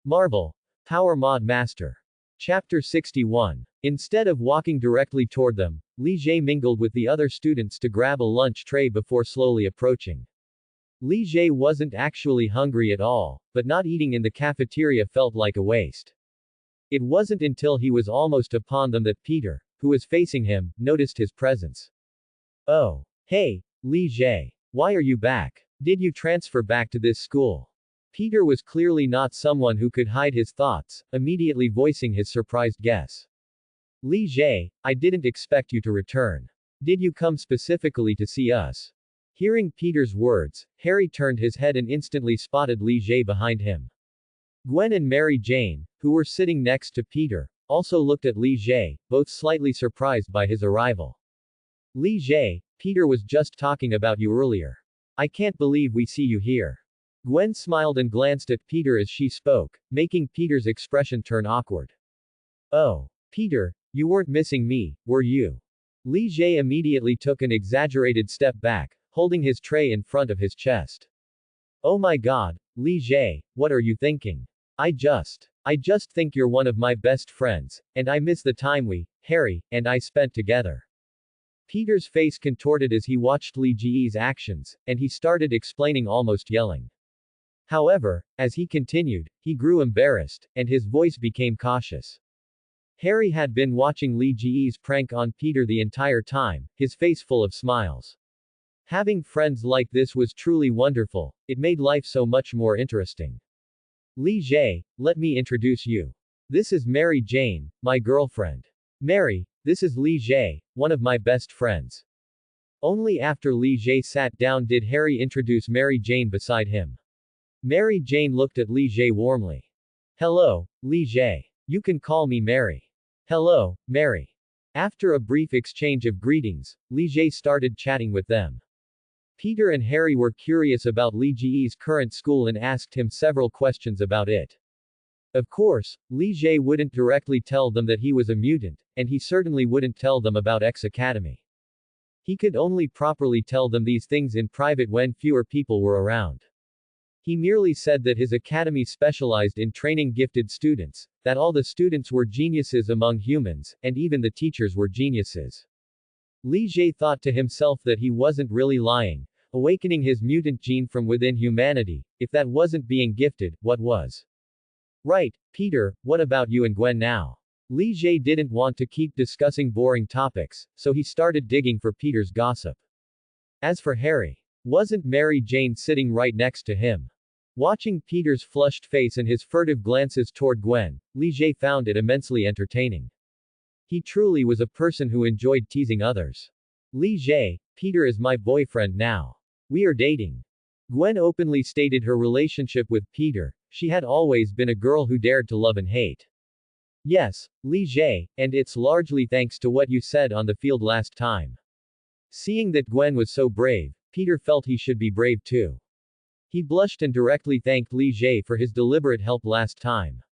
Marvel. Power Mod Master. Chapter 61. Instead of walking directly toward them, Li Jie mingled with the other students to grab a lunch tray before slowly approaching. Li Jie wasn't actually hungry at all, but not eating in the cafeteria felt like a waste. It wasn't until he was almost upon them that Peter, who was facing him, noticed his presence. Oh. Hey, Li Jie. Why are you back? Did you transfer back to this school? Peter was clearly not someone who could hide his thoughts, immediately voicing his surprised guess. Li Jie, I didn't expect you to return. Did you come specifically to see us? Hearing Peter's words, Harry turned his head and instantly spotted Li Jie behind him. Gwen and Mary Jane, who were sitting next to Peter, also looked at Li Jie, both slightly surprised by his arrival. Li Jie, Peter was just talking about you earlier. I can't believe we see you here. Gwen smiled and glanced at Peter as she spoke, making Peter's expression turn awkward. Oh. Peter, you weren't missing me, were you? Li Jie immediately took an exaggerated step back, holding his tray in front of his chest. Oh my god, Li Jie, what are you thinking? I just think you're one of my best friends, and I miss the time we, Harry, and I spent together. Peter's face contorted as he watched Li Jie's actions, and he started explaining almost yelling. However, as he continued, he grew embarrassed, and his voice became cautious. Harry had been watching Li Jie's prank on Peter the entire time, his face full of smiles. Having friends like this was truly wonderful, it made life so much more interesting. Li Jie, let me introduce you. This is Mary Jane, my girlfriend. Mary, this is Li Jie, one of my best friends. Only after Li Jie sat down did Harry introduce Mary Jane beside him. Mary Jane looked at Li Jie warmly. Hello, Li Jie. You can call me Mary. Hello, Mary. After a brief exchange of greetings, Li Jie started chatting with them. Peter and Harry were curious about Li Jie's current school and asked him several questions about it. Of course, Li Jie wouldn't directly tell them that he was a mutant, and he certainly wouldn't tell them about X Academy. He could only properly tell them these things in private when fewer people were around. He merely said that his academy specialized in training gifted students, that all the students were geniuses among humans, and even the teachers were geniuses. Li Jie thought to himself that he wasn't really lying, awakening his mutant gene from within humanity. If that wasn't being gifted, what was? Right, Peter, what about you and Gwen now? Li Jie didn't want to keep discussing boring topics, so he started digging for Peter's gossip. As for Harry, wasn't Mary Jane sitting right next to him? Watching Peter's flushed face and his furtive glances toward Gwen, Li Jie found it immensely entertaining. He truly was a person who enjoyed teasing others. Li Jie, Peter is my boyfriend now. We are dating. Gwen openly stated her relationship with Peter. She had always been a girl who dared to love and hate. Yes, Li Jie, and it's largely thanks to what you said on the field last time. Seeing that Gwen was so brave, Peter felt he should be brave too. He blushed and directly thanked Li Jie for his deliberate help last time.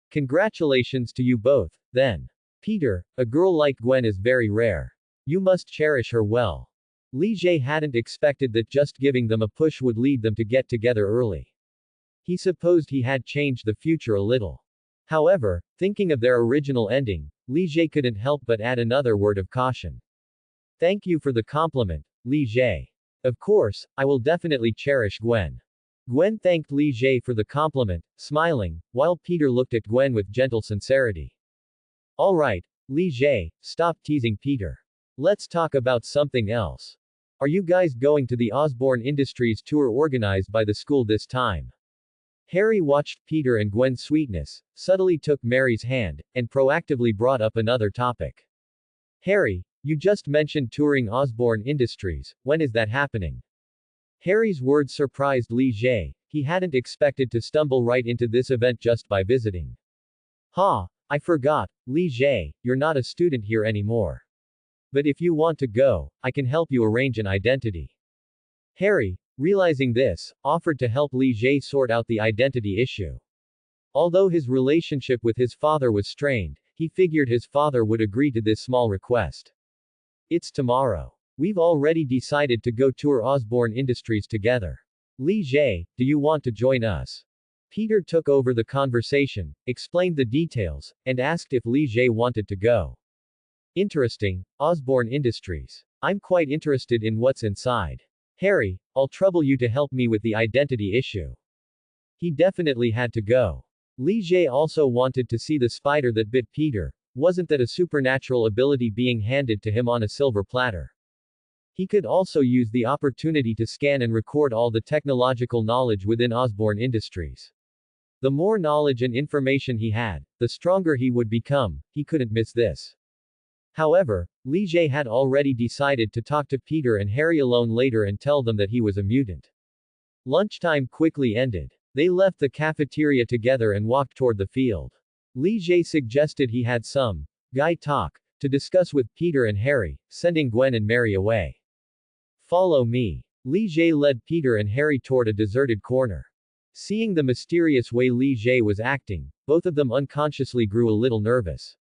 Congratulations to you both, then. Peter, a girl like Gwen is very rare. You must cherish her well. Li Jie hadn't expected that just giving them a push would lead them to get together early. He supposed he had changed the future a little. However, thinking of their original ending, Li Jie couldn't help but add another word of caution. Thank you for the compliment, Li Jie. Of course, I will definitely cherish Gwen. Gwen thanked Li Jie for the compliment, smiling, while Peter looked at Gwen with gentle sincerity. Alright, Li Jie, stop teasing Peter. Let's talk about something else. Are you guys going to the Osborne Industries tour organized by the school this time? Harry watched Peter and Gwen's sweetness, subtly took Mary's hand, and proactively brought up another topic. Harry, you just mentioned touring Osborne Industries, when is that happening? Harry's words surprised Li Jie. He hadn't expected to stumble right into this event just by visiting. I forgot, Li Jie, you're not a student here anymore. But if you want to go, I can help you arrange an identity. Harry, realizing this, offered to help Li Jie sort out the identity issue. Although his relationship with his father was strained, he figured his father would agree to this small request. It's tomorrow. We've already decided to go tour Osborne Industries together. Li Jie, do you want to join us? Peter took over the conversation, explained the details, and asked if Li Jie wanted to go. Interesting, Osborne Industries. I'm quite interested in what's inside. Harry, I'll trouble you to help me with the identity issue. He definitely had to go. Li Jie also wanted to see the spider that bit Peter. Wasn't that a supernatural ability being handed to him on a silver platter? He could also use the opportunity to scan and record all the technological knowledge within Osborne Industries. The more knowledge and information he had, the stronger he would become. He couldn't miss this. However, Li Jie had already decided to talk to Peter and Harry alone later and tell them that he was a mutant. Lunchtime quickly ended. They left the cafeteria together and walked toward the field. Li Jie suggested he had some guy talk to discuss with Peter and Harry, sending Gwen and Mary away. Follow me. Li Jie led Peter and Harry toward a deserted corner. Seeing the mysterious way Li Jie was acting, both of them unconsciously grew a little nervous.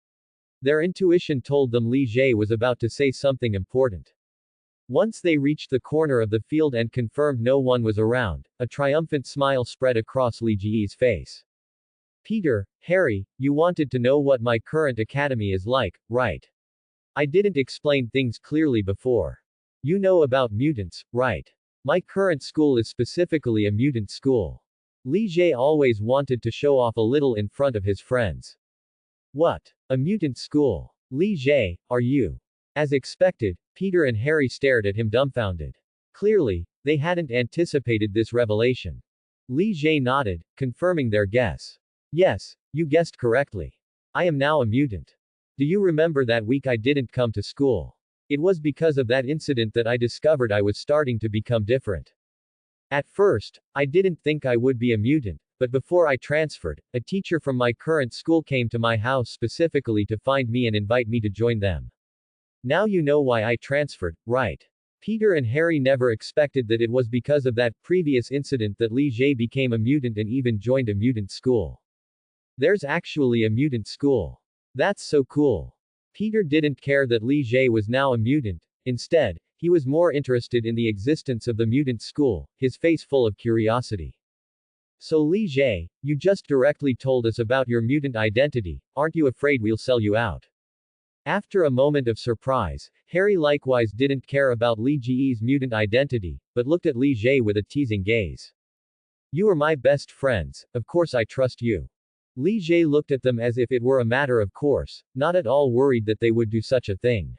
Their intuition told them Li Jie was about to say something important. Once they reached the corner of the field and confirmed no one was around, a triumphant smile spread across Li Jie's face. Peter, Harry, you wanted to know what my current academy is like, right? I didn't explain things clearly before. You know about mutants, right? My current school is specifically a mutant school. Li Jie always wanted to show off a little in front of his friends. What? A mutant school? Li Jie, are you? As expected, Peter and Harry stared at him dumbfounded. Clearly, they hadn't anticipated this revelation. Li Jie nodded, confirming their guess. Yes, you guessed correctly. I am now a mutant. Do you remember that week I didn't come to school? It was because of that incident that I discovered I was starting to become different. At first, I didn't think I would be a mutant, but before I transferred, a teacher from my current school came to my house specifically to find me and invite me to join them. Now you know why I transferred, right? Peter and Harry never expected that it was because of that previous incident that Li Jie became a mutant and even joined a mutant school. There's actually a mutant school. That's so cool. Peter didn't care that Li Jie was now a mutant. Instead, he was more interested in the existence of the mutant school, his face full of curiosity. So Li Jie, you just directly told us about your mutant identity, aren't you afraid we'll sell you out? After a moment of surprise, Harry likewise didn't care about Li Jie's mutant identity, but looked at Li Jie with a teasing gaze. You are my best friends, of course I trust you. Li Jie looked at them as if it were a matter of course, not at all worried that they would do such a thing.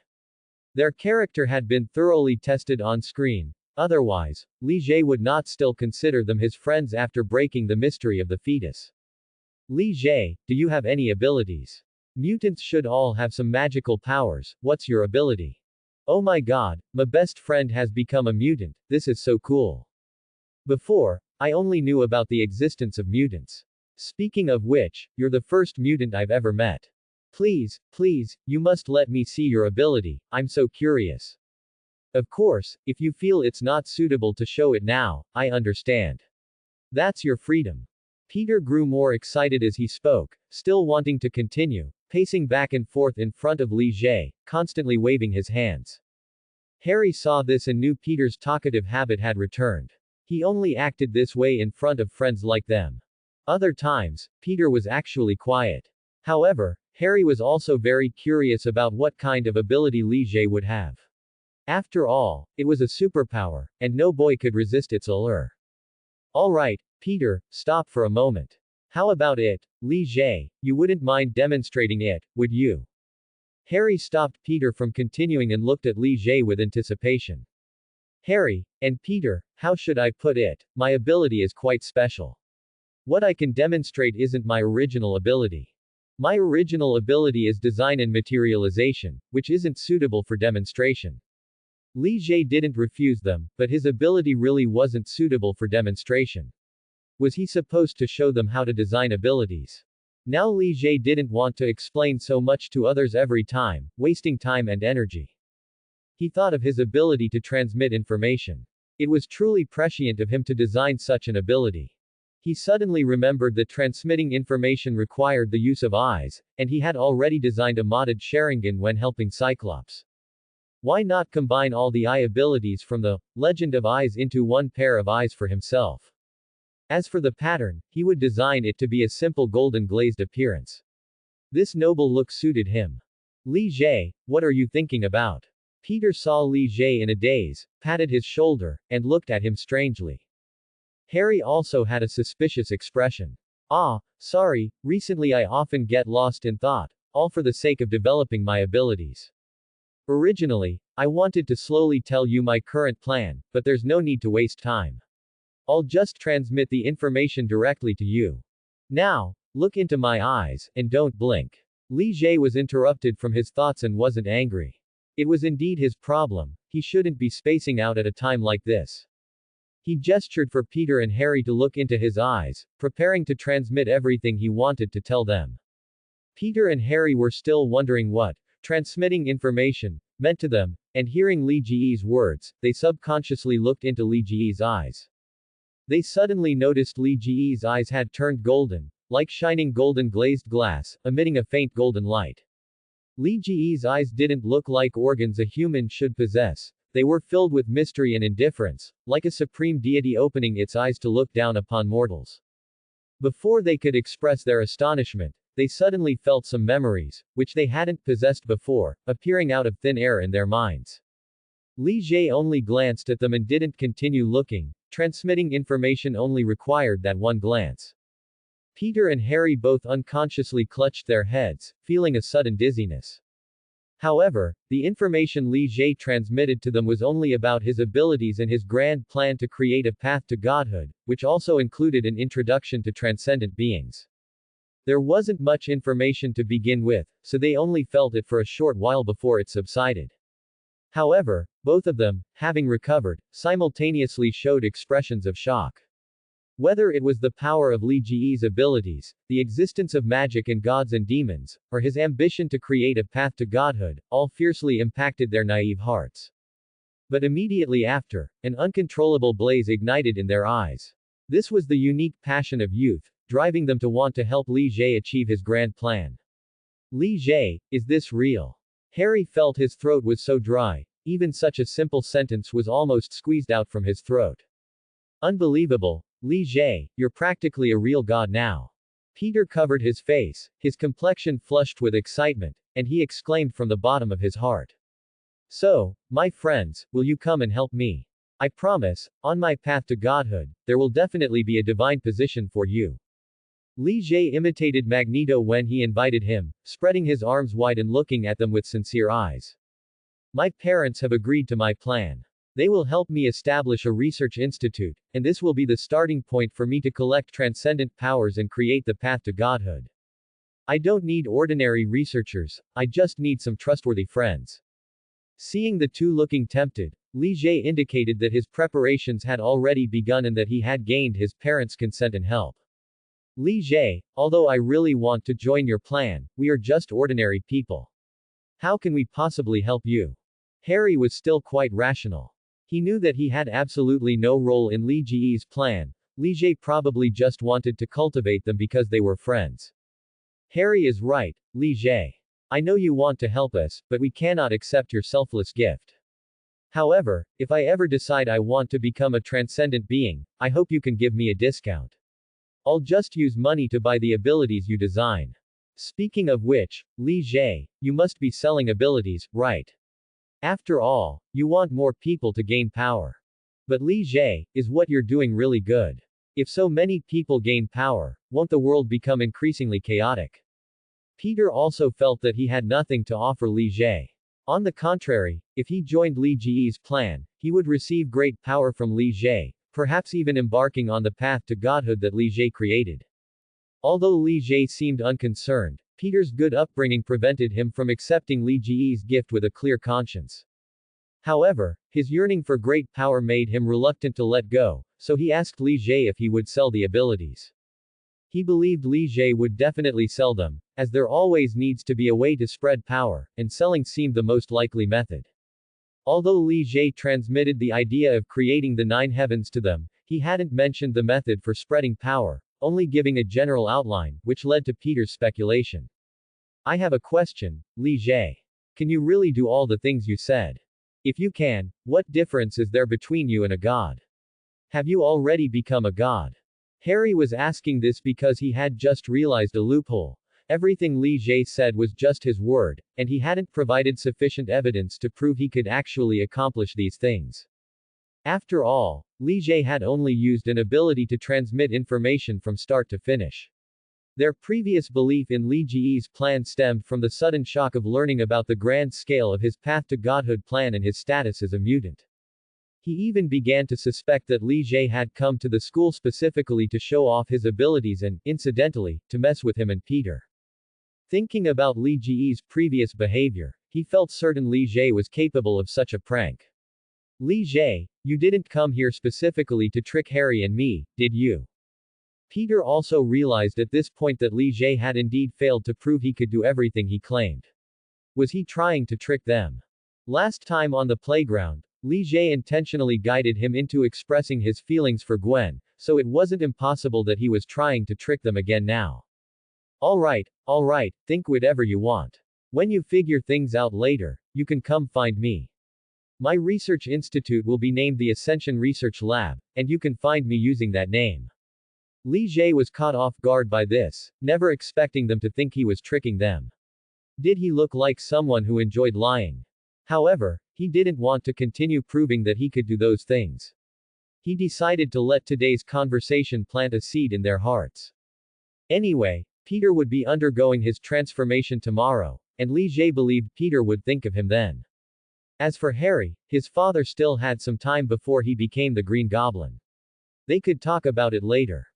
Their character had been thoroughly tested on screen. Otherwise, Li Jie would not still consider them his friends after breaking the mystery of the fetus. Li Jie, do you have any abilities? Mutants should all have some magical powers. What's your ability? Oh my god, my best friend has become a mutant. This is so cool. Before, I only knew about the existence of mutants. Speaking of which, you're the first mutant I've ever met. Please, you must let me see your ability, I'm so curious. Of course, if you feel it's not suitable to show it now, I understand. That's your freedom. Peter grew more excited as he spoke, still wanting to continue, pacing back and forth in front of Li Jie, constantly waving his hands. Harry saw this and knew Peter's talkative habit had returned. He only acted this way in front of friends like them. Other times, Peter was actually quiet. However, Harry was also very curious about what kind of ability Li Jie would have. After all, it was a superpower, and no boy could resist its allure. Alright, Peter, stop for a moment. How about it, Li Jie, you wouldn't mind demonstrating it, would you? Harry stopped Peter from continuing and looked at Li Jie with anticipation. Harry, and Peter, how should I put it, my ability is quite special. What I can demonstrate isn't my original ability. My original ability is design and materialization, which isn't suitable for demonstration. Li Jie didn't refuse them, but his ability really wasn't suitable for demonstration. Was he supposed to show them how to design abilities? Now Li Jie didn't want to explain so much to others every time, wasting time and energy. He thought of his ability to transmit information. It was truly prescient of him to design such an ability. He suddenly remembered that transmitting information required the use of eyes, and he had already designed a modded Sharingan when helping Cyclops. Why not combine all the eye abilities from the Legend of Eyes into one pair of eyes for himself? As for the pattern, he would design it to be a simple golden glazed appearance. This noble look suited him. Li Jie, what are you thinking about? Peter saw Li Jie in a daze, patted his shoulder, and looked at him strangely. Harry also had a suspicious expression. Ah, sorry, recently I often get lost in thought, all for the sake of developing my abilities. Originally, I wanted to slowly tell you my current plan, but there's no need to waste time. I'll just transmit the information directly to you. Now, look into my eyes, and don't blink. Li Jie was interrupted from his thoughts and wasn't angry. It was indeed his problem, he shouldn't be spacing out at a time like this. He gestured for Peter and Harry to look into his eyes, preparing to transmit everything he wanted to tell them. Peter and Harry were still wondering what transmitting information meant to them, and hearing Li Jie's words, they subconsciously looked into Li Jie's eyes. They suddenly noticed Li Jie's eyes had turned golden, like shining golden glazed glass, emitting a faint golden light. Li Jie's eyes didn't look like organs a human should possess. They were filled with mystery and indifference, like a supreme deity opening its eyes to look down upon mortals. Before they could express their astonishment, they suddenly felt some memories, which they hadn't possessed before, appearing out of thin air in their minds. Li Jie only glanced at them and didn't continue looking. Transmitting information only required that one glance. Peter and Harry both unconsciously clutched their heads, feeling a sudden dizziness. However, the information Li Jie transmitted to them was only about his abilities and his grand plan to create a path to godhood, which also included an introduction to transcendent beings. There wasn't much information to begin with, so they only felt it for a short while before it subsided. However, both of them, having recovered, simultaneously showed expressions of shock. Whether it was the power of Li Jie's abilities, the existence of magic and gods and demons, or his ambition to create a path to godhood, all fiercely impacted their naive hearts. But immediately after, an uncontrollable blaze ignited in their eyes. This was the unique passion of youth, driving them to want to help Li Jie achieve his grand plan. Li Jie, is this real? Harry felt his throat was so dry, even such a simple sentence was almost squeezed out from his throat. Unbelievable. Li Jie, you're practically a real god now. Peter covered his face, his complexion flushed with excitement, and he exclaimed from the bottom of his heart. So, my friends, will you come and help me? I promise, on my path to godhood, there will definitely be a divine position for you. Li Jie imitated Magneto when he invited him, spreading his arms wide and looking at them with sincere eyes. My parents have agreed to my plan. They will help me establish a research institute, and this will be the starting point for me to collect transcendent powers and create the path to godhood. I don't need ordinary researchers, I just need some trustworthy friends. Seeing the two looking tempted, Li Jie indicated that his preparations had already begun and that he had gained his parents' consent and help. Li Jie, although I really want to join your plan, we are just ordinary people. How can we possibly help you? Harry was still quite rational. He knew that he had absolutely no role in Li Jie's plan. Li Jie probably just wanted to cultivate them because they were friends. Harry is right, Li Jie. I know you want to help us, but we cannot accept your selfless gift. However, if I ever decide I want to become a transcendent being, I hope you can give me a discount. I'll just use money to buy the abilities you design. Speaking of which, Li Jie, you must be selling abilities, right? After all, you want more people to gain power. But Li Jie, is what you're doing really good? If so many people gain power, won't the world become increasingly chaotic? Peter also felt that he had nothing to offer Li Jie. On the contrary, if he joined Li Jie's plan, he would receive great power from Li Jie, perhaps even embarking on the path to godhood that Li Jie created. Although Li Jie seemed unconcerned, Peter's good upbringing prevented him from accepting Li Jie's gift with a clear conscience. However, his yearning for great power made him reluctant to let go, so he asked Li Jie if he would sell the abilities. He believed Li Jie would definitely sell them, as there always needs to be a way to spread power, and selling seemed the most likely method. Although Li Jie transmitted the idea of creating the 9 heavens to them, he hadn't mentioned the method for spreading power, only giving a general outline, which led to Peter's speculation. I have a question, Li Jie. Can you really do all the things you said? If you can, what difference is there between you and a god? Have you already become a god? Harry was asking this because he had just realized a loophole. Everything Li Jie said was just his word, and he hadn't provided sufficient evidence to prove he could actually accomplish these things. After all, Li Jie had only used an ability to transmit information from start to finish. Their previous belief in Li Jie's plan stemmed from the sudden shock of learning about the grand scale of his path to godhood plan and his status as a mutant. He even began to suspect that Li Jie had come to the school specifically to show off his abilities and, incidentally, to mess with him and Peter. Thinking about Li Jie's previous behavior, he felt certain Li Jie was capable of such a prank. Li Jie, you didn't come here specifically to trick Harry and me, did you? Peter also realized at this point that Li Jie had indeed failed to prove he could do everything he claimed. Was he trying to trick them? Last time on the playground, Li Jie intentionally guided him into expressing his feelings for Gwen, so it wasn't impossible that he was trying to trick them again now. Alright, think whatever you want. When you figure things out later, you can come find me. My research institute will be named the Ascension Research Lab, and you can find me using that name. Li Jie was caught off guard by this, never expecting them to think he was tricking them. Did he look like someone who enjoyed lying? However, he didn't want to continue proving that he could do those things. He decided to let today's conversation plant a seed in their hearts. Anyway, Peter would be undergoing his transformation tomorrow, and Li Jie believed Peter would think of him then. As for Harry, his father still had some time before he became the Green Goblin. They could talk about it later.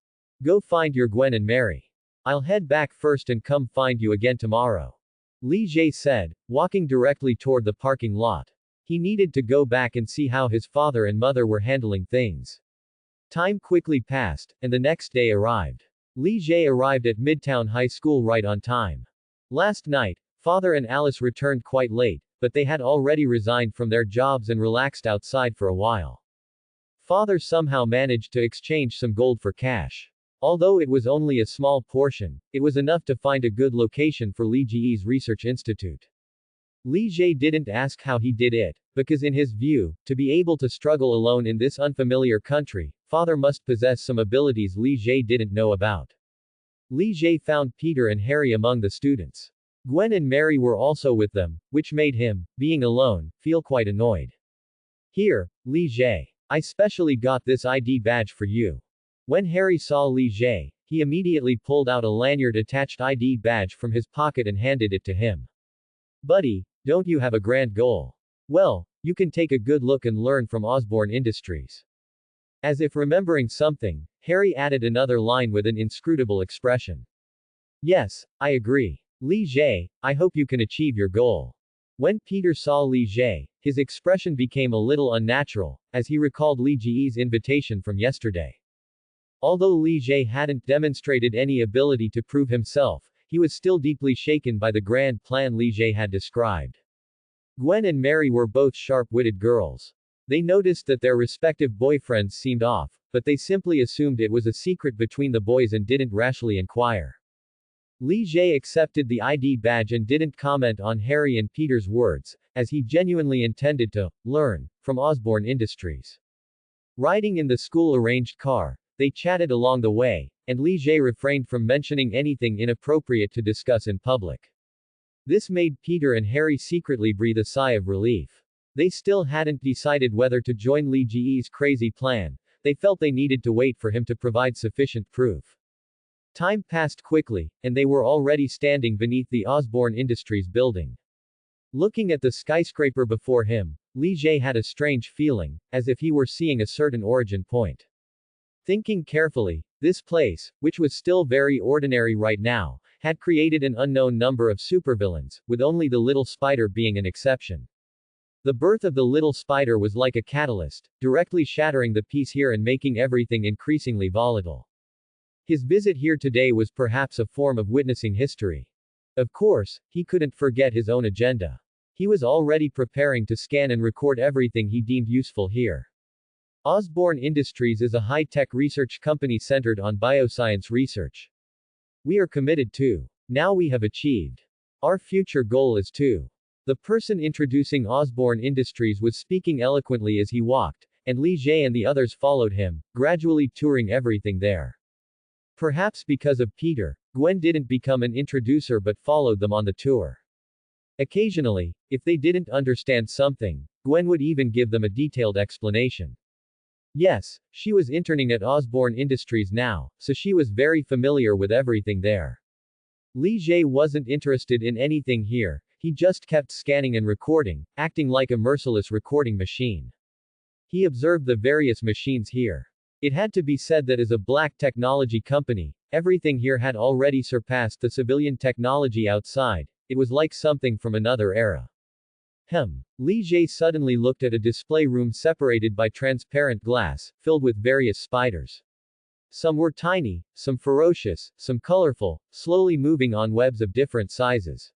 Go find your Gwen and Mary. I'll head back first and come find you again tomorrow. Li Jie said, walking directly toward the parking lot. He needed to go back and see how his father and mother were handling things. Time quickly passed, and the next day arrived. Li Jie arrived at Midtown High School right on time. Last night, Father and Alice returned quite late, but they had already resigned from their jobs and relaxed outside for a while. Father somehow managed to exchange some gold for cash. Although it was only a small portion, it was enough to find a good location for Li Jie's research institute. Li Jie didn't ask how he did it, because in his view, to be able to struggle alone in this unfamiliar country, Father must possess some abilities Li Jie didn't know about. Li Jie found Peter and Harry among the students. Gwen and Mary were also with them, which made him, being alone, feel quite annoyed. Here, Li Jie. I specially got this ID badge for you. When Harry saw Li Jie, he immediately pulled out a lanyard-attached ID badge from his pocket and handed it to him. Buddy, don't you have a grand goal? Well, you can take a good look and learn from Osborne Industries. As if remembering something, Harry added another line with an inscrutable expression. Yes, I agree. Li Jie, I hope you can achieve your goal. When Peter saw Li Jie, his expression became a little unnatural, as he recalled Li Jie's invitation from yesterday. Although Li Jie hadn't demonstrated any ability to prove himself, he was still deeply shaken by the grand plan Li Jie had described. Gwen and Mary were both sharp-witted girls. They noticed that their respective boyfriends seemed off, but they simply assumed it was a secret between the boys and didn't rashly inquire. Li Jie accepted the ID badge and didn't comment on Harry and Peter's words, as he genuinely intended to learn from Osborne Industries. Riding in the school-arranged car, they chatted along the way, and Li Jie refrained from mentioning anything inappropriate to discuss in public. This made Peter and Harry secretly breathe a sigh of relief. They still hadn't decided whether to join Li Jie's crazy plan. They felt they needed to wait for him to provide sufficient proof. Time passed quickly, and they were already standing beneath the Osborne Industries building. Looking at the skyscraper before him, Li Jie had a strange feeling, as if he were seeing a certain origin point. Thinking carefully, this place, which was still very ordinary right now, had created an unknown number of supervillains, with only the little spider being an exception. The birth of the little spider was like a catalyst, directly shattering the peace here and making everything increasingly volatile. His visit here today was perhaps a form of witnessing history. Of course, he couldn't forget his own agenda. He was already preparing to scan and record everything he deemed useful here. Osborne Industries is a high-tech research company centered on bioscience research. We are committed to. Now we have achieved. Our future goal is to. The person introducing Osborne Industries was speaking eloquently as he walked, and Li Jie and the others followed him, gradually touring everything there. Perhaps because of Peter, Gwen didn't become an introducer but followed them on the tour. Occasionally, if they didn't understand something, Gwen would even give them a detailed explanation. Yes, she was interning at Osborne Industries now, so she was very familiar with everything there. Li Jie wasn't interested in anything here, he just kept scanning and recording, acting like a merciless recording machine. He observed the various machines here. It had to be said that as a black technology company, everything here had already surpassed the civilian technology outside, it was like something from another era. Li Jie suddenly looked at a display room separated by transparent glass, filled with various spiders. Some were tiny, some ferocious, some colorful, slowly moving on webs of different sizes.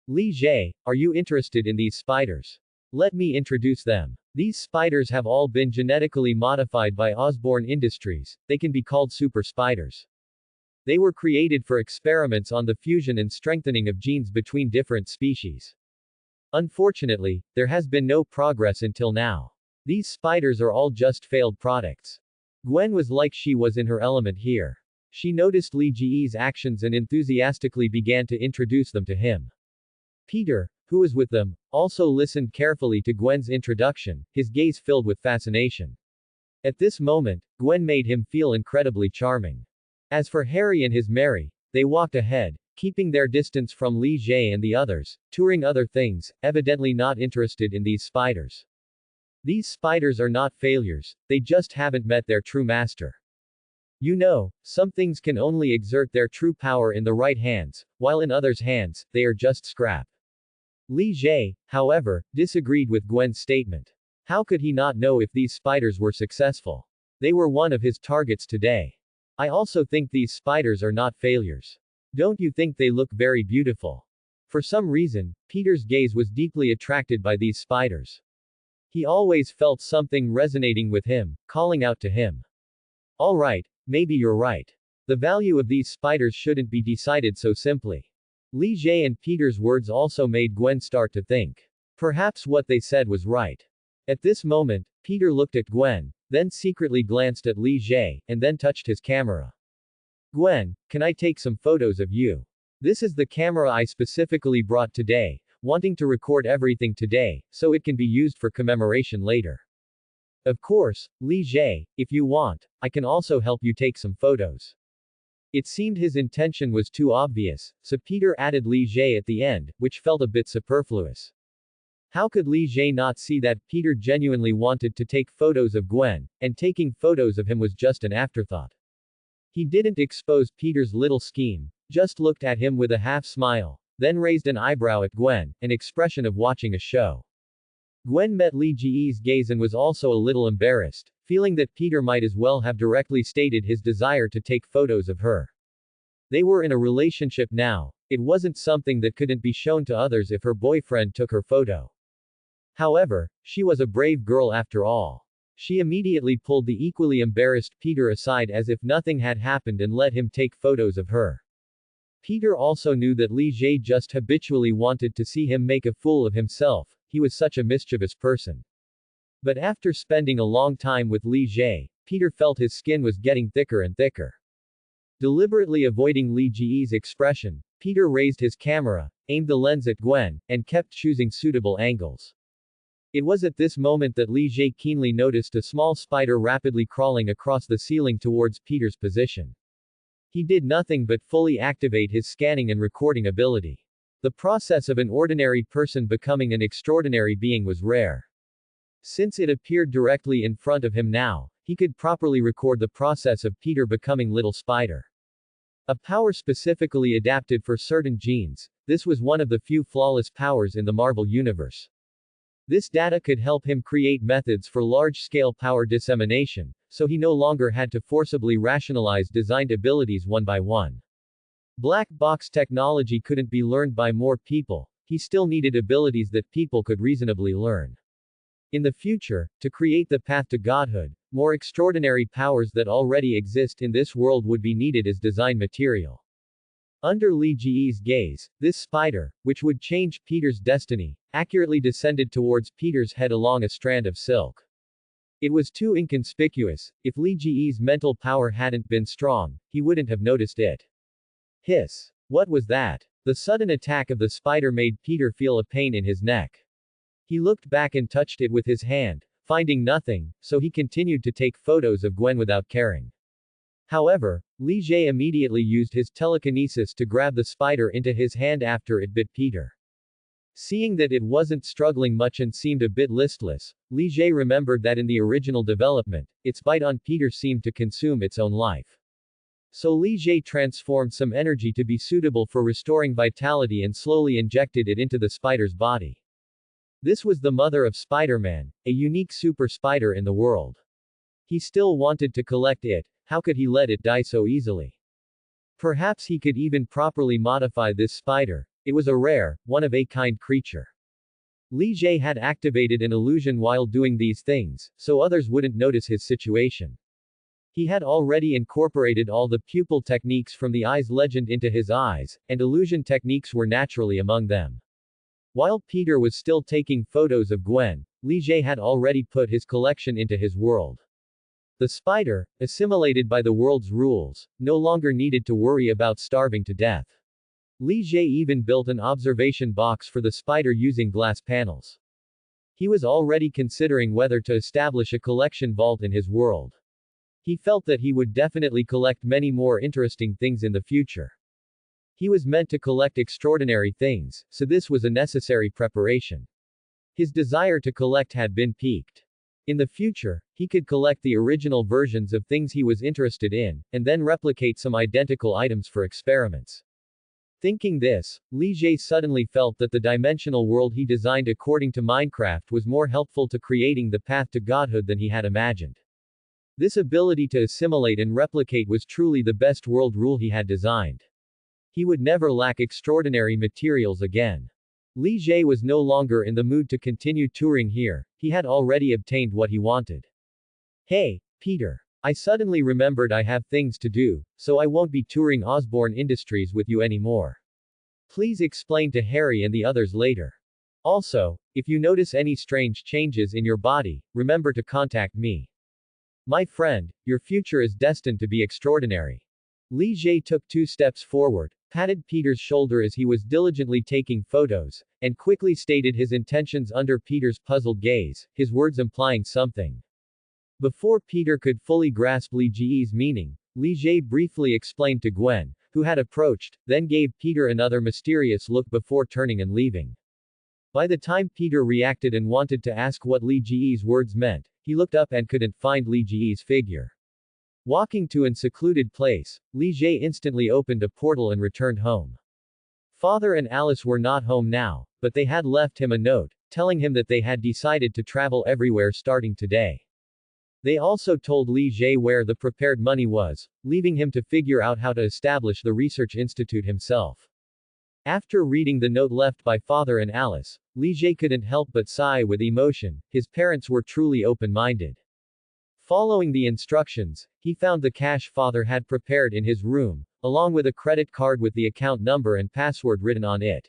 Li Jie, are you interested in these spiders? Let me introduce them. These spiders have all been genetically modified by Osborne Industries, they can be called super spiders. They were created for experiments on the fusion and strengthening of genes between different species. Unfortunately, there has been no progress until now. These spiders are all just failed products. Gwen was like she was in her element here. She noticed Li Jie's actions and enthusiastically began to introduce them to him. Peter, who was with them, also listened carefully to Gwen's introduction, his gaze filled with fascination. At this moment, Gwen made him feel incredibly charming. As for Harry and his Mary, they walked ahead, keeping their distance from Li Jie and the others, touring other things, evidently not interested in these spiders. These spiders are not failures, they just haven't met their true master. You know, some things can only exert their true power in the right hands, while in others' hands, they are just scrap. Li Jie, however, disagreed with Gwen's statement. How could he not know if these spiders were successful? They were one of his targets today. I also think these spiders are not failures. Don't you think they look very beautiful? For some reason, Peter's gaze was deeply attracted by these spiders. He always felt something resonating with him, calling out to him. Alright, maybe you're right. The value of these spiders shouldn't be decided so simply. Li Jie and Peter's words also made Gwen start to think. Perhaps what they said was right. At this moment, Peter looked at Gwen, then secretly glanced at Li Jie, and then touched his camera. Gwen, can I take some photos of you? This is the camera I specifically brought today, wanting to record everything today, so it can be used for commemoration later. Of course, Li Jie, if you want, I can also help you take some photos. It seemed his intention was too obvious, so Peter added Li Jie at the end, which felt a bit superfluous. How could Li Jie not see that Peter genuinely wanted to take photos of Gwen, and taking photos of him was just an afterthought? He didn't expose Peter's little scheme, just looked at him with a half smile, then raised an eyebrow at Gwen, an expression of watching a show. Gwen met Li Jie's gaze and was also a little embarrassed, feeling that Peter might as well have directly stated his desire to take photos of her. They were in a relationship now, it wasn't something that couldn't be shown to others if her boyfriend took her photo. However, she was a brave girl after all. She immediately pulled the equally embarrassed Peter aside as if nothing had happened and let him take photos of her. Peter also knew that Li Jie just habitually wanted to see him make a fool of himself, he was such a mischievous person. But after spending a long time with Li Jie, Peter felt his skin was getting thicker and thicker. Deliberately avoiding Li Jie's expression, Peter raised his camera, aimed the lens at Gwen, and kept choosing suitable angles. It was at this moment that Li Jie keenly noticed a small spider rapidly crawling across the ceiling towards Peter's position. He did nothing but fully activate his scanning and recording ability. The process of an ordinary person becoming an extraordinary being was rare. Since it appeared directly in front of him now, he could properly record the process of Peter becoming Little Spider. A power specifically adapted for certain genes, this was one of the few flawless powers in the Marvel Universe. This data could help him create methods for large-scale power dissemination, so he no longer had to forcibly rationalize designed abilities one by one. Black box technology couldn't be learned by more people, he still needed abilities that people could reasonably learn. In the future, to create the path to godhood, more extraordinary powers that already exist in this world would be needed as design material. Under Li Jie's gaze, this spider, which would change Peter's destiny, accurately descended towards Peter's head along a strand of silk. It was too inconspicuous. If Li Ji's mental power hadn't been strong, he wouldn't have noticed it. Hiss. What was that? The sudden attack of the spider made Peter feel a pain in his neck. He looked back and touched it with his hand, finding nothing, so he continued to take photos of Gwen without caring. However, Li Jie immediately used his telekinesis to grab the spider into his hand after it bit Peter. Seeing that it wasn't struggling much and seemed a bit listless, Li Jie remembered that in the original development, its bite on Peter seemed to consume its own life. So Li Jie transformed some energy to be suitable for restoring vitality and slowly injected it into the spider's body. This was the mother of Spider-Man, a unique super spider in the world. He still wanted to collect it. How could he let it die so easily? Perhaps he could even properly modify this spider. It was a rare, one-of-a-kind creature. Li Jie had activated an illusion while doing these things, so others wouldn't notice his situation. He had already incorporated all the pupil techniques from the Eyes legend into his eyes, and illusion techniques were naturally among them. While Peter was still taking photos of Gwen, Li Jie had already put his collection into his world. The spider, assimilated by the world's rules, no longer needed to worry about starving to death. Li Jie even built an observation box for the spider using glass panels. He was already considering whether to establish a collection vault in his world. He felt that he would definitely collect many more interesting things in the future. He was meant to collect extraordinary things, so this was a necessary preparation. His desire to collect had been piqued. In the future, he could collect the original versions of things he was interested in, and then replicate some identical items for experiments. Thinking this, Li Jie suddenly felt that the dimensional world he designed according to Minecraft was more helpful to creating the path to godhood than he had imagined. This ability to assimilate and replicate was truly the best world rule he had designed. He would never lack extraordinary materials again. Li Jie was no longer in the mood to continue touring here, he had already obtained what he wanted. Hey, Peter. I suddenly remembered I have things to do, so I won't be touring Osborne Industries with you anymore. Please explain to Harry and the others later. Also, if you notice any strange changes in your body, remember to contact me. My friend, your future is destined to be extraordinary. Li Jie took 2 steps forward, patted Peter's shoulder as he was diligently taking photos, and quickly stated his intentions under Peter's puzzled gaze, his words implying something. Before Peter could fully grasp Li Ji's meaning, Li Jie briefly explained to Gwen, who had approached, then gave Peter another mysterious look before turning and leaving. By the time Peter reacted and wanted to ask what Li Ji's words meant, he looked up and couldn't find Li Ji's figure. Walking to an secluded place, Li Jie instantly opened a portal and returned home. Father and Alice were not home now, but they had left him a note, telling him that they had decided to travel everywhere starting today. They also told Li Jie where the prepared money was, leaving him to figure out how to establish the research institute himself. After reading the note left by Father and Alice, Li Jie couldn't help but sigh with emotion. His parents were truly open-minded. Following the instructions, he found the cash Father had prepared in his room, along with a credit card with the account number and password written on it.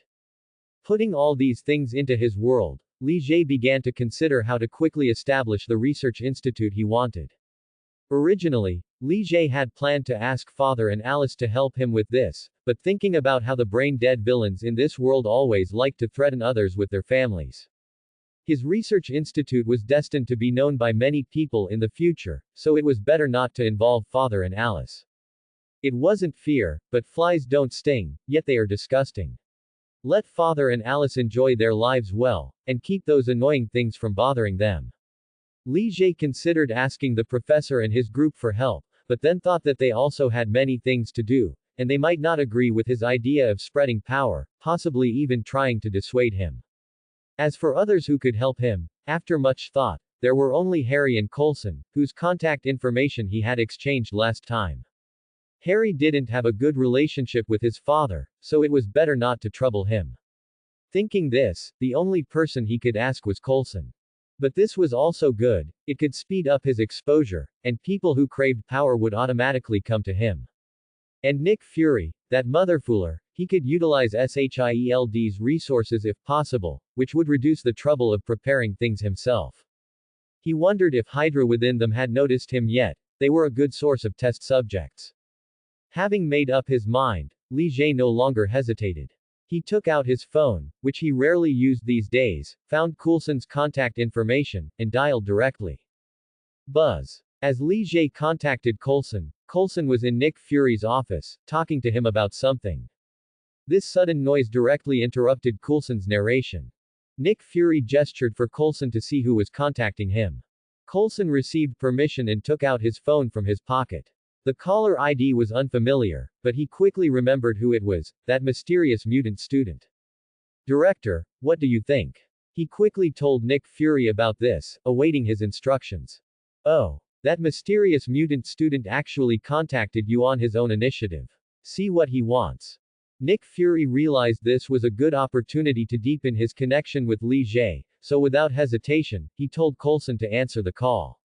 Putting all these things into his world, Li Jie began to consider how to quickly establish the research institute he wanted. Originally, Li Jie had planned to ask Father and Alice to help him with this, but thinking about how the brain-dead villains in this world always like to threaten others with their families. His research institute was destined to be known by many people in the future, so it was better not to involve Father and Alice. It wasn't fear, but flies don't sting, yet they are disgusting. Let Father and Alice enjoy their lives well, and keep those annoying things from bothering them. Li Jie considered asking the professor and his group for help, but then thought that they also had many things to do, and they might not agree with his idea of spreading power, possibly even trying to dissuade him. As for others who could help him, after much thought, there were only Harry and Coulson, whose contact information he had exchanged last time. Harry didn't have a good relationship with his father, so it was better not to trouble him. Thinking this, the only person he could ask was Coulson. But this was also good, it could speed up his exposure, and people who craved power would automatically come to him. And Nick Fury, that motherfooler, he could utilize SHIELD's resources if possible, which would reduce the trouble of preparing things himself. He wondered if Hydra within them had noticed him yet. They were a good source of test subjects. Having made up his mind, Li Jie no longer hesitated. He took out his phone, which he rarely used these days, found Coulson's contact information, and dialed directly. Buzz. As Li Jie contacted Coulson, Coulson was in Nick Fury's office, talking to him about something. This sudden noise directly interrupted Coulson's narration. Nick Fury gestured for Coulson to see who was contacting him. Coulson received permission and took out his phone from his pocket. The caller ID was unfamiliar, but he quickly remembered who it was, that mysterious mutant student. Director, what do you think? He quickly told Nick Fury about this, awaiting his instructions. Oh, that mysterious mutant student actually contacted you on his own initiative. See what he wants. Nick Fury realized this was a good opportunity to deepen his connection with Li Jie, so without hesitation, he told Coulson to answer the call.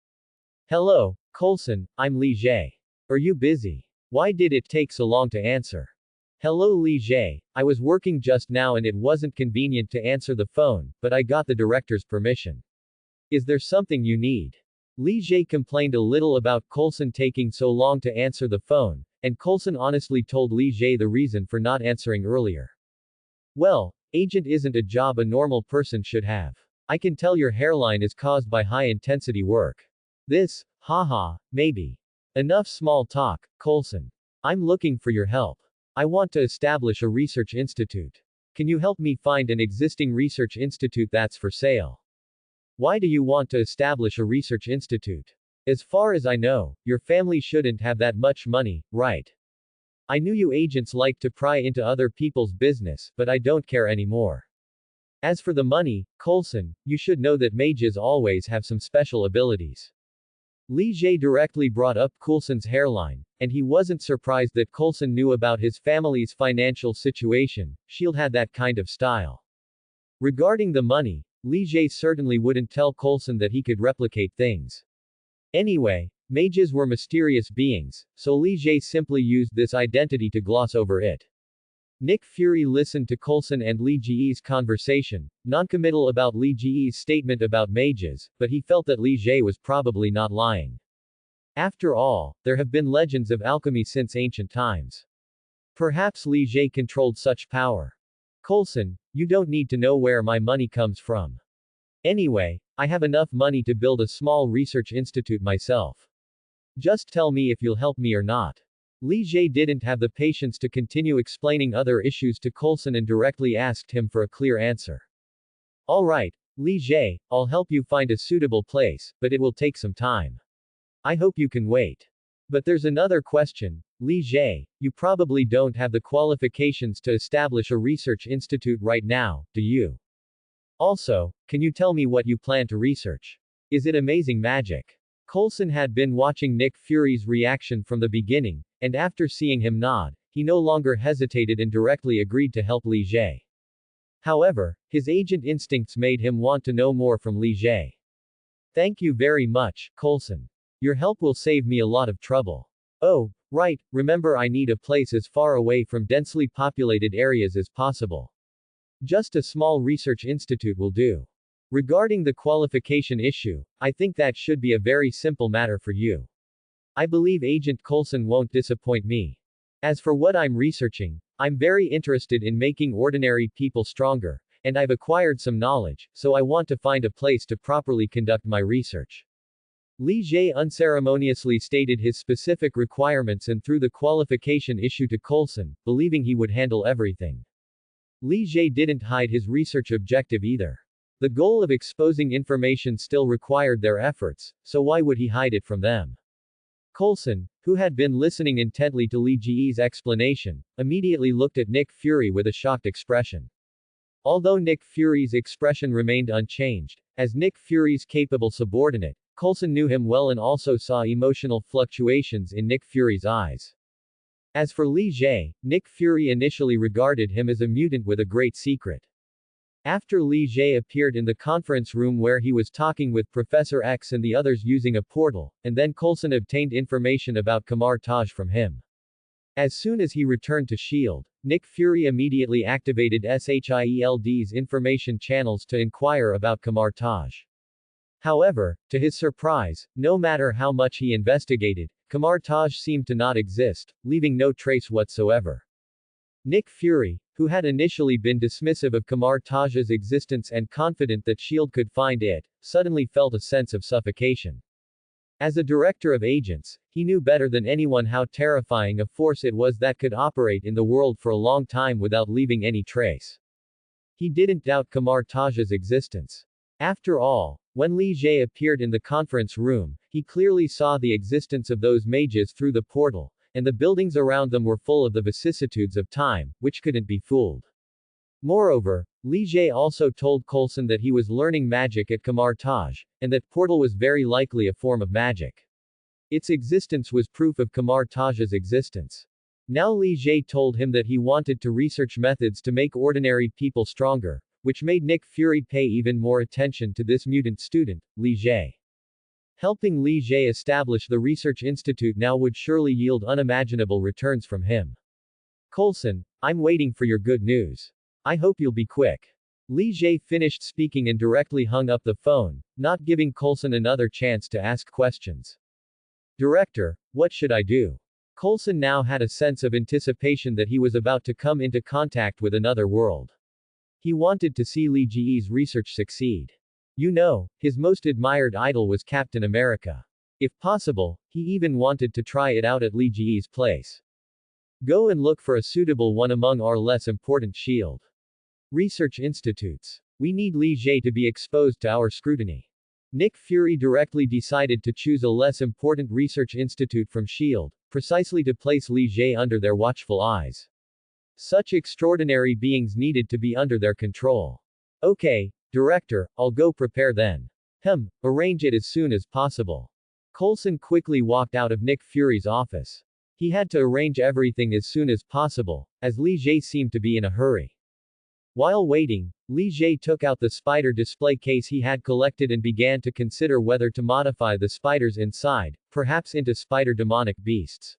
Hello, Coulson, I'm Li Jie. Are you busy? Why did it take so long to answer? Hello Li Jie, I was working just now and it wasn't convenient to answer the phone, but I got the director's permission. Is there something you need? Li Jie complained a little about Coulson taking so long to answer the phone, and Coulson honestly told Li Jie the reason for not answering earlier. Well, agent isn't a job a normal person should have. I can tell your hairline is caused by high-intensity work. This, haha, maybe. Enough small talk, Coulson. I'm looking for your help. I want to establish a research institute. Can you help me find an existing research institute that's for sale? Why do you want to establish a research institute? As far as I know, your family shouldn't have that much money, right? I knew you agents like to pry into other people's business, but I don't care anymore. As for the money, Coulson, you should know that mages always have some special abilities. Li Jie directly brought up Coulson's hairline, and he wasn't surprised that Coulson knew about his family's financial situation. Shield had that kind of style. Regarding the money, Li Jie certainly wouldn't tell Coulson that he could replicate things. Anyway, mages were mysterious beings, so Li Jie simply used this identity to gloss over it. Nick Fury listened to Coulson and Li Jie's conversation, noncommittal about Li Jie's statement about mages, but he felt that Li Jie was probably not lying. After all, there have been legends of alchemy since ancient times. Perhaps Li Jie controlled such power. Coulson, you don't need to know where my money comes from. Anyway, I have enough money to build a small research institute myself. Just tell me if you'll help me or not. Li Jie didn't have the patience to continue explaining other issues to Coulson and directly asked him for a clear answer. Alright, Li Jie, I'll help you find a suitable place, but it will take some time. I hope you can wait. But there's another question, Li Jie, you probably don't have the qualifications to establish a research institute right now, do you? Also, can you tell me what you plan to research? Is it amazing magic? Coulson had been watching Nick Fury's reaction from the beginning, and after seeing him nod, he no longer hesitated and directly agreed to help Li Jie. However, his agent instincts made him want to know more from Li Jie. Thank you very much, Coulson. Your help will save me a lot of trouble. Oh, right, remember I need a place as far away from densely populated areas as possible. Just a small research institute will do. Regarding the qualification issue, I think that should be a very simple matter for you. I believe Agent Coulson won't disappoint me. As for what I'm researching, I'm very interested in making ordinary people stronger, and I've acquired some knowledge, so I want to find a place to properly conduct my research. Li Jie unceremoniously stated his specific requirements and threw the qualification issue to Coulson, believing he would handle everything. Li Jie didn't hide his research objective either. The goal of exposing information still required their efforts, so why would he hide it from them? Coulson, who had been listening intently to Li Jie's explanation, immediately looked at Nick Fury with a shocked expression. Although Nick Fury's expression remained unchanged, as Nick Fury's capable subordinate, Coulson knew him well and also saw emotional fluctuations in Nick Fury's eyes. As for Li Jie, Nick Fury initially regarded him as a mutant with a great secret. After Li Jie appeared in the conference room where he was talking with Professor X and the others using a portal, and then Coulson obtained information about Kamar Taj from him. As soon as he returned to S.H.I.E.L.D., Nick Fury immediately activated SHIELD's information channels to inquire about Kamar Taj. However, to his surprise, no matter how much he investigated, Kamar Taj seemed to not exist, leaving no trace whatsoever. Nick Fury, who had initially been dismissive of Kamar Taj's existence and confident that S.H.I.E.L.D. could find it, suddenly felt a sense of suffocation. As a director of agents, he knew better than anyone how terrifying a force it was that could operate in the world for a long time without leaving any trace. He didn't doubt Kamar Taj's existence. After all, when Li Jie appeared in the conference room, he clearly saw the existence of those mages through the portal, and the buildings around them were full of the vicissitudes of time, which couldn't be fooled. Moreover, Li Jie also told Coulson that he was learning magic at Kamar Taj, and that portal was very likely a form of magic. Its existence was proof of Kamar Taj's existence. Now Li Jie told him that he wanted to research methods to make ordinary people stronger, which made Nick Fury pay even more attention to this mutant student, Li Jie. Helping Li Jie establish the research institute now would surely yield unimaginable returns from him. Coulson, I'm waiting for your good news. I hope you'll be quick. Li Jie finished speaking and directly hung up the phone, not giving Coulson another chance to ask questions. Director, what should I do? Coulson now had a sense of anticipation that he was about to come into contact with another world. He wanted to see Li Jie's research succeed. You know, his most admired idol was Captain America. If possible, he even wanted to try it out at Li Jie's place. Go and look for a suitable one among our less important S.H.I.E.L.D. research institutes. We need Li Jie to be exposed to our scrutiny. Nick Fury directly decided to choose a less important research institute from S.H.I.E.L.D., precisely to place Li Jie under their watchful eyes. Such extraordinary beings needed to be under their control. Okay, Director, I'll go prepare then. Arrange it as soon as possible. Coulson quickly walked out of Nick Fury's office. He had to arrange everything as soon as possible, as Li Jie seemed to be in a hurry. While waiting, Li Jie took out the spider display case he had collected and began to consider whether to modify the spiders inside, perhaps into spider demonic beasts.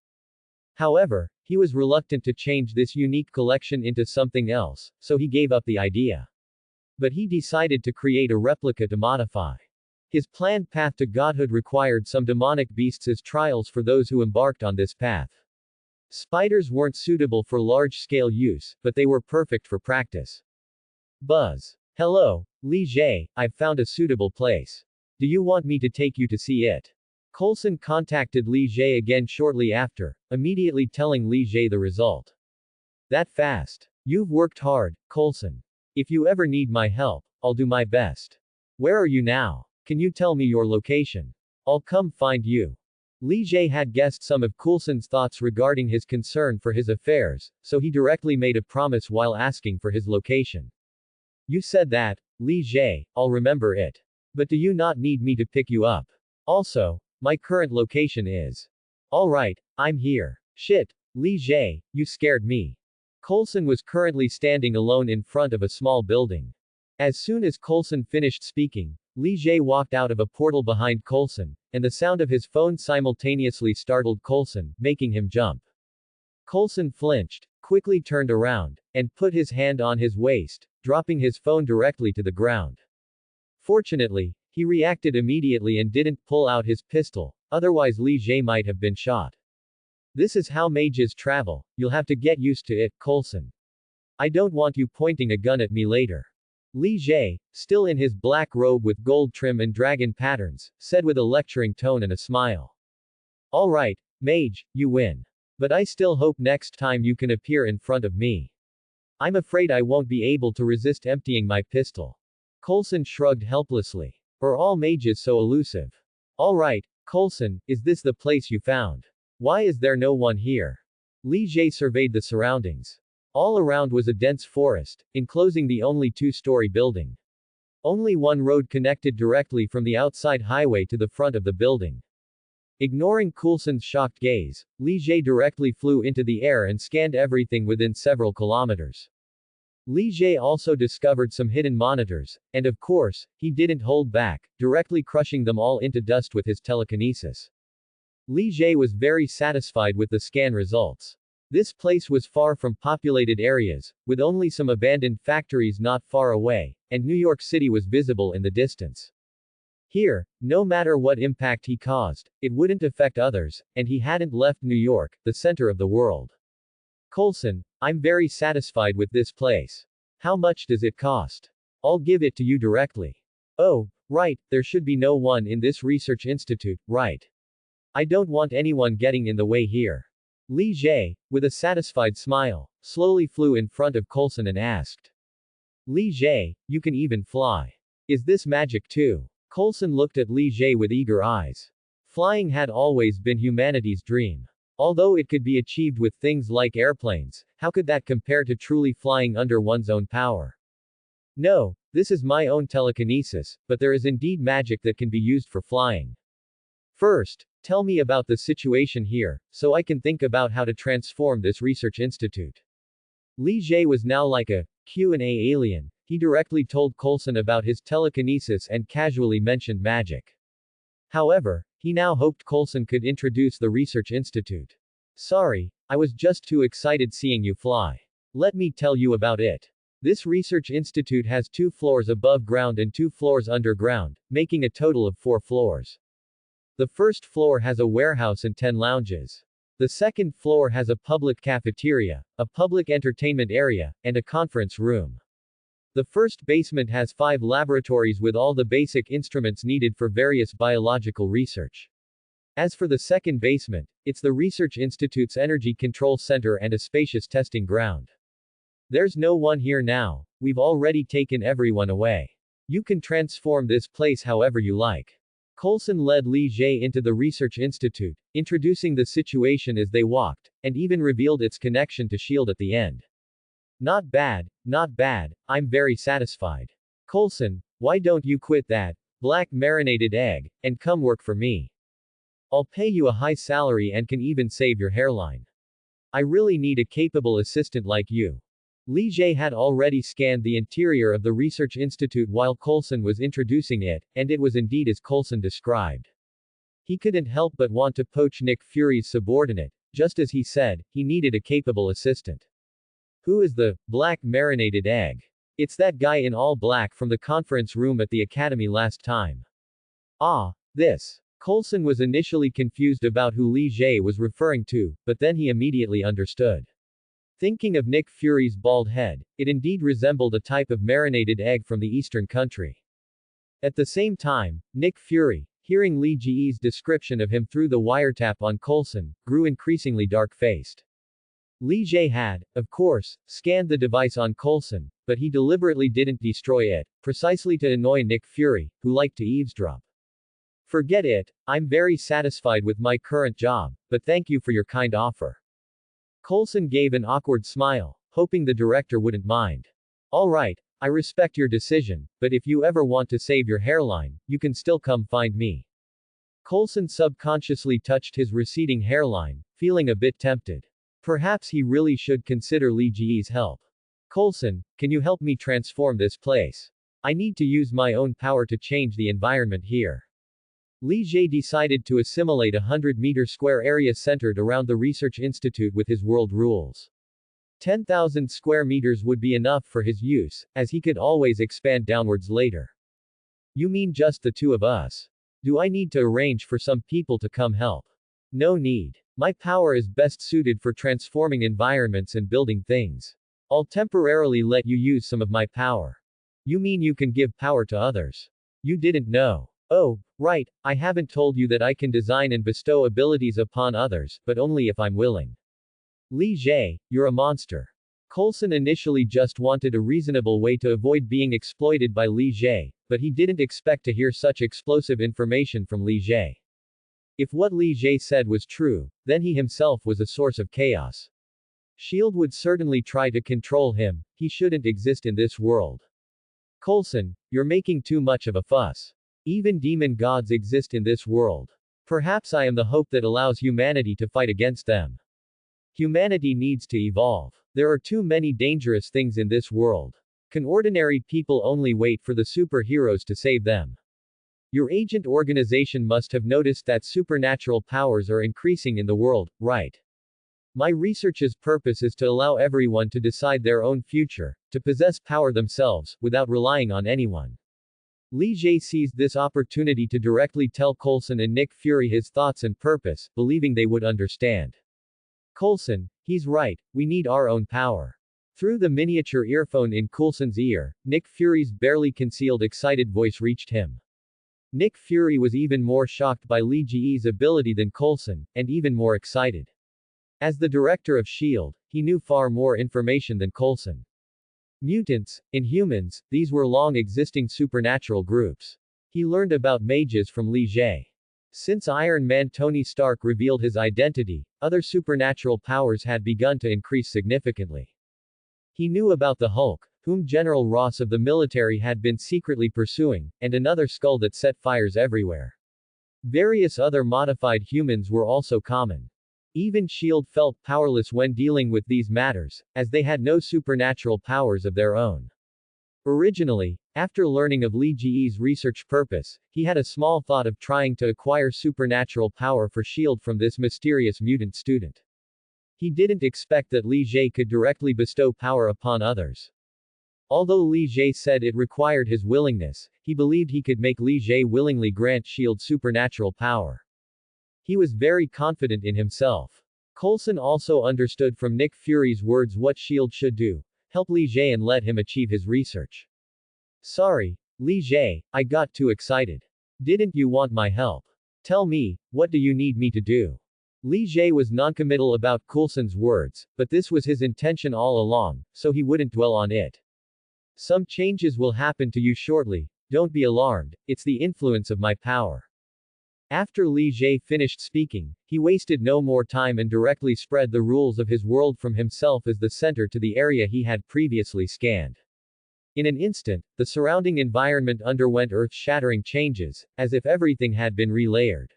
However, he was reluctant to change this unique collection into something else, so he gave up the idea. But he decided to create a replica to modify. His planned path to godhood required some demonic beasts as trials for those who embarked on this path. Spiders weren't suitable for large-scale use, but they were perfect for practice. Buzz. Hello, Li Jie, I've found a suitable place. Do you want me to take you to see it? Coulson contacted Li Jie again shortly after, immediately telling Li Jie the result. That fast. You've worked hard, Coulson. If you ever need my help, I'll do my best. Where are you now? Can you tell me your location? I'll come find you. Li Jie had guessed some of Coulson's thoughts regarding his concern for his affairs, so he directly made a promise while asking for his location. You said that, Li Jie, I'll remember it. But do you not need me to pick you up? Also, my current location is. Alright, I'm here. Shit, Li Jie, you scared me. Coulson was currently standing alone in front of a small building. As soon as Coulson finished speaking, Li Jie walked out of a portal behind Coulson, and the sound of his phone simultaneously startled Coulson, making him jump. Coulson flinched, quickly turned around, and put his hand on his waist, dropping his phone directly to the ground. Fortunately, he reacted immediately and didn't pull out his pistol, otherwise Li Jie might have been shot. This is how mages travel, you'll have to get used to it, Coulson. I don't want you pointing a gun at me later. Li Jie, still in his black robe with gold trim and dragon patterns, said with a lecturing tone and a smile. Alright, mage, you win. But I still hope next time you can appear in front of me. I'm afraid I won't be able to resist emptying my pistol. Coulson shrugged helplessly. Are all mages so elusive? Alright, Coulson, is this the place you found? Why is there no one here? Li Jie surveyed the surroundings. All around was a dense forest, enclosing the only two-story building. Only one road connected directly from the outside highway to the front of the building. Ignoring Coulson's shocked gaze, Li Jie directly flew into the air and scanned everything within several kilometers. Li Jie also discovered some hidden monitors, and of course, he didn't hold back, directly crushing them all into dust with his telekinesis. Li Jie was very satisfied with the scan results. This place was far from populated areas, with only some abandoned factories not far away, and New York City was visible in the distance. Here, no matter what impact he caused, it wouldn't affect others, and he hadn't left New York, the center of the world. Coulson, I'm very satisfied with this place. How much does it cost? I'll give it to you directly. Oh, right, there should be no one in this research institute, right? I don't want anyone getting in the way here. Li Jie, with a satisfied smile, slowly flew in front of Coulson and asked. Li Jie, you can even fly. Is this magic too? Coulson looked at Li Jie with eager eyes. Flying had always been humanity's dream. Although it could be achieved with things like airplanes, how could that compare to truly flying under one's own power? No, this is my own telekinesis, but there is indeed magic that can be used for flying. First, tell me about the situation here, so I can think about how to transform this research institute. Li Jie was now like a Q&A alien. He directly told Coulson about his telekinesis and casually mentioned magic. However, he now hoped Coulson could introduce the research institute. Sorry, I was just too excited seeing you fly. Let me tell you about it. This research institute has 2 floors above ground and 2 floors underground, making a total of 4 floors. The first floor has a warehouse and 10 lounges. The second floor has a public cafeteria, a public entertainment area, and a conference room. The first basement has 5 laboratories with all the basic instruments needed for various biological research. As for the second basement, it's the Research Institute's Energy Control Center and a spacious testing ground. There's no one here now, we've already taken everyone away. You can transform this place however you like. Coulson led Li Jie into the Research Institute, introducing the situation as they walked, and even revealed its connection to S.H.I.E.L.D. at the end. Not bad, I'm very satisfied. Coulson, why don't you quit that black marinated egg, and come work for me? I'll pay you a high salary and can even save your hairline. I really need a capable assistant like you. Li Jie had already scanned the interior of the Research Institute while Coulson was introducing it, and it was indeed as Coulson described. He couldn't help but want to poach Nick Fury's subordinate. Just as he said, he needed a capable assistant. Who is the black marinated egg? It's that guy in all black from the conference room at the academy last time. Ah, this. Coulson was initially confused about who Li Jie was referring to, but then he immediately understood. Thinking of Nick Fury's bald head, it indeed resembled a type of marinated egg from the eastern country. At the same time, Nick Fury, hearing Li Jie's description of him through the wiretap on Coulson, grew increasingly dark-faced. Li Jie had, of course, scanned the device on Coulson, but he deliberately didn't destroy it, precisely to annoy Nick Fury, who liked to eavesdrop. Forget it, I'm very satisfied with my current job, but thank you for your kind offer. Coulson gave an awkward smile, hoping the director wouldn't mind. Alright, I respect your decision, but if you ever want to save your hairline, you can still come find me. Coulson subconsciously touched his receding hairline, feeling a bit tempted. Perhaps he really should consider Li Jie's help. Coulson, can you help me transform this place? I need to use my own power to change the environment here. Li Jie decided to assimilate a 100-meter square area centered around the research institute with his world rules. 10,000 square meters would be enough for his use, as he could always expand downwards later. You mean just the 2 of us? Do I need to arrange for some people to come help? No need. My power is best suited for transforming environments and building things. I'll temporarily let you use some of my power. You mean you can give power to others? You didn't know. Oh, right, I haven't told you that I can design and bestow abilities upon others, but only if I'm willing. Li Jie, you're a monster. Coulson initially just wanted a reasonable way to avoid being exploited by Li Jie, but he didn't expect to hear such explosive information from Li Jie. If what Li Jie said was true, then he himself was a source of chaos. S.H.I.E.L.D. would certainly try to control him, he shouldn't exist in this world. Coulson, you're making too much of a fuss. Even demon gods exist in this world. Perhaps I am the hope that allows humanity to fight against them. Humanity needs to evolve. There are too many dangerous things in this world. Can ordinary people only wait for the superheroes to save them? Your agent organization must have noticed that supernatural powers are increasing in the world, right? My research's purpose is to allow everyone to decide their own future, to possess power themselves, without relying on anyone. Li Jie seized this opportunity to directly tell Coulson and Nick Fury his thoughts and purpose, believing they would understand. Coulson, he's right, we need our own power. Through the miniature earphone in Coulson's ear, Nick Fury's barely concealed excited voice reached him. Nick Fury was even more shocked by Li Jie's ability than Coulson, and even more excited. As the director of S.H.I.E.L.D., he knew far more information than Coulson. Mutants, Inhumans, these were long-existing supernatural groups. He learned about mages from Li Jie. Since Iron Man Tony Stark revealed his identity, other supernatural powers had begun to increase significantly. He knew about the Hulk, whom General Ross of the military had been secretly pursuing, and another skull that set fires everywhere. Various other modified humans were also common. Even S.H.I.E.L.D. felt powerless when dealing with these matters, as they had no supernatural powers of their own. Originally, after learning of Li Jie's research purpose, he had a small thought of trying to acquire supernatural power for S.H.I.E.L.D. from this mysterious mutant student. He didn't expect that Li Jie could directly bestow power upon others. Although Li Jie said it required his willingness, he believed he could make Li Jie willingly grant S.H.I.E.L.D. supernatural power. He was very confident in himself. Coulson also understood from Nick Fury's words what S.H.I.E.L.D. should do: help Li Jie and let him achieve his research. Sorry, Li Jie, I got too excited. Didn't you want my help? Tell me, what do you need me to do? Li Jie was noncommittal about Coulson's words, but this was his intention all along, so he wouldn't dwell on it. Some changes will happen to you shortly, don't be alarmed, it's the influence of my power. After Li Jie finished speaking, he wasted no more time and directly spread the rules of his world from himself as the center to the area he had previously scanned. In an instant, the surrounding environment underwent earth-shattering changes, as if everything had been relayered.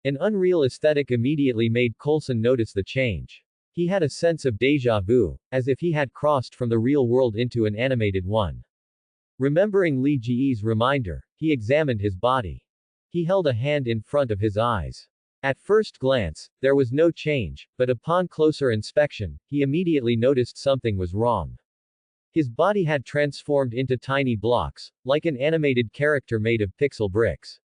An unreal aesthetic immediately made Coulson notice the change. He had a sense of déjà vu, as if he had crossed from the real world into an animated one. Remembering Li Jie's reminder, he examined his body. He held a hand in front of his eyes. At first glance, there was no change, but upon closer inspection, he immediately noticed something was wrong. His body had transformed into tiny blocks, like an animated character made of pixel bricks.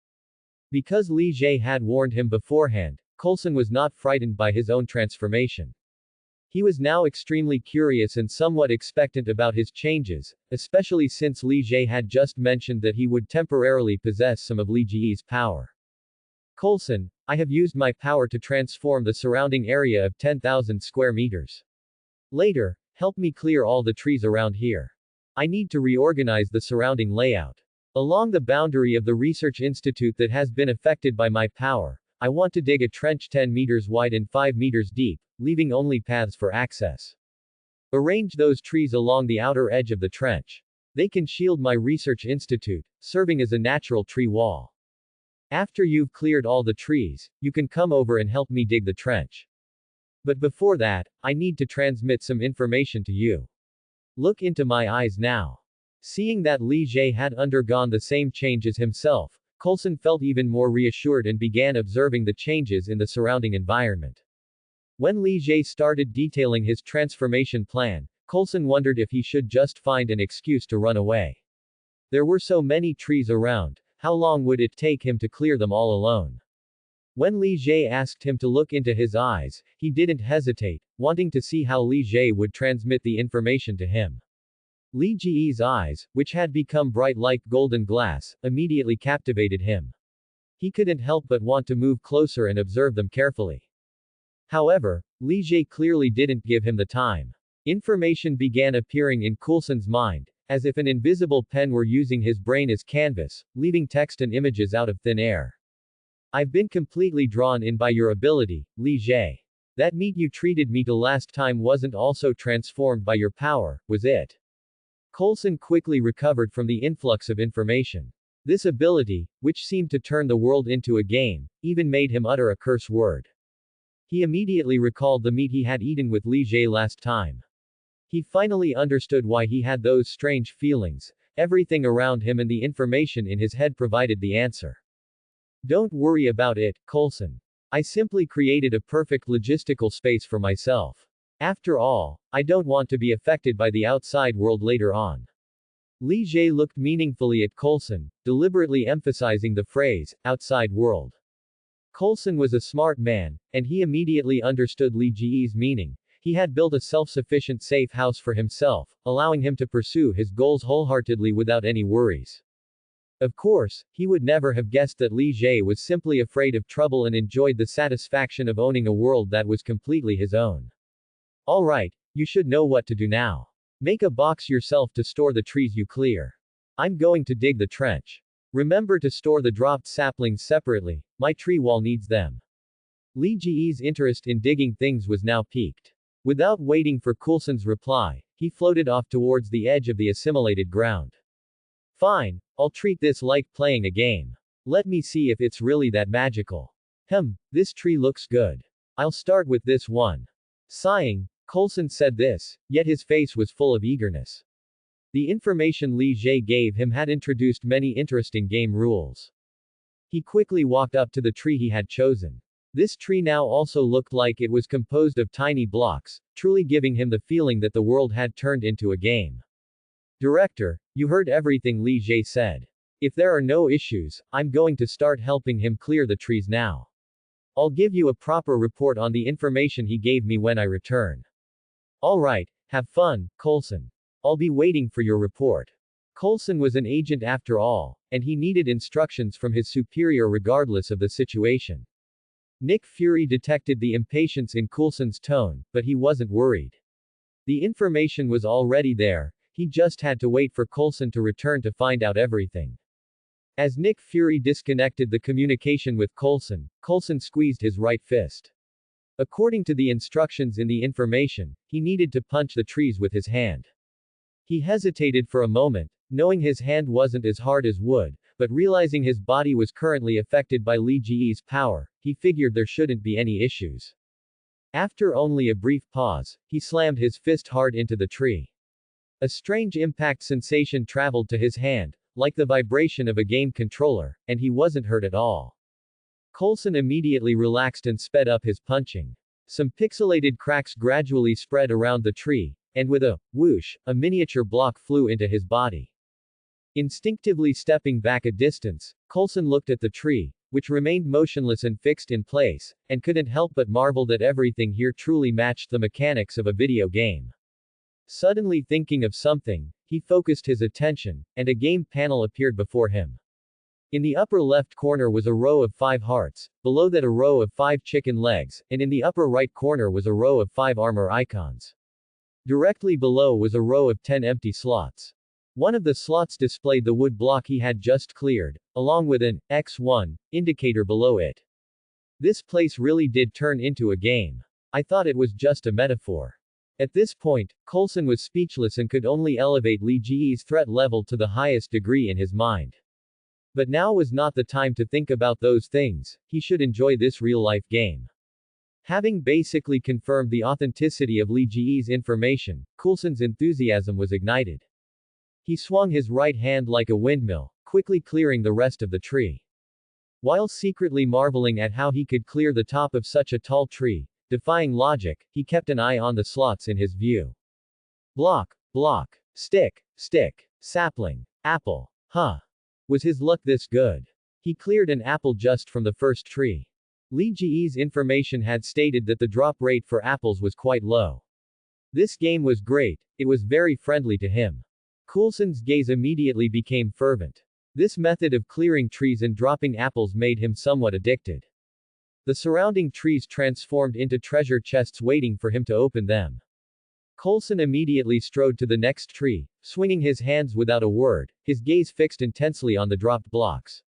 Because Li Jie had warned him beforehand, Coulson was not frightened by his own transformation. He was now extremely curious and somewhat expectant about his changes, especially since Li Jie had just mentioned that he would temporarily possess some of Li Jie's power. Coulson, I have used my power to transform the surrounding area of 10,000 square meters. Later, help me clear all the trees around here. I need to reorganize the surrounding layout. Along the boundary of the research institute that has been affected by my power, I want to dig a trench 10 meters wide and 5 meters deep, leaving only paths for access. Arrange those trees along the outer edge of the trench. They can shield my research institute, serving as a natural tree wall. After you've cleared all the trees, you can come over and help me dig the trench. But before that, I need to transmit some information to you. Look into my eyes now. Seeing that Li Jie had undergone the same change as himself, Coulson felt even more reassured and began observing the changes in the surrounding environment. When Li Jie started detailing his transformation plan, Coulson wondered if he should just find an excuse to run away. There were so many trees around, how long would it take him to clear them all alone? When Li Jie asked him to look into his eyes, he didn't hesitate, wanting to see how Li Jie would transmit the information to him. Li Jie's eyes, which had become bright like golden glass, immediately captivated him. He couldn't help but want to move closer and observe them carefully. However, Li Jie clearly didn't give him the time. Information began appearing in Coulson's mind, as if an invisible pen were using his brain as canvas, leaving text and images out of thin air. I've been completely drawn in by your ability, Li Jie. That meat you treated me to last time wasn't also transformed by your power, was it? Coulson quickly recovered from the influx of information. This ability, which seemed to turn the world into a game, even made him utter a curse word. He immediately recalled the meat he had eaten with Li Jie last time. He finally understood why he had those strange feelings. Everything around him and the information in his head provided the answer. Don't worry about it, Coulson. I simply created a perfect logistical space for myself. After all, I don't want to be affected by the outside world later on. Li Jie looked meaningfully at Coulson, deliberately emphasizing the phrase, outside world. Coulson was a smart man, and he immediately understood Li Jie's meaning. He had built a self-sufficient safe house for himself, allowing him to pursue his goals wholeheartedly without any worries. Of course, he would never have guessed that Li Jie was simply afraid of trouble and enjoyed the satisfaction of owning a world that was completely his own. Alright, you should know what to do now. Make a box yourself to store the trees you clear. I'm going to dig the trench. Remember to store the dropped saplings separately, my tree wall needs them. Li Jie's interest in digging things was now piqued. Without waiting for Coulson's reply, he floated off towards the edge of the assimilated ground. Fine, I'll treat this like playing a game. Let me see if it's really that magical. This tree looks good. I'll start with this one. Sighing, Coulson said this, yet his face was full of eagerness. The information Li Jie gave him had introduced many interesting game rules. He quickly walked up to the tree he had chosen. This tree now also looked like it was composed of tiny blocks, truly giving him the feeling that the world had turned into a game. Director, you heard everything Li Jie said. If there are no issues, I'm going to start helping him clear the trees now. I'll give you a proper report on the information he gave me when I return. Alright, have fun, Coulson. I'll be waiting for your report. Coulson was an agent after all, and he needed instructions from his superior regardless of the situation. Nick Fury detected the impatience in Coulson's tone, but he wasn't worried. The information was already there, he just had to wait for Coulson to return to find out everything. As Nick Fury disconnected the communication with Coulson, Coulson squeezed his right fist. According to the instructions in the information, he needed to punch the trees with his hand. He hesitated for a moment, knowing his hand wasn't as hard as wood, but realizing his body was currently affected by Li Jie's power, he figured there shouldn't be any issues. After only a brief pause, he slammed his fist hard into the tree. A strange impact sensation traveled to his hand, like the vibration of a game controller, and he wasn't hurt at all. Coulson immediately relaxed and sped up his punching. Some pixelated cracks gradually spread around the tree, and with a whoosh, a miniature block flew into his body. Instinctively stepping back a distance, Coulson looked at the tree, which remained motionless and fixed in place, and couldn't help but marvel that everything here truly matched the mechanics of a video game. Suddenly thinking of something, he focused his attention, and a game panel appeared before him. In the upper left corner was a row of 5 hearts, below that a row of 5 chicken legs, and in the upper right corner was a row of 5 armor icons. Directly below was a row of 10 empty slots. One of the slots displayed the wood block he had just cleared, along with an X1 indicator below it. This place really did turn into a game. I thought it was just a metaphor. At this point, Coulson was speechless and could only elevate Li Jie's threat level to the highest degree in his mind. But now was not the time to think about those things, he should enjoy this real-life game. Having basically confirmed the authenticity of Li Jie's information, Coulson's enthusiasm was ignited. He swung his right hand like a windmill, quickly clearing the rest of the tree. While secretly marveling at how he could clear the top of such a tall tree, defying logic, he kept an eye on the slots in his view. Block, block, stick, stick, sapling, apple. Was his luck this good? He cleared an apple just from the first tree. Li Jie's information had stated that the drop rate for apples was quite low. This game was great, it was very friendly to him. Coulson's gaze immediately became fervent. This method of clearing trees and dropping apples made him somewhat addicted. The surrounding trees transformed into treasure chests waiting for him to open them. Coulson immediately strode to the next tree, swinging his hands without a word, his gaze fixed intensely on the dropped blocks.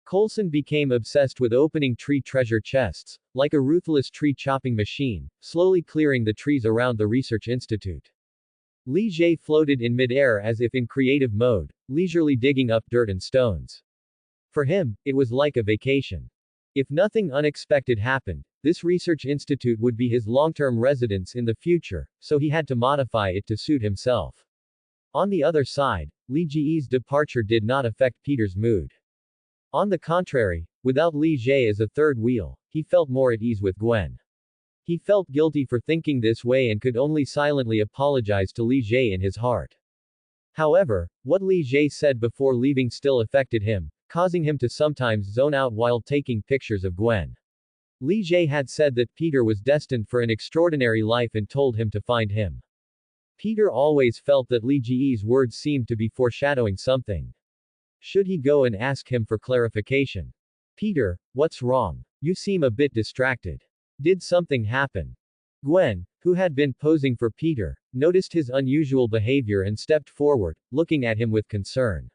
Coulson became obsessed with opening tree treasure chests, like a ruthless tree-chopping machine, slowly clearing the trees around the research institute. Li Jie floated in mid-air as if in creative mode, leisurely digging up dirt and stones. For him, it was like a vacation. If nothing unexpected happened, this research institute would be his long-term residence in the future, so he had to modify it to suit himself. On the other side, Li Jie's departure did not affect Peter's mood. On the contrary, without Li Jie as a third wheel, he felt more at ease with Gwen. He felt guilty for thinking this way and could only silently apologize to Li Jie in his heart. However, what Li Jie said before leaving still affected him, causing him to sometimes zone out while taking pictures of Gwen. Li Jie had said that Peter was destined for an extraordinary life and told him to find him. Peter always felt that Li Jie's words seemed to be foreshadowing something. Should he go and ask him for clarification? Peter, what's wrong? You seem a bit distracted. Did something happen? Gwen, who had been posing for Peter, noticed his unusual behavior and stepped forward, looking at him with concern.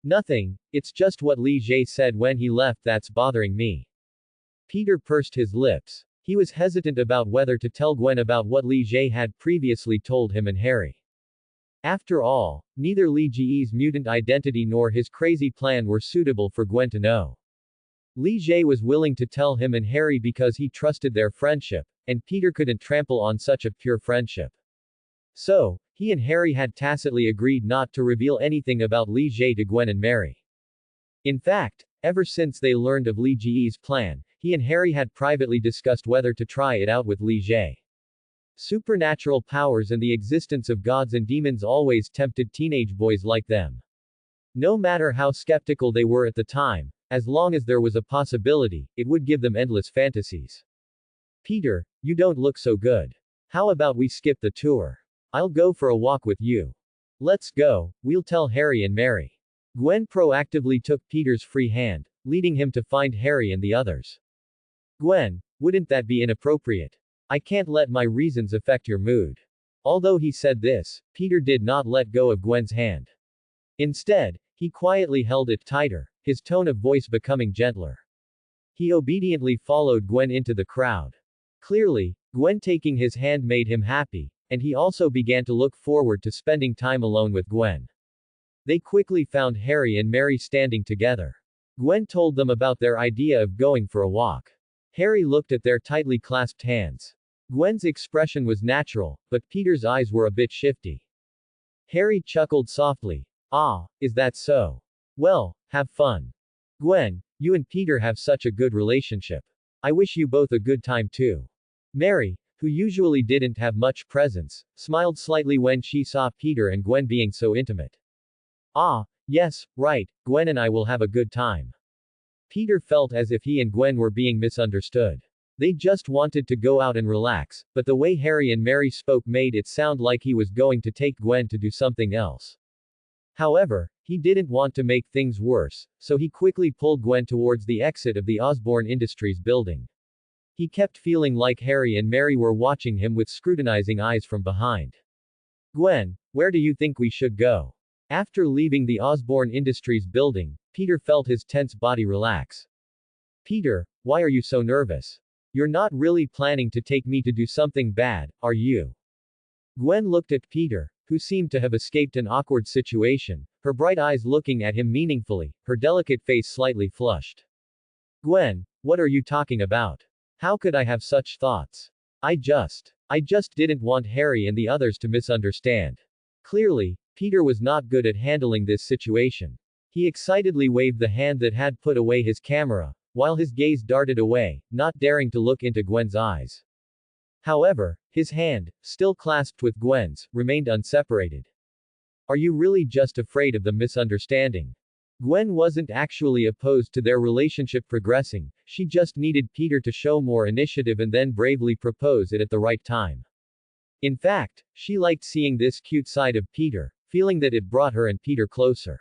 Nothing, it's just what Li Jie said when he left that's bothering me. Peter pursed his lips. He was hesitant about whether to tell Gwen about what Li Jie had previously told him and Harry. After all, neither Li Jie's mutant identity nor his crazy plan were suitable for Gwen to know. Li Jie was willing to tell him and Harry because he trusted their friendship, and Peter couldn't trample on such a pure friendship. So, he and Harry had tacitly agreed not to reveal anything about Li Jie to Gwen and Mary. In fact, ever since they learned of Li Jie's plan, he and Harry had privately discussed whether to try it out with Li Jie. Supernatural powers and the existence of gods and demons always tempted teenage boys like them. No matter how skeptical they were at the time, as long as there was a possibility, it would give them endless fantasies. Peter, you don't look so good. How about we skip the tour? I'll go for a walk with you. Let's go, we'll tell Harry and Mary. Gwen proactively took Peter's free hand, leading him to find Harry and the others. Gwen, wouldn't that be inappropriate? I can't let my reasons affect your mood. Although he said this, Peter did not let go of Gwen's hand. Instead, he quietly held it tighter, his tone of voice becoming gentler. He obediently followed Gwen into the crowd. Clearly, Gwen taking his hand made him happy, and he also began to look forward to spending time alone with Gwen. They quickly found Harry and Mary standing together. Gwen told them about their idea of going for a walk. Harry looked at their tightly clasped hands. Gwen's expression was natural, but Peter's eyes were a bit shifty. Harry chuckled softly. Ah, is that so? Well, have fun. Gwen, you and Peter have such a good relationship. I wish you both a good time too. Mary, who usually didn't have much presence, smiled slightly when she saw Peter and Gwen being so intimate. Ah, yes, right, Gwen and I will have a good time. Peter felt as if he and Gwen were being misunderstood. They just wanted to go out and relax, but the way Harry and Mary spoke made it sound like he was going to take Gwen to do something else. However, he didn't want to make things worse, so he quickly pulled Gwen towards the exit of the Osborne Industries building. He kept feeling like Harry and Mary were watching him with scrutinizing eyes from behind. Gwen, where do you think we should go? After leaving the Osborne Industries building, Peter felt his tense body relax. Peter, why are you so nervous? You're not really planning to take me to do something bad, are you? Gwen looked at Peter, who seemed to have escaped an awkward situation, her bright eyes looking at him meaningfully, her delicate face slightly flushed. Gwen, what are you talking about? How could I have such thoughts? I just didn't want Harry and the others to misunderstand. Clearly, Peter was not good at handling this situation. He excitedly waved the hand that had put away his camera, while his gaze darted away, not daring to look into Gwen's eyes. However, his hand, still clasped with Gwen's, remained unseparated. Are you really just afraid of the misunderstanding? Gwen wasn't actually opposed to their relationship progressing, she just needed Peter to show more initiative and then bravely propose it at the right time. In fact, she liked seeing this cute side of Peter, feeling that it brought her and Peter closer.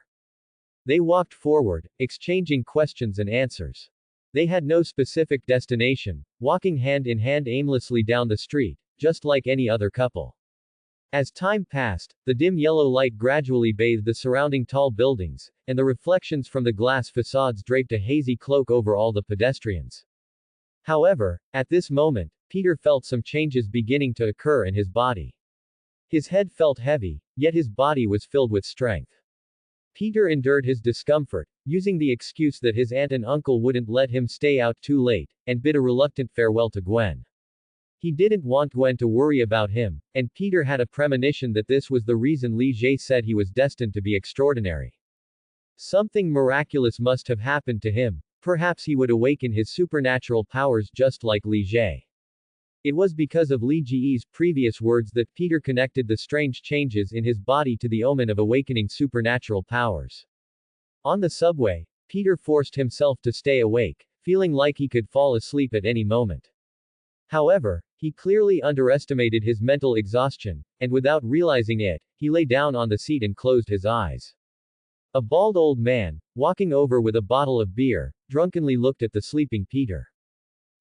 They walked forward, exchanging questions and answers. They had no specific destination, walking hand in hand aimlessly down the street, just like any other couple. As time passed, the dim yellow light gradually bathed the surrounding tall buildings, and the reflections from the glass facades draped a hazy cloak over all the pedestrians. However, at this moment, Peter felt some changes beginning to occur in his body. His head felt heavy, yet his body was filled with strength. Peter endured his discomfort, using the excuse that his aunt and uncle wouldn't let him stay out too late, and bid a reluctant farewell to Gwen. He didn't want Gwen to worry about him, and Peter had a premonition that this was the reason Li Jie said he was destined to be extraordinary. Something miraculous must have happened to him, perhaps he would awaken his supernatural powers just like Li Jie. It was because of Li Ji's previous words that Peter connected the strange changes in his body to the omen of awakening supernatural powers. On the subway, Peter forced himself to stay awake, feeling like he could fall asleep at any moment. However, he clearly underestimated his mental exhaustion, and without realizing it, he lay down on the seat and closed his eyes. A bald old man, walking over with a bottle of beer, drunkenly looked at the sleeping Peter.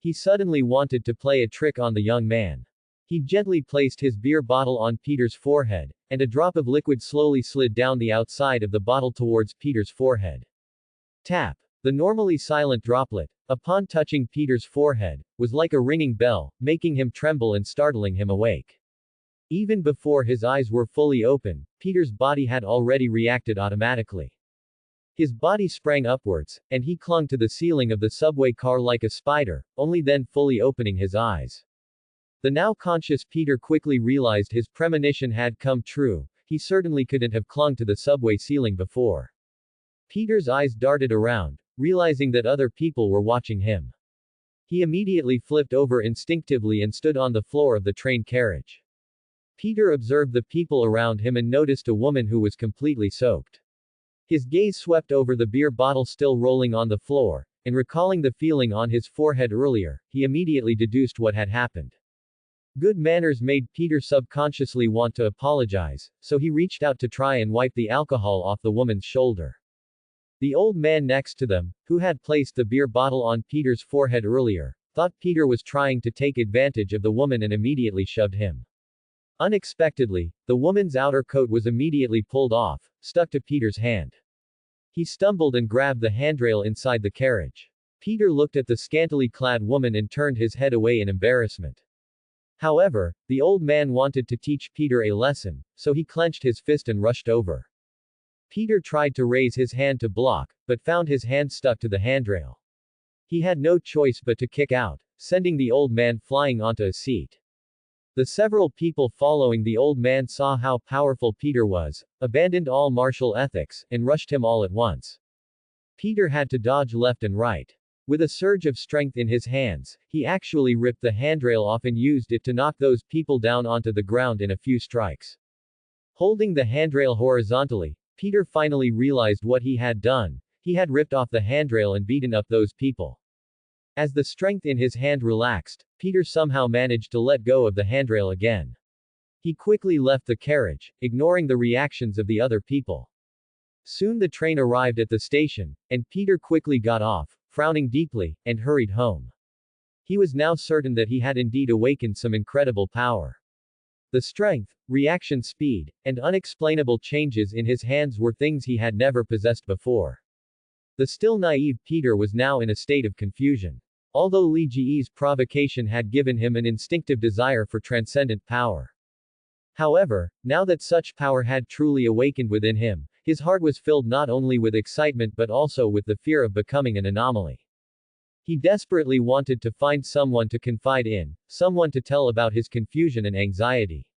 He suddenly wanted to play a trick on the young man. He gently placed his beer bottle on Peter's forehead, and a drop of liquid slowly slid down the outside of the bottle towards Peter's forehead. Tap. The normally silent droplet, upon touching Peter's forehead, was like a ringing bell, making him tremble and startling him awake. Even before his eyes were fully open, Peter's body had already reacted automatically. His body sprang upwards, and he clung to the ceiling of the subway car like a spider, only then fully opening his eyes. The now conscious Peter quickly realized his premonition had come true. He certainly couldn't have clung to the subway ceiling before. Peter's eyes darted around, realizing that other people were watching him. He immediately flipped over instinctively and stood on the floor of the train carriage. Peter observed the people around him and noticed a woman who was completely soaked. His gaze swept over the beer bottle still rolling on the floor, and recalling the feeling on his forehead earlier, he immediately deduced what had happened. Good manners made Peter subconsciously want to apologize, so he reached out to try and wipe the alcohol off the woman's shoulder. The old man next to them, who had placed the beer bottle on Peter's forehead earlier, thought Peter was trying to take advantage of the woman and immediately shoved him. Unexpectedly, the woman's outer coat was immediately pulled off, stuck to Peter's hand. He stumbled and grabbed the handrail inside the carriage. Peter looked at the scantily clad woman and turned his head away in embarrassment. However, the old man wanted to teach Peter a lesson, so he clenched his fist and rushed over. Peter tried to raise his hand to block, but found his hand stuck to the handrail. He had no choice but to kick out, sending the old man flying onto a seat. The several people following the old man saw how powerful Peter was, abandoned all martial ethics, and rushed him all at once. Peter had to dodge left and right. With a surge of strength in his hands, he actually ripped the handrail off and used it to knock those people down onto the ground in a few strikes. Holding the handrail horizontally, Peter finally realized what he had done. He had ripped off the handrail and beaten up those people. As the strength in his hand relaxed, Peter somehow managed to let go of the handrail again. He quickly left the carriage, ignoring the reactions of the other people. Soon the train arrived at the station, and Peter quickly got off, frowning deeply, and hurried home. He was now certain that he had indeed awakened some incredible power. The strength, reaction speed, and unexplainable changes in his hands were things he had never possessed before. The still naive Peter was now in a state of confusion. Although Li Ji's provocation had given him an instinctive desire for transcendent power. However, now that such power had truly awakened within him, his heart was filled not only with excitement but also with the fear of becoming an anomaly. He desperately wanted to find someone to confide in, someone to tell about his confusion and anxiety.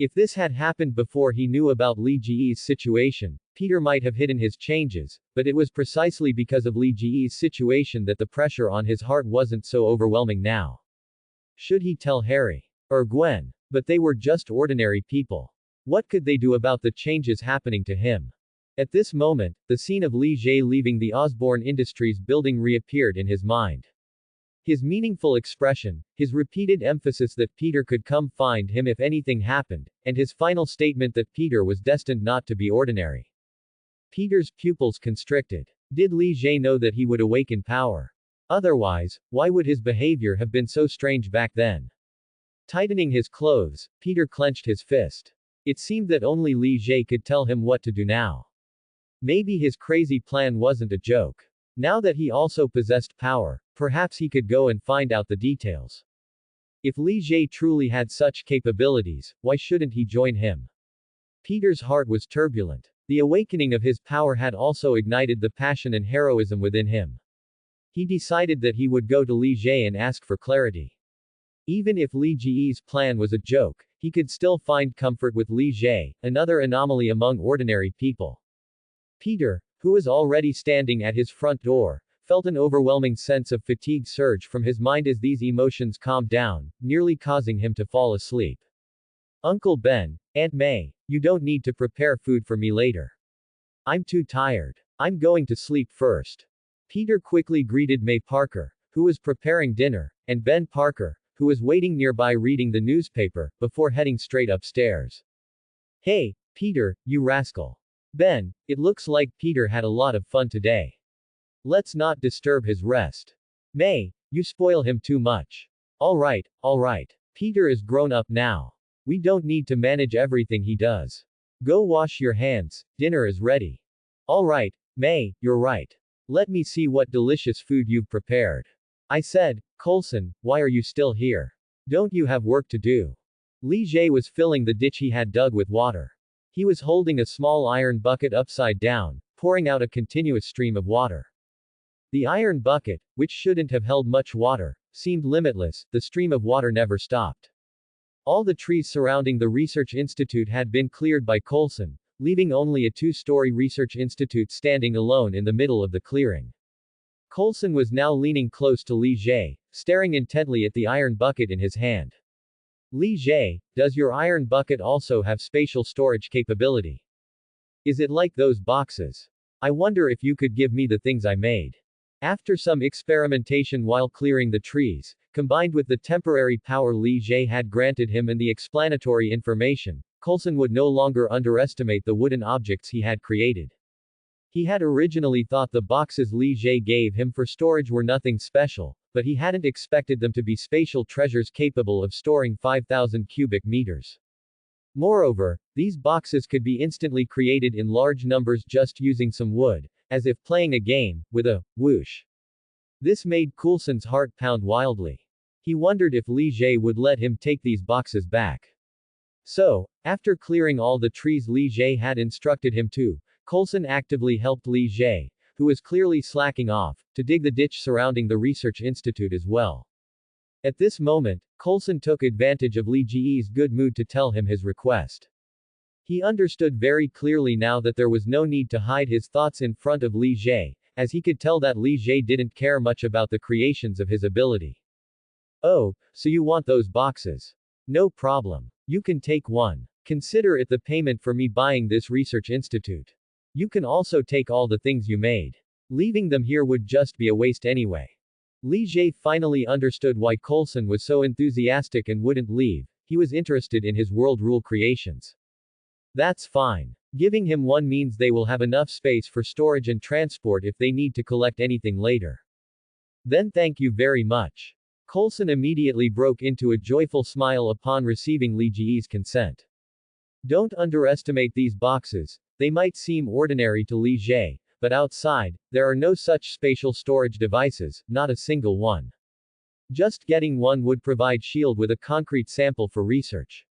If this had happened before he knew about Li Ji's situation, Peter might have hidden his changes, but it was precisely because of Li Ji's situation that the pressure on his heart wasn't so overwhelming now. Should he tell Harry or Gwen? But they were just ordinary people. What could they do about the changes happening to him? At this moment, the scene of Li Jie leaving the Osborne Industries building reappeared in his mind. His meaningful expression, his repeated emphasis that Peter could come find him if anything happened, and his final statement that Peter was destined not to be ordinary. Peter's pupils constricted. Did Li Jie know that he would awaken power? Otherwise, why would his behavior have been so strange back then? Tightening his clothes, Peter clenched his fist. It seemed that only Li Jie could tell him what to do now. Maybe his crazy plan wasn't a joke. Now that he also possessed power, perhaps he could go and find out the details. If Li Jie truly had such capabilities, why shouldn't he join him? Peter's heart was turbulent. The awakening of his power had also ignited the passion and heroism within him. He decided that he would go to Li Jie and ask for clarity. Even if Li Ji's plan was a joke, he could still find comfort with Li Jie, another anomaly among ordinary people. Peter, who was already standing at his front door, felt an overwhelming sense of fatigue surge from his mind as these emotions calmed down, nearly causing him to fall asleep. Uncle Ben, Aunt May, you don't need to prepare food for me later. I'm too tired. I'm going to sleep first. Peter quickly greeted May Parker, who was preparing dinner, and Ben Parker, who was waiting nearby reading the newspaper, before heading straight upstairs. Hey, Peter, you rascal. Ben, it looks like Peter had a lot of fun today. Let's not disturb his rest. May, you spoil him too much. Alright, Peter is grown up now. We don't need to manage everything he does. Go wash your hands, dinner is ready. Alright, May, you're right. Let me see what delicious food you've prepared. I said, Coulson, why are you still here? Don't you have work to do? Li Jie was filling the ditch he had dug with water. He was holding a small iron bucket upside down, pouring out a continuous stream of water. The iron bucket, which shouldn't have held much water, seemed limitless. The stream of water never stopped. All the trees surrounding the research institute had been cleared by Coulson, leaving only a two-story research institute standing alone in the middle of the clearing. Coulson was now leaning close to Li Jie, staring intently at the iron bucket in his hand. Li Jie, does your iron bucket also have spatial storage capability? Is it like those boxes? I wonder if you could give me the things I made. After some experimentation while clearing the trees, combined with the temporary power Li Jie had granted him and the explanatory information, Coulson would no longer underestimate the wooden objects he had created. He had originally thought the boxes Li Jie gave him for storage were nothing special, but he hadn't expected them to be spatial treasures capable of storing 5,000 cubic meters. Moreover, these boxes could be instantly created in large numbers just using some wood, as if playing a game, with a whoosh. This made Coulson's heart pound wildly. He wondered if Li Jie would let him take these boxes back. So, after clearing all the trees Li Jie had instructed him to, Coulson actively helped Li Jie, who was clearly slacking off, to dig the ditch surrounding the research institute as well. At this moment, Coulson took advantage of Li Jie's good mood to tell him his request. He understood very clearly now that there was no need to hide his thoughts in front of Li Jie, as he could tell that Li Jie didn't care much about the creations of his ability. Oh, so you want those boxes? No problem. You can take one. Consider it the payment for me buying this research institute. You can also take all the things you made. Leaving them here would just be a waste anyway. Li Jie finally understood why Coulson was so enthusiastic and wouldn't leave. He was interested in his world rule creations. That's fine. Giving him one means they will have enough space for storage and transport if they need to collect anything later. Then thank you very much. Coulson immediately broke into a joyful smile upon receiving Li Jie's consent. Don't underestimate these boxes. They might seem ordinary to Li Jie, but outside, there are no such spatial storage devices, not a single one. Just getting one would provide SHIELD with a concrete sample for research.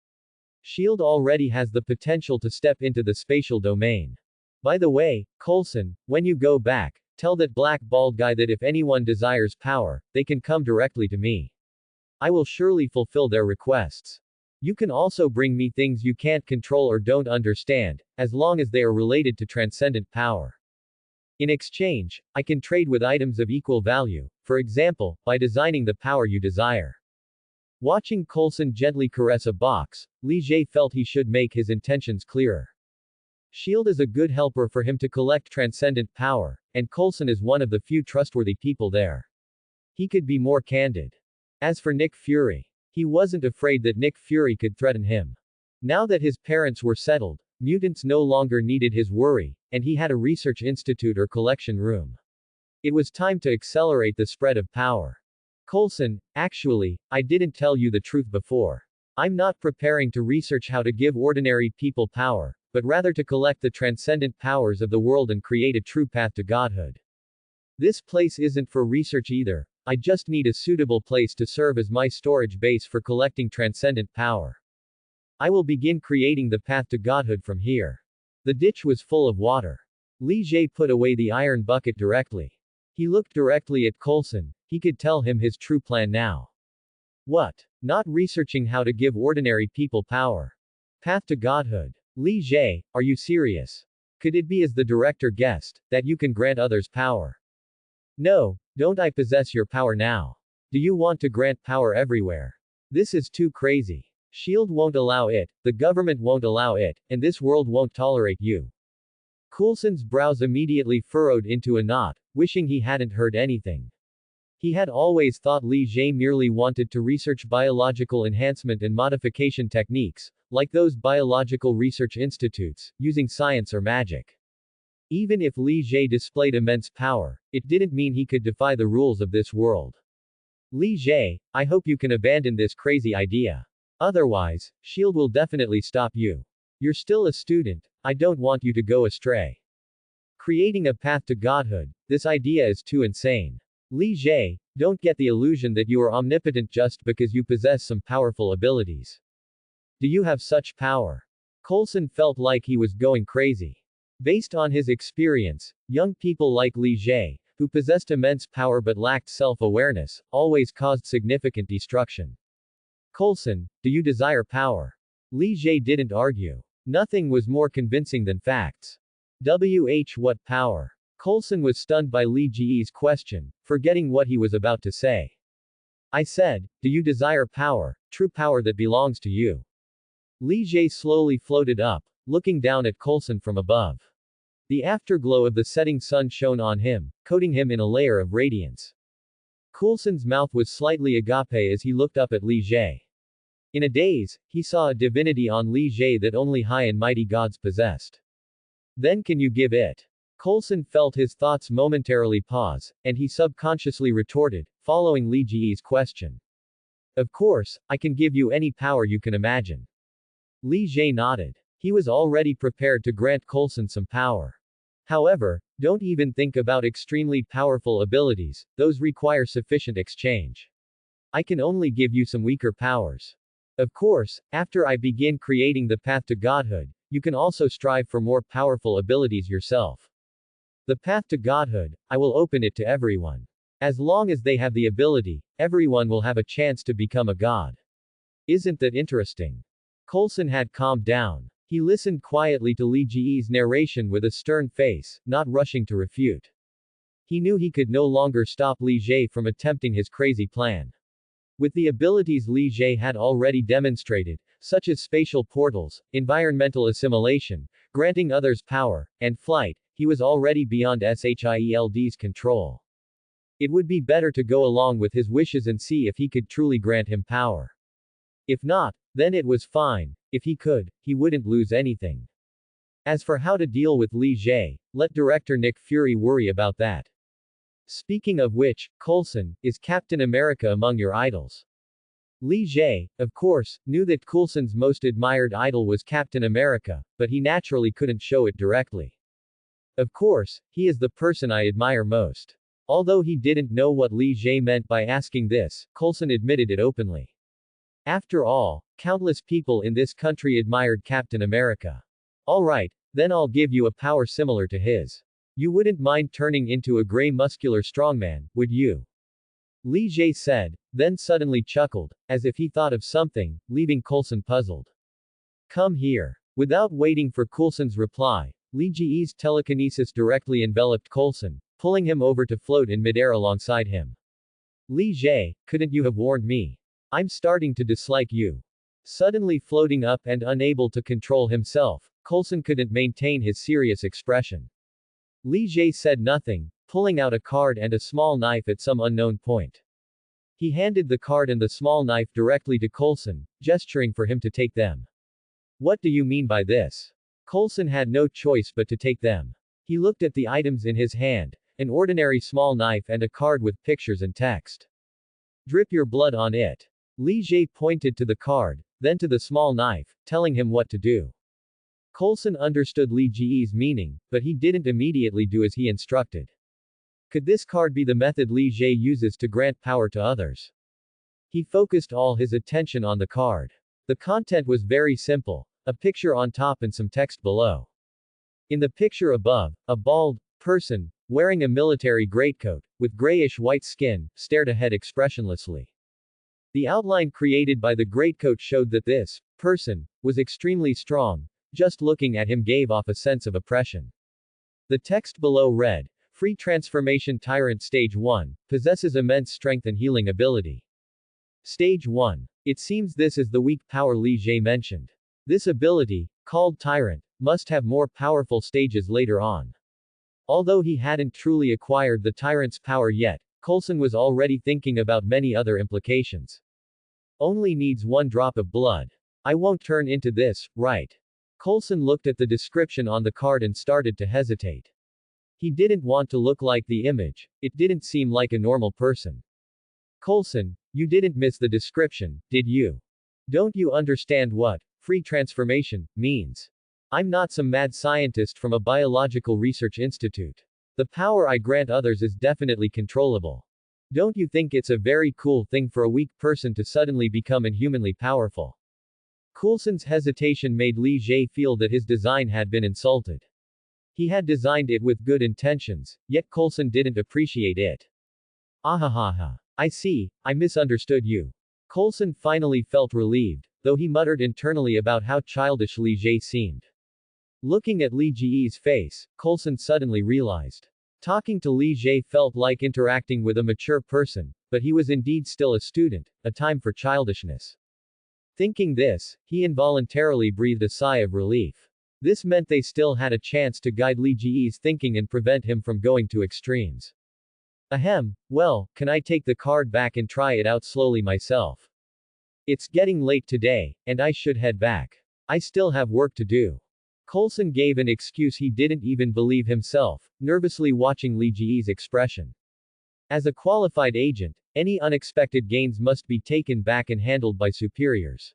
SHIELD already has the potential to step into the spatial domain. By the way, Coulson, when you go back, tell that black bald guy that if anyone desires power, they can come directly to me. I will surely fulfill their requests. You can also bring me things you can't control or don't understand, as long as they are related to transcendent power. In exchange, I can trade with items of equal value, for example, by designing the power you desire. Watching Coulson gently caress a box, Li Jie felt he should make his intentions clearer. SHIELD is a good helper for him to collect transcendent power, and Coulson is one of the few trustworthy people there. He could be more candid. As for Nick Fury, he wasn't afraid that Nick Fury could threaten him. Now that his parents were settled, mutants no longer needed his worry, and he had a research institute or collection room. It was time to accelerate the spread of power. Coulson, actually, I didn't tell you the truth before. I'm not preparing to research how to give ordinary people power, but rather to collect the transcendent powers of the world and create a true path to godhood. This place isn't for research either. I just need a suitable place to serve as my storage base for collecting transcendent power. I will begin creating the path to godhood from here. The ditch was full of water. Li Jie put away the iron bucket directly. He looked directly at Coulson. He could tell him his true plan now. What? Not researching how to give ordinary people power. Path to godhood. Li Jie, are you serious? Could it be as the director guessed, that you can grant others power? No, don't I possess your power now? Do you want to grant power everywhere? This is too crazy. Shield won't allow it, the government won't allow it, and this world won't tolerate you. Coulson's brows immediately furrowed into a knot, wishing he hadn't heard anything. He had always thought Li Jie merely wanted to research biological enhancement and modification techniques, like those biological research institutes, using science or magic. Even if Li Jie displayed immense power, it didn't mean he could defy the rules of this world. Li Jie, I hope you can abandon this crazy idea. Otherwise, Shield will definitely stop you. You're still a student, I don't want you to go astray. Creating a path to godhood, this idea is too insane. Li Jie, don't get the illusion that you are omnipotent just because you possess some powerful abilities. Do you have such power? Coulson felt like he was going crazy. Based on his experience, young people like Li Jie, who possessed immense power but lacked self-awareness, always caused significant destruction. Coulson, do you desire power? Li Jie didn't argue. Nothing was more convincing than facts. What power? Coulson was stunned by Li Jie's question, forgetting what he was about to say. I said, do you desire power, true power that belongs to you? Li Jie slowly floated up, looking down at Coulson from above. The afterglow of the setting sun shone on him, coating him in a layer of radiance. Coulson's mouth was slightly agape as he looked up at Li Jie. In a daze, he saw a divinity on Li Jie that only high and mighty gods possessed. Then can you give it? Coulson felt his thoughts momentarily pause, and he subconsciously retorted, following Li Jie's question. Of course, I can give you any power you can imagine. Li Jie nodded. He was already prepared to grant Coulson some power. However, don't even think about extremely powerful abilities, those require sufficient exchange. I can only give you some weaker powers. Of course, after I begin creating the path to godhood, you can also strive for more powerful abilities yourself. The path to godhood, I will open it to everyone. As long as they have the ability, everyone will have a chance to become a god. Isn't that interesting? Coulson had calmed down. He listened quietly to Li Jie's narration with a stern face, not rushing to refute. He knew he could no longer stop Li Jie from attempting his crazy plan. With the abilities Li Jie had already demonstrated, such as spatial portals, environmental assimilation, granting others power, and flight, he was already beyond Shield's control. It would be better to go along with his wishes and see if he could truly grant him power. If not, then it was fine. If he could, he wouldn't lose anything. As for how to deal with Li Jie, let director Nick Fury worry about that. Speaking of which, Coulson, is Captain America among your idols? Li Jie, of course, knew that Coulson's most admired idol was Captain America, but he naturally couldn't show it directly. Of course, he is the person I admire most. Although he didn't know what Li Jie meant by asking this, Coulson admitted it openly. After all, countless people in this country admired Captain America. Alright, then I'll give you a power similar to his. You wouldn't mind turning into a gray muscular strongman, would you? Li Jie said, then suddenly chuckled, as if he thought of something, leaving Coulson puzzled. Come here. Without waiting for Coulson's reply, Li Jie's telekinesis directly enveloped Coulson, pulling him over to float in midair alongside him. Li Jie, couldn't you have warned me? I'm starting to dislike you. Suddenly floating up and unable to control himself, Coulson couldn't maintain his serious expression. Li Jie said nothing, pulling out a card and a small knife at some unknown point. He handed the card and the small knife directly to Coulson, gesturing for him to take them. What do you mean by this? Coulson had no choice but to take them. He looked at the items in his hand, an ordinary small knife and a card with pictures and text. Drip your blood on it. Li Jie pointed to the card, then to the small knife, telling him what to do. Coulson understood Li Jie's meaning, but he didn't immediately do as he instructed. Could this card be the method Li Jie uses to grant power to others? He focused all his attention on the card. The content was very simple, a picture on top and some text below. In the picture above, a bald person, wearing a military greatcoat, with grayish-white skin, stared ahead expressionlessly. The outline created by the greatcoat showed that this person was extremely strong. Just looking at him gave off a sense of oppression. The text below read, Free Transformation Tyrant Stage 1, possesses immense strength and healing ability. Stage 1. It seems this is the weak power Li Jie mentioned. This ability, called Tyrant, must have more powerful stages later on. Although he hadn't truly acquired the Tyrant's power yet, Coulson was already thinking about many other implications. Only needs one drop of blood. I won't turn into this, right? Coulson looked at the description on the card and started to hesitate. He didn't want to look like the image, it didn't seem like a normal person. Coulson, you didn't miss the description, did you? Don't you understand what free transformation means? I'm not some mad scientist from a biological research institute. The power I grant others is definitely controllable. Don't you think it's a very cool thing for a weak person to suddenly become inhumanly powerful? Coulson's hesitation made Li Jie feel that his design had been insulted. He had designed it with good intentions, yet Coulson didn't appreciate it. Ahahaha. I see, I misunderstood you. Coulson finally felt relieved, though he muttered internally about how childish Li Jie seemed. Looking at Li Jie's face, Coulson suddenly realized. Talking to Li Jie felt like interacting with a mature person, but he was indeed still a student, a time for childishness. Thinking this, he involuntarily breathed a sigh of relief. This meant they still had a chance to guide Li Jie's thinking and prevent him from going to extremes. Ahem, well, can I take the card back and try it out slowly myself? It's getting late today, and I should head back. I still have work to do. Coulson gave an excuse he didn't even believe himself, nervously watching Li Jie's expression. As a qualified agent, any unexpected gains must be taken back and handled by superiors.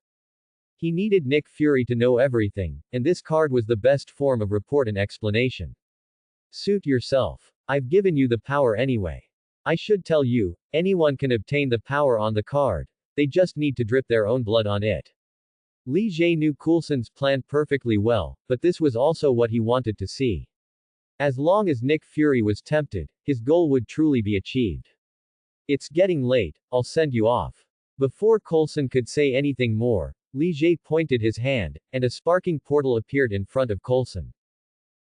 He needed Nick Fury to know everything, and this card was the best form of report and explanation. Suit yourself. I've given you the power anyway. I should tell you, anyone can obtain the power on the card, they just need to drip their own blood on it. Li Jie knew Coulson's plan perfectly well, but this was also what he wanted to see. As long as Nick Fury was tempted, his goal would truly be achieved. It's getting late, I'll send you off. Before Coulson could say anything more, Li Jie pointed his hand, and a sparking portal appeared in front of Coulson.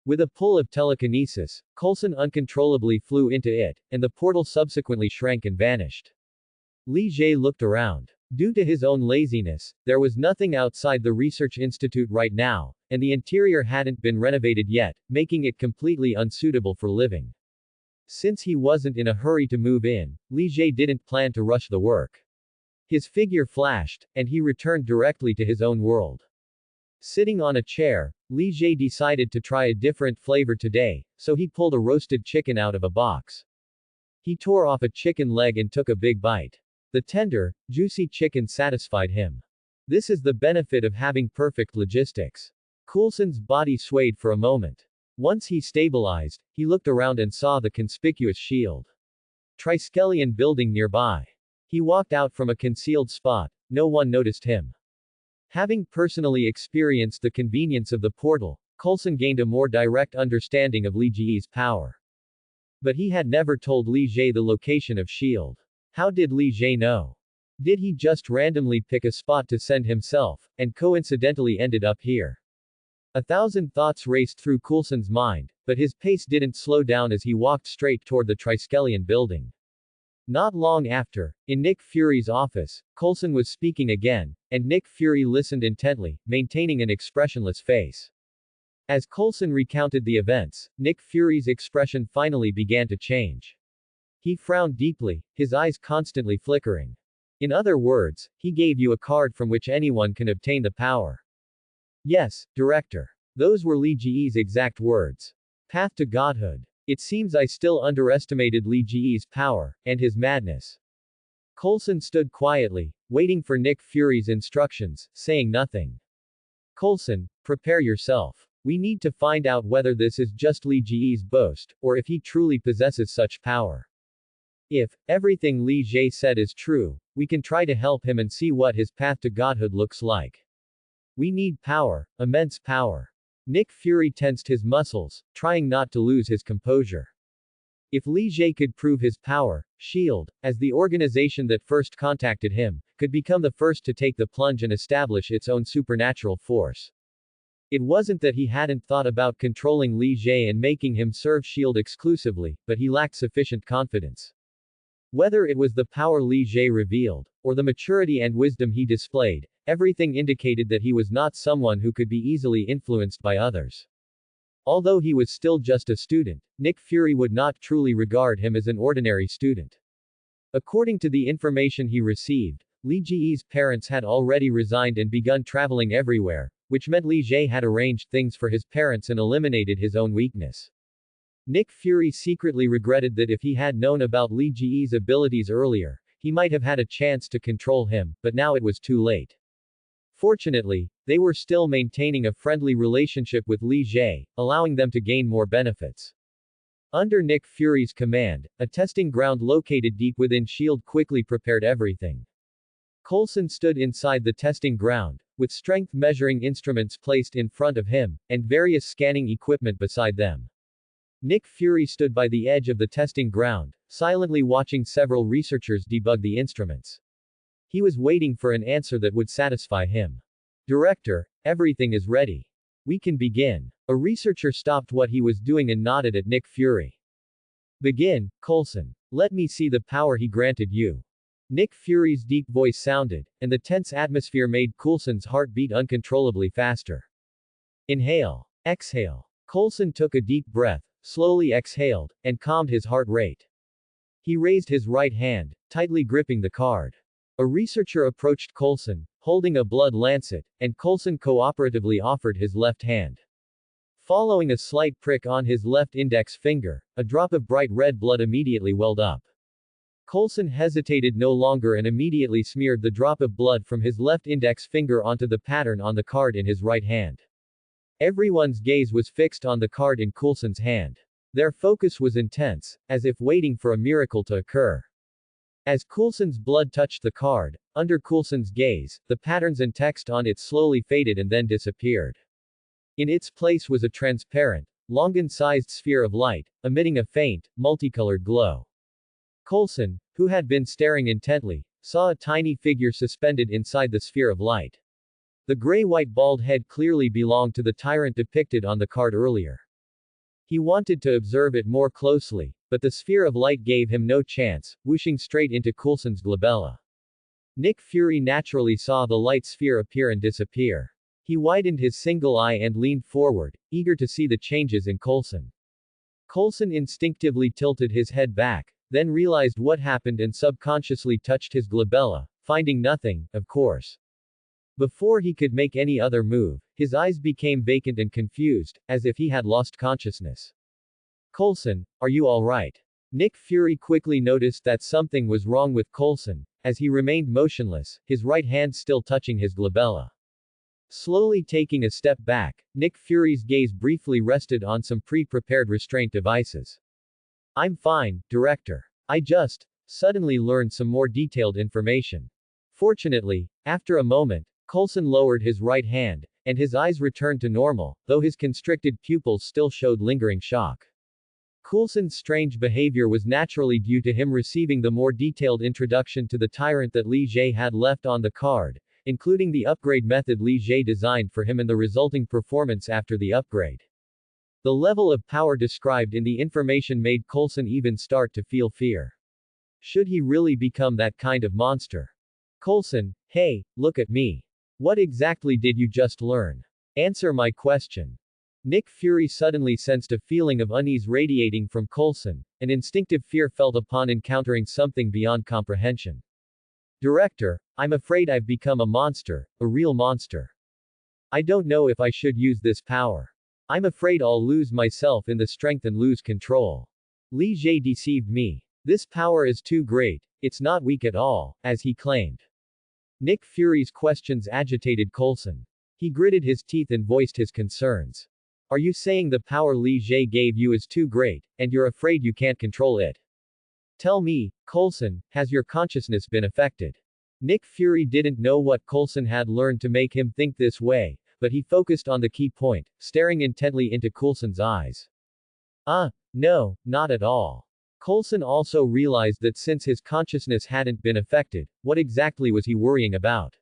With a pull of telekinesis, Coulson uncontrollably flew into it, and the portal subsequently shrank and vanished. Li Jie looked around. Due to his own laziness, there was nothing outside the research institute right now, and the interior hadn't been renovated yet, making it completely unsuitable for living. Since he wasn't in a hurry to move in, Li Jie didn't plan to rush the work. His figure flashed, and he returned directly to his own world. Sitting on a chair, Li Jie decided to try a different flavor today, so he pulled a roasted chicken out of a box. He tore off a chicken leg and took a big bite. The tender, juicy chicken satisfied him. This is the benefit of having perfect logistics. Coulson's body swayed for a moment. Once he stabilized, he looked around and saw the conspicuous shield. Triskelion building nearby. He walked out from a concealed spot, no one noticed him. Having personally experienced the convenience of the portal, Coulson gained a more direct understanding of Li Jie's power. But he had never told Li Jie the location of shield. How did Li Jie know? Did he just randomly pick a spot to send himself, and coincidentally ended up here? 1,000 thoughts raced through Coulson's mind, but his pace didn't slow down as he walked straight toward the Triskelion building. Not long after, in Nick Fury's office, Coulson was speaking again, and Nick Fury listened intently, maintaining an expressionless face. As Coulson recounted the events, Nick Fury's expression finally began to change. He frowned deeply, his eyes constantly flickering. In other words, he gave you a card from which anyone can obtain the power. Yes, Director. Those were Li Jie's exact words. Path to godhood. It seems I still underestimated Li Jie's power, and his madness. Coulson stood quietly, waiting for Nick Fury's instructions, saying nothing. Coulson, prepare yourself. We need to find out whether this is just Li Jie's boast, or if he truly possesses such power. If everything Li Jie said is true, we can try to help him and see what his path to godhood looks like. We need power, immense power. Nick Fury tensed his muscles, trying not to lose his composure. If Li Jie could prove his power, S.H.I.E.L.D., as the organization that first contacted him, could become the first to take the plunge and establish its own supernatural force. It wasn't that he hadn't thought about controlling Li Jie and making him serve S.H.I.E.L.D. exclusively, but he lacked sufficient confidence. Whether it was the power Li Jie revealed, or the maturity and wisdom he displayed, everything indicated that he was not someone who could be easily influenced by others. Although he was still just a student, Nick Fury would not truly regard him as an ordinary student. According to the information he received, Li Jie's parents had already resigned and begun traveling everywhere, which meant Li Jie had arranged things for his parents and eliminated his own weakness. Nick Fury secretly regretted that if he had known about Li Jie's abilities earlier, he might have had a chance to control him, but now it was too late. Fortunately, they were still maintaining a friendly relationship with Li Jie, allowing them to gain more benefits. Under Nick Fury's command, a testing ground located deep within S.H.I.E.L.D. quickly prepared everything. Coulson stood inside the testing ground, with strength measuring instruments placed in front of him, and various scanning equipment beside them. Nick Fury stood by the edge of the testing ground, silently watching several researchers debug the instruments. He was waiting for an answer that would satisfy him. Director, everything is ready. We can begin. A researcher stopped what he was doing and nodded at Nick Fury. Begin, Coulson. Let me see the power he granted you. Nick Fury's deep voice sounded, and the tense atmosphere made Coulson's heart beat uncontrollably faster. Inhale. Exhale. Coulson took a deep breath, slowly exhaled, and calmed his heart rate. He raised his right hand, tightly gripping the card. A researcher approached Coulson, holding a blood lancet, and Coulson cooperatively offered his left hand. Following a slight prick on his left index finger, a drop of bright red blood immediately welled up. Coulson hesitated no longer and immediately smeared the drop of blood from his left index finger onto the pattern on the card in his right hand. Everyone's gaze was fixed on the card in Coulson's hand. Their focus was intense, as if waiting for a miracle to occur. As Coulson's blood touched the card, under Coulson's gaze, the patterns and text on it slowly faded and then disappeared. In its place was a transparent, Longan-sized sphere of light, emitting a faint, multicolored glow. Coulson, who had been staring intently, saw a tiny figure suspended inside the sphere of light. The gray-white bald head clearly belonged to the tyrant depicted on the card earlier. He wanted to observe it more closely, but the sphere of light gave him no chance, whooshing straight into Coulson's glabella. Nick Fury naturally saw the light sphere appear and disappear. He widened his single eye and leaned forward, eager to see the changes in Coulson. Coulson instinctively tilted his head back, then realized what happened and subconsciously touched his glabella, finding nothing, of course. Before he could make any other move, his eyes became vacant and confused, as if he had lost consciousness. Coulson, are you all right? Nick Fury quickly noticed that something was wrong with Coulson, as he remained motionless, his right hand still touching his glabella. Slowly taking a step back, Nick Fury's gaze briefly rested on some pre-prepared restraint devices. I'm fine, Director. I just suddenly learned some more detailed information. Fortunately, after a moment, Coulson lowered his right hand, and his eyes returned to normal, though his constricted pupils still showed lingering shock. Coulson's strange behavior was naturally due to him receiving the more detailed introduction to the tyrant that Li Jie had left on the card, including the upgrade method Li Jie designed for him and the resulting performance after the upgrade. The level of power described in the information made Coulson even start to feel fear. Should he really become that kind of monster? Coulson, hey, look at me. What exactly did you just learn? Answer my question. Nick Fury suddenly sensed a feeling of unease radiating from Coulson, an instinctive fear felt upon encountering something beyond comprehension. Director, I'm afraid I've become a monster, a real monster. I don't know if I should use this power. I'm afraid I'll lose myself in the strength and lose control. Li Jie deceived me. This power is too great, it's not weak at all, as he claimed. Nick Fury's questions agitated Coulson. He gritted his teeth and voiced his concerns. Are you saying the power Li Jie gave you is too great, and you're afraid you can't control it? Tell me, Coulson, has your consciousness been affected? Nick Fury didn't know what Coulson had learned to make him think this way, but he focused on the key point, staring intently into Coulson's eyes. No, not at all. Coulson also realized that since his consciousness hadn't been affected, what exactly was he worrying about?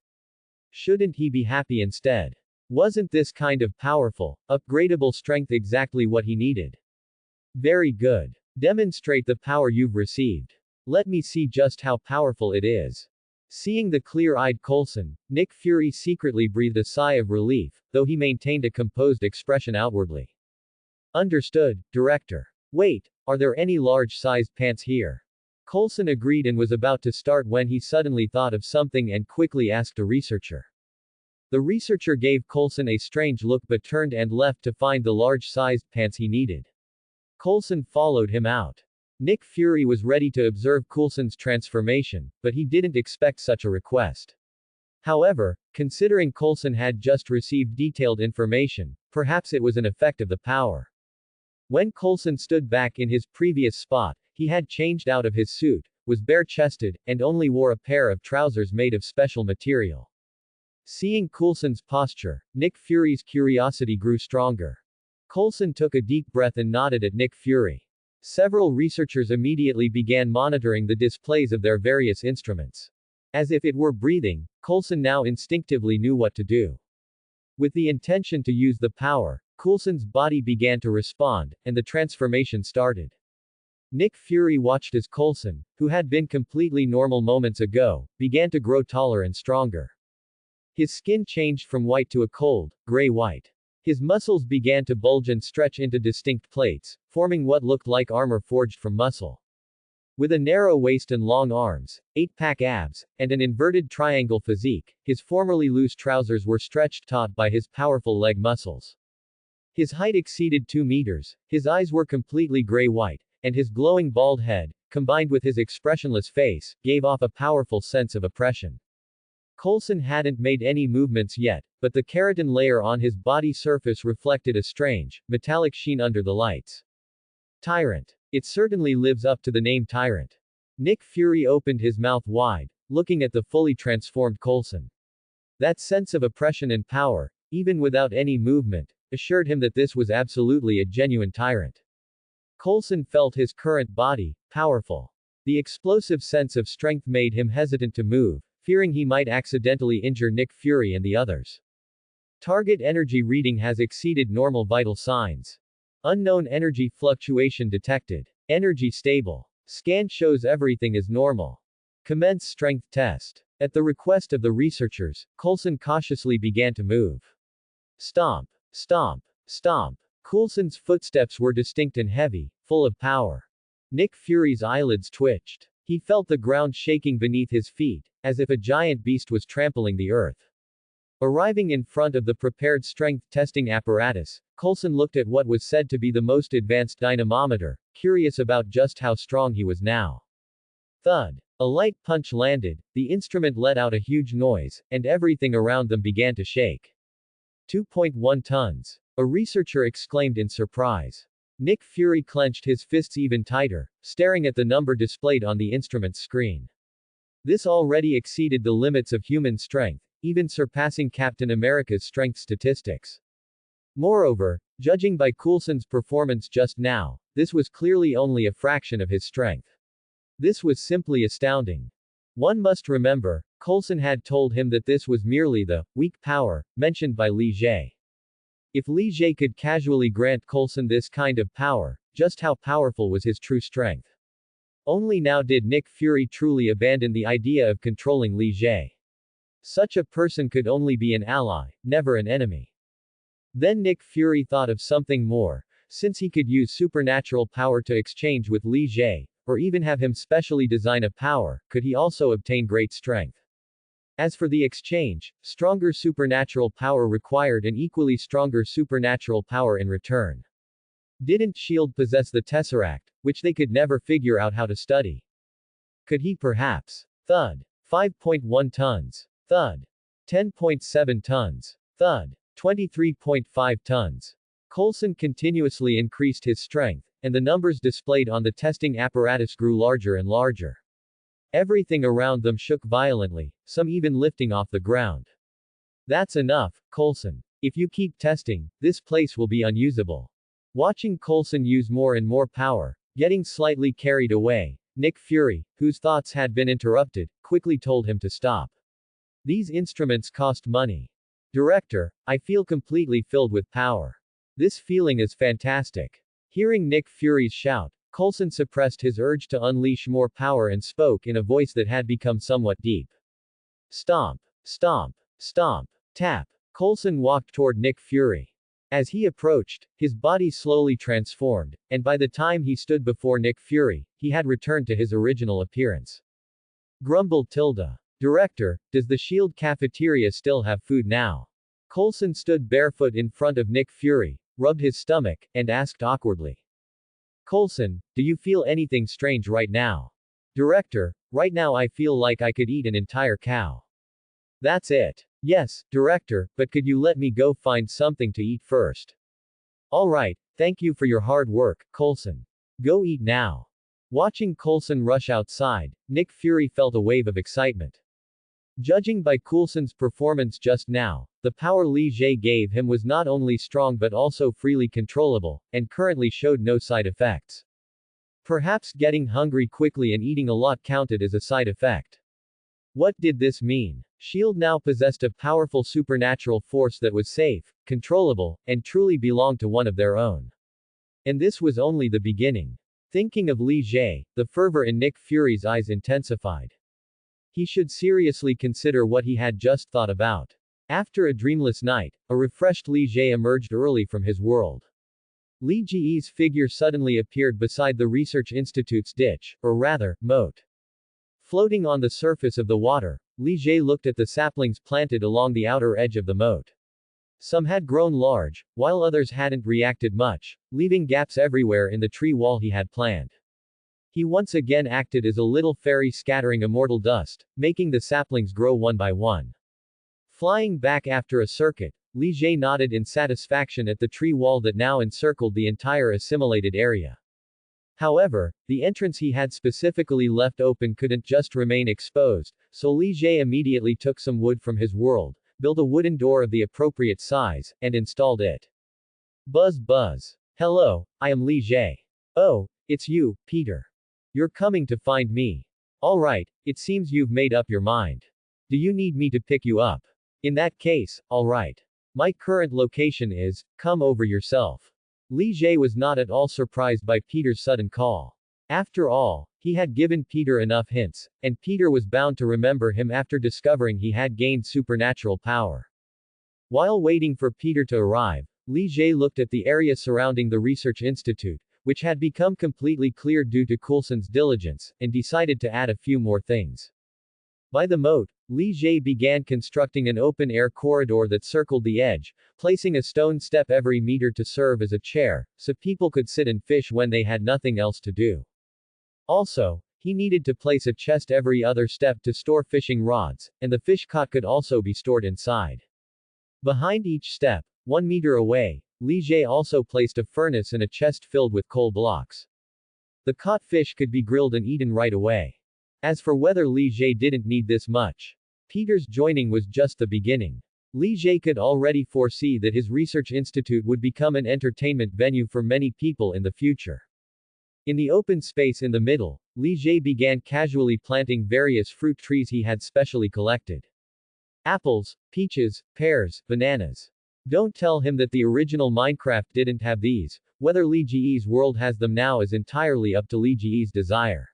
Shouldn't he be happy instead? Wasn't this kind of powerful, upgradable strength exactly what he needed? Very good. Demonstrate the power you've received. Let me see just how powerful it is. Seeing the clear-eyed Coulson, Nick Fury secretly breathed a sigh of relief, though he maintained a composed expression outwardly. Understood, Director. Wait, are there any large-sized pants here? Coulson agreed and was about to start when he suddenly thought of something and quickly asked a researcher. The researcher gave Coulson a strange look but turned and left to find the large-sized pants he needed. Coulson followed him out. Nick Fury was ready to observe Coulson's transformation, but he didn't expect such a request. However, considering Coulson had just received detailed information, perhaps it was an effect of the power. When Coulson stood back in his previous spot, he had changed out of his suit, was bare-chested, and only wore a pair of trousers made of special material. Seeing Coulson's posture, Nick Fury's curiosity grew stronger. Coulson took a deep breath and nodded at Nick Fury. Several researchers immediately began monitoring the displays of their various instruments. As if it were breathing, Coulson now instinctively knew what to do. With the intention to use the power, Coulson's body began to respond, and the transformation started. Nick Fury watched as Coulson, who had been completely normal moments ago, began to grow taller and stronger. His skin changed from white to a cold, gray white. His muscles began to bulge and stretch into distinct plates, forming what looked like armor forged from muscle. With a narrow waist and long arms, 8-pack abs, and an inverted triangle physique, his formerly loose trousers were stretched taut by his powerful leg muscles. His height exceeded 2 meters, his eyes were completely gray-white, and his glowing bald head, combined with his expressionless face, gave off a powerful sense of oppression. Coulson hadn't made any movements yet, but the keratin layer on his body surface reflected a strange, metallic sheen under the lights. Tyrant. It certainly lives up to the name Tyrant. Nick Fury opened his mouth wide, looking at the fully transformed Coulson. That sense of oppression and power, even without any movement, assured him that this was absolutely a genuine tyrant. Coulson felt his current body, powerful. The explosive sense of strength made him hesitant to move, fearing he might accidentally injure Nick Fury and the others. Target energy reading has exceeded normal vital signs. Unknown energy fluctuation detected. Energy stable. Scan shows everything is normal. Commence strength test. At the request of the researchers, Coulson cautiously began to move. Stomp. Stomp. Stomp. Coulson's footsteps were distinct and heavy, full of power. Nick Fury's eyelids twitched. He felt the ground shaking beneath his feet, as if a giant beast was trampling the earth. Arriving in front of the prepared strength testing apparatus, Coulson looked at what was said to be the most advanced dynamometer, curious about just how strong he was now. Thud. A light punch landed, the instrument let out a huge noise, and everything around them began to shake. 2.1 tons. A researcher exclaimed in surprise. Nick Fury clenched his fists even tighter, staring at the number displayed on the instrument's screen. This already exceeded the limits of human strength, even surpassing Captain America's strength statistics. Moreover, judging by Coulson's performance just now, this was clearly only a fraction of his strength. This was simply astounding. One must remember, Coulson had told him that this was merely the weak power mentioned by Li Jie. If Li Jie could casually grant Coulson this kind of power, just how powerful was his true strength? Only now did Nick Fury truly abandon the idea of controlling Li Jie. Such a person could only be an ally, never an enemy. Then Nick Fury thought of something more. Since he could use supernatural power to exchange with Li Jie, or even have him specially design a power, could he also obtain great strength? As for the exchange, stronger supernatural power required an equally stronger supernatural power in return. Didn't S.H.I.E.L.D. possess the Tesseract, which they could never figure out how to study? Could he perhaps? Thud. 5.1 tons. Thud. 10.7 tons. Thud. 23.5 tons. Coulson continuously increased his strength, and the numbers displayed on the testing apparatus grew larger and larger. Everything around them shook violently, some even lifting off the ground. That's enough, Coulson. If you keep testing, this place will be unusable. Watching Coulson use more and more power, getting slightly carried away, Nick Fury, whose thoughts had been interrupted, quickly told him to stop. These instruments cost money. Director, I feel completely filled with power. This feeling is fantastic. Hearing Nick Fury's shout, Coulson suppressed his urge to unleash more power and spoke in a voice that had become somewhat deep. Stomp, stomp, stomp, tap. Coulson walked toward Nick Fury. As he approached, his body slowly transformed, and by the time he stood before Nick Fury, he had returned to his original appearance. Grumbled Tilda. Director, does the Shield cafeteria still have food now? Coulson stood barefoot in front of Nick Fury, rubbed his stomach, and asked awkwardly. Coulson, do you feel anything strange right now? Director, right now I feel like I could eat an entire cow. That's it. Yes, Director, but could you let me go find something to eat first? All right, thank you for your hard work, Coulson. Go eat now. Watching Coulson rush outside, Nick Fury felt a wave of excitement. Judging by Coulson's performance just now, the power Li Jie gave him was not only strong but also freely controllable, and currently showed no side effects. Perhaps getting hungry quickly and eating a lot counted as a side effect. What did this mean? Shield now possessed a powerful supernatural force that was safe, controllable, and truly belonged to one of their own. And this was only the beginning. Thinking of Li Jie, the fervor in Nick Fury's eyes intensified. He should seriously consider what he had just thought about. After a dreamless night, a refreshed Li Jie emerged early from his world. Li Jie's figure suddenly appeared beside the research institute's ditch, or rather, moat. Floating on the surface of the water, Li Jie looked at the saplings planted along the outer edge of the moat. Some had grown large, while others hadn't reacted much, leaving gaps everywhere in the tree wall he had planned. He once again acted as a little fairy scattering immortal dust, making the saplings grow one by one. Flying back after a circuit, Li Jie nodded in satisfaction at the tree wall that now encircled the entire assimilated area. However, the entrance he had specifically left open couldn't just remain exposed, so Li Jie immediately took some wood from his world, built a wooden door of the appropriate size, and installed it. Buzz buzz. Hello, I am Li Jie. Oh, it's you, Peter. You're coming to find me. Alright, it seems you've made up your mind. Do you need me to pick you up? In that case, alright. My current location is, come over yourself. Li Jie was not at all surprised by Peter's sudden call. After all, he had given Peter enough hints, and Peter was bound to remember him after discovering he had gained supernatural power. While waiting for Peter to arrive, Li Jie looked at the area surrounding the research institute, which had become completely clear due to Coulson's diligence, and decided to add a few more things. By the moat, Li Jie began constructing an open-air corridor that circled the edge, placing a stone step every meter to serve as a chair, so people could sit and fish when they had nothing else to do. Also, he needed to place a chest every other step to store fishing rods, and the fish caught could also be stored inside. Behind each step, 1 meter away, Li Jie also placed a furnace and a chest filled with coal blocks. The caught fish could be grilled and eaten right away. As for whether Li Jie didn't need this much. Peter's joining was just the beginning. Li Jie could already foresee that his research institute would become an entertainment venue for many people in the future. In the open space in the middle, Li Jie began casually planting various fruit trees he had specially collected. Apples, peaches, pears, bananas. Don't tell him that the original Minecraft didn't have these. Whether Li Jie's world has them now is entirely up to Li Jie's desire.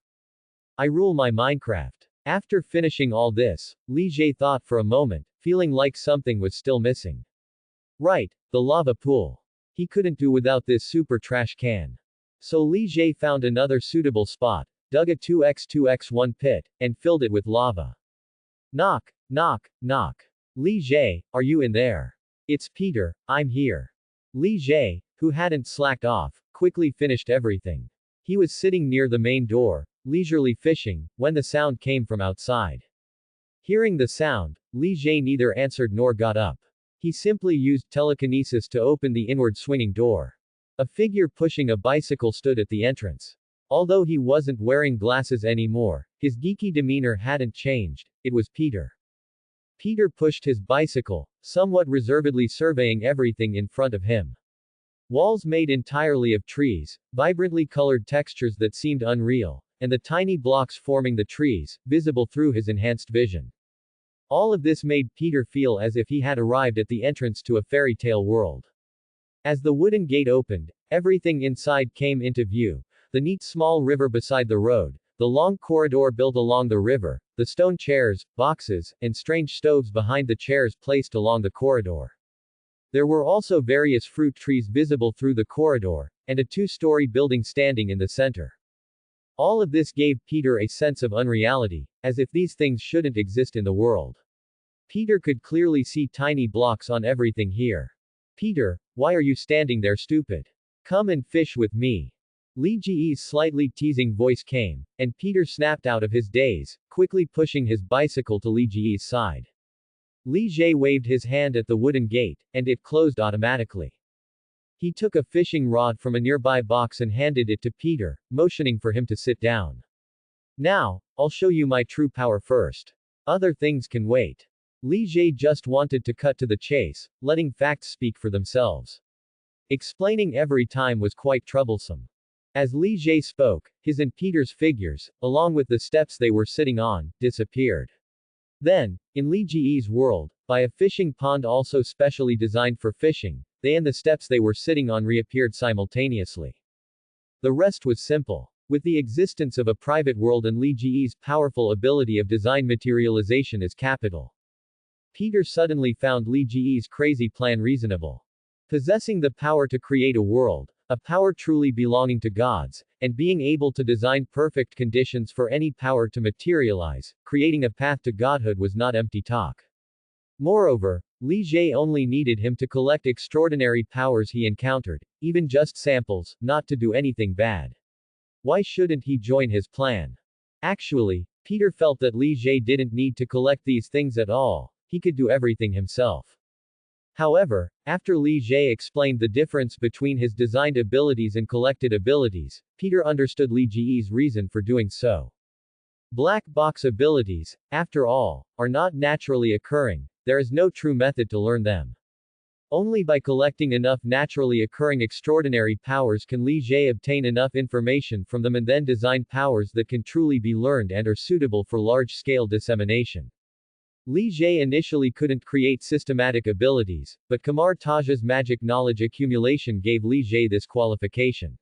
I rule my Minecraft. After finishing all this, Li Jie thought for a moment, feeling like something was still missing. Right, the lava pool. He couldn't do without this super trash can. So Li Jie found another suitable spot, dug a 2x2x1 pit, and filled it with lava. Knock, knock, knock. Li Jie, are you in there? It's Peter, I'm here. Li Jie, who hadn't slacked off, quickly finished everything. He was sitting near the main door, leisurely fishing, when the sound came from outside. Hearing the sound, Li Jie neither answered nor got up. He simply used telekinesis to open the inward swinging door. A figure pushing a bicycle stood at the entrance. Although he wasn't wearing glasses anymore, his geeky demeanor hadn't changed. It was Peter. Peter pushed his bicycle, somewhat reservedly surveying everything in front of him. Walls made entirely of trees, vibrantly colored textures that seemed unreal, and the tiny blocks forming the trees, visible through his enhanced vision. All of this made Peter feel as if he had arrived at the entrance to a fairy tale world. As the wooden gate opened, everything inside came into view: the neat small river beside the road, the long corridor built along the river, the stone chairs, boxes, and strange stoves behind the chairs placed along the corridor. There were also various fruit trees visible through the corridor, and a two-story building standing in the center. All of this gave Peter a sense of unreality, as if these things shouldn't exist in the world. Peter could clearly see tiny blocks on everything here. "Peter, why are you standing there stupid? Come and fish with me." Li Ji's slightly teasing voice came, and Peter snapped out of his daze, quickly pushing his bicycle to Li Ji's side. Li Jie waved his hand at the wooden gate, and it closed automatically. He took a fishing rod from a nearby box and handed it to Peter, motioning for him to sit down. "Now, I'll show you my true power first. Other things can wait." Li Jie just wanted to cut to the chase, letting facts speak for themselves. Explaining every time was quite troublesome. As Li Jie spoke, his and Peter's figures, along with the steps they were sitting on, disappeared. Then, in Li Ji's world, by a fishing pond also specially designed for fishing, they and the steps they were sitting on reappeared simultaneously. The rest was simple. With the existence of a private world and Li Ji's powerful ability of design materialization as capital, Peter suddenly found Li Ji's crazy plan reasonable. Possessing the power to create a world, a power truly belonging to gods, and being able to design perfect conditions for any power to materialize, creating a path to godhood was not empty talk. Moreover, Li Jie only needed him to collect extraordinary powers he encountered, even just samples, not to do anything bad. Why shouldn't he join his plan? Actually, Peter felt that Li Jie didn't need to collect these things at all, he could do everything himself. However, after Li Jie explained the difference between his designed abilities and collected abilities, Peter understood Li Ji's reason for doing so. Black box abilities, after all, are not naturally occurring, there is no true method to learn them. Only by collecting enough naturally occurring extraordinary powers can Li Jie obtain enough information from them and then design powers that can truly be learned and are suitable for large-scale dissemination. Li Jie initially couldn't create systematic abilities, but Kamar Taj's magic knowledge accumulation gave Li Jie this qualification.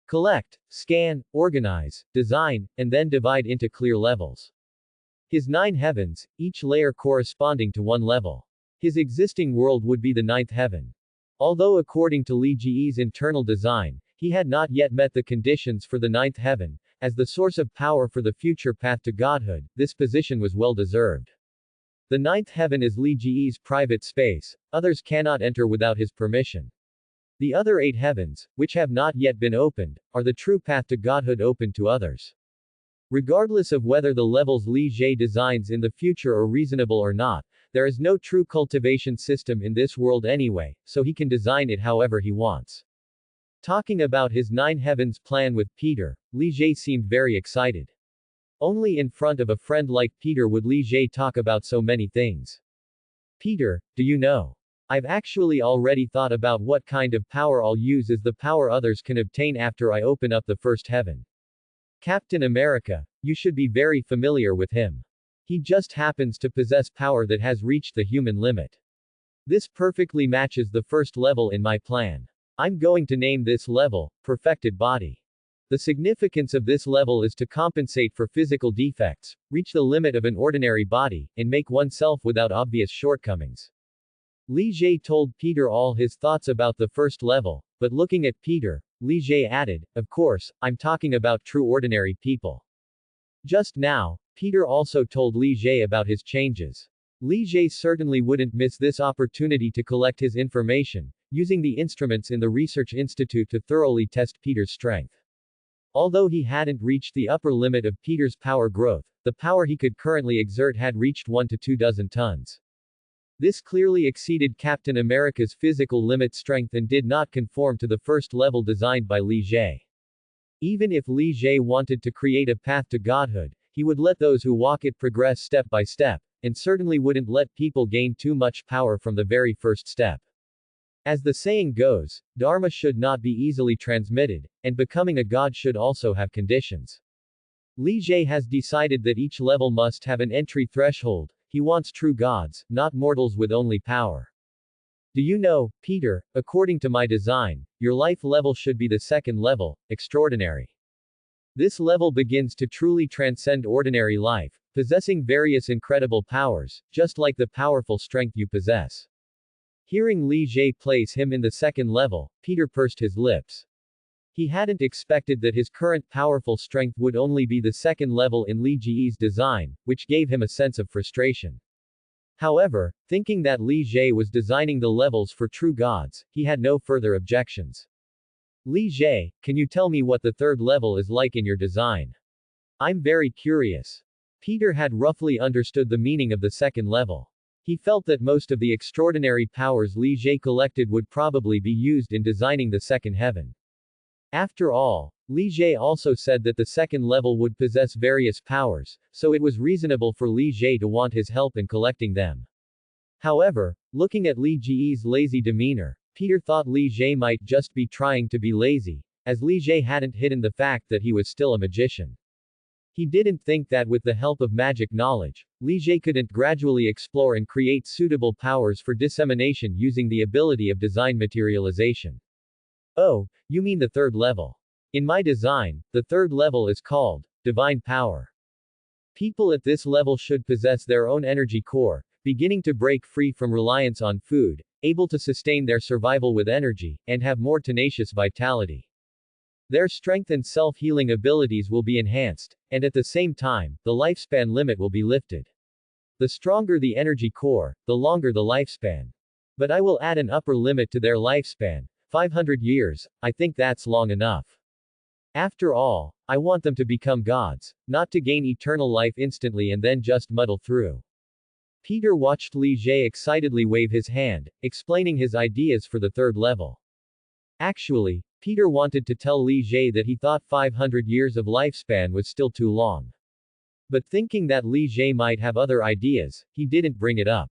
Collect, scan, organize, design, and then divide into clear levels. His 9 heavens, each layer corresponding to one level. His existing world would be the 9th heaven. Although according to Li Ji's internal design, he had not yet met the conditions for the 9th heaven, as the source of power for the future path to godhood, this position was well deserved. The 9th heaven is Li Ji's private space, others cannot enter without his permission. The other 8 heavens, which have not yet been opened, are the true path to godhood open to others. Regardless of whether the levels Li Jie designs in the future are reasonable or not, there is no true cultivation system in this world anyway, so he can design it however he wants. Talking about his 9 heavens plan with Peter, Li Jie seemed very excited. Only in front of a friend like Peter would Li Jie talk about so many things. "Peter, do you know? I've actually already thought about what kind of power I'll use as the power others can obtain after I open up the first heaven. Captain America, you should be very familiar with him. He just happens to possess power that has reached the human limit. This perfectly matches the first level in my plan. I'm going to name this level, Perfected Body. The significance of this level is to compensate for physical defects, reach the limit of an ordinary body, and make oneself without obvious shortcomings." Li Jie told Peter all his thoughts about the first level, but looking at Peter, Li Jie added, "Of course, I'm talking about true ordinary people." Just now, Peter also told Li Jie about his changes. Li Jie certainly wouldn't miss this opportunity to collect his information, using the instruments in the Research Institute to thoroughly test Peter's strength. Although he hadn't reached the upper limit of Peter's power growth, the power he could currently exert had reached 1 to 2 dozen tons. This clearly exceeded Captain America's physical limit strength and did not conform to the first level designed by Li Jie. Even if Li Jie wanted to create a path to godhood, he would let those who walk it progress step by step, and certainly wouldn't let people gain too much power from the very first step. As the saying goes, Dharma should not be easily transmitted, and becoming a god should also have conditions. Li Jie has decided that each level must have an entry threshold. he wants true gods, not mortals with only power. Do you know, Peter, according to my design, your life level should be the second level, extraordinary. This level begins to truly transcend ordinary life, possessing various incredible powers, just like the powerful strength you possess. Hearing Li Jie place him in the second level, Peter pursed his lips. He hadn't expected that his current powerful strength would only be the second level in Li Jie's design, which gave him a sense of frustration. However, thinking that Li Jie was designing the levels for true gods, he had no further objections. Li Jie, can you tell me what the third level is like in your design? I'm very curious. Peter had roughly understood the meaning of the second level. He felt that most of the extraordinary powers Li Jie collected would probably be used in designing the second heaven. After all, Li Jie also said that the second level would possess various powers, so it was reasonable for Li Jie to want his help in collecting them. However, looking at Li Jie's lazy demeanor, Peter thought Li Jie might just be trying to be lazy, as Li Jie hadn't hidden the fact that he was still a magician. He didn't think that with the help of magic knowledge, Li Jie couldn't gradually explore and create suitable powers for dissemination using the ability of design materialization. Oh, you mean the third level. In my design, the third level is called divine power. People at this level should possess their own energy core, beginning to break free from reliance on food, able to sustain their survival with energy, and have more tenacious vitality. Their strength and self-healing abilities will be enhanced, and at the same time, the lifespan limit will be lifted. The stronger the energy core, the longer the lifespan. But I will add an upper limit to their lifespan. 500 years, I think that's long enough. After all, I want them to become gods, not to gain eternal life instantly and then just muddle through. Peter watched Li Jie excitedly wave his hand, explaining his ideas for the third level. Actually, Peter wanted to tell Li Jie that he thought 500 years of lifespan was still too long. But thinking that Li Jie might have other ideas, he didn't bring it up.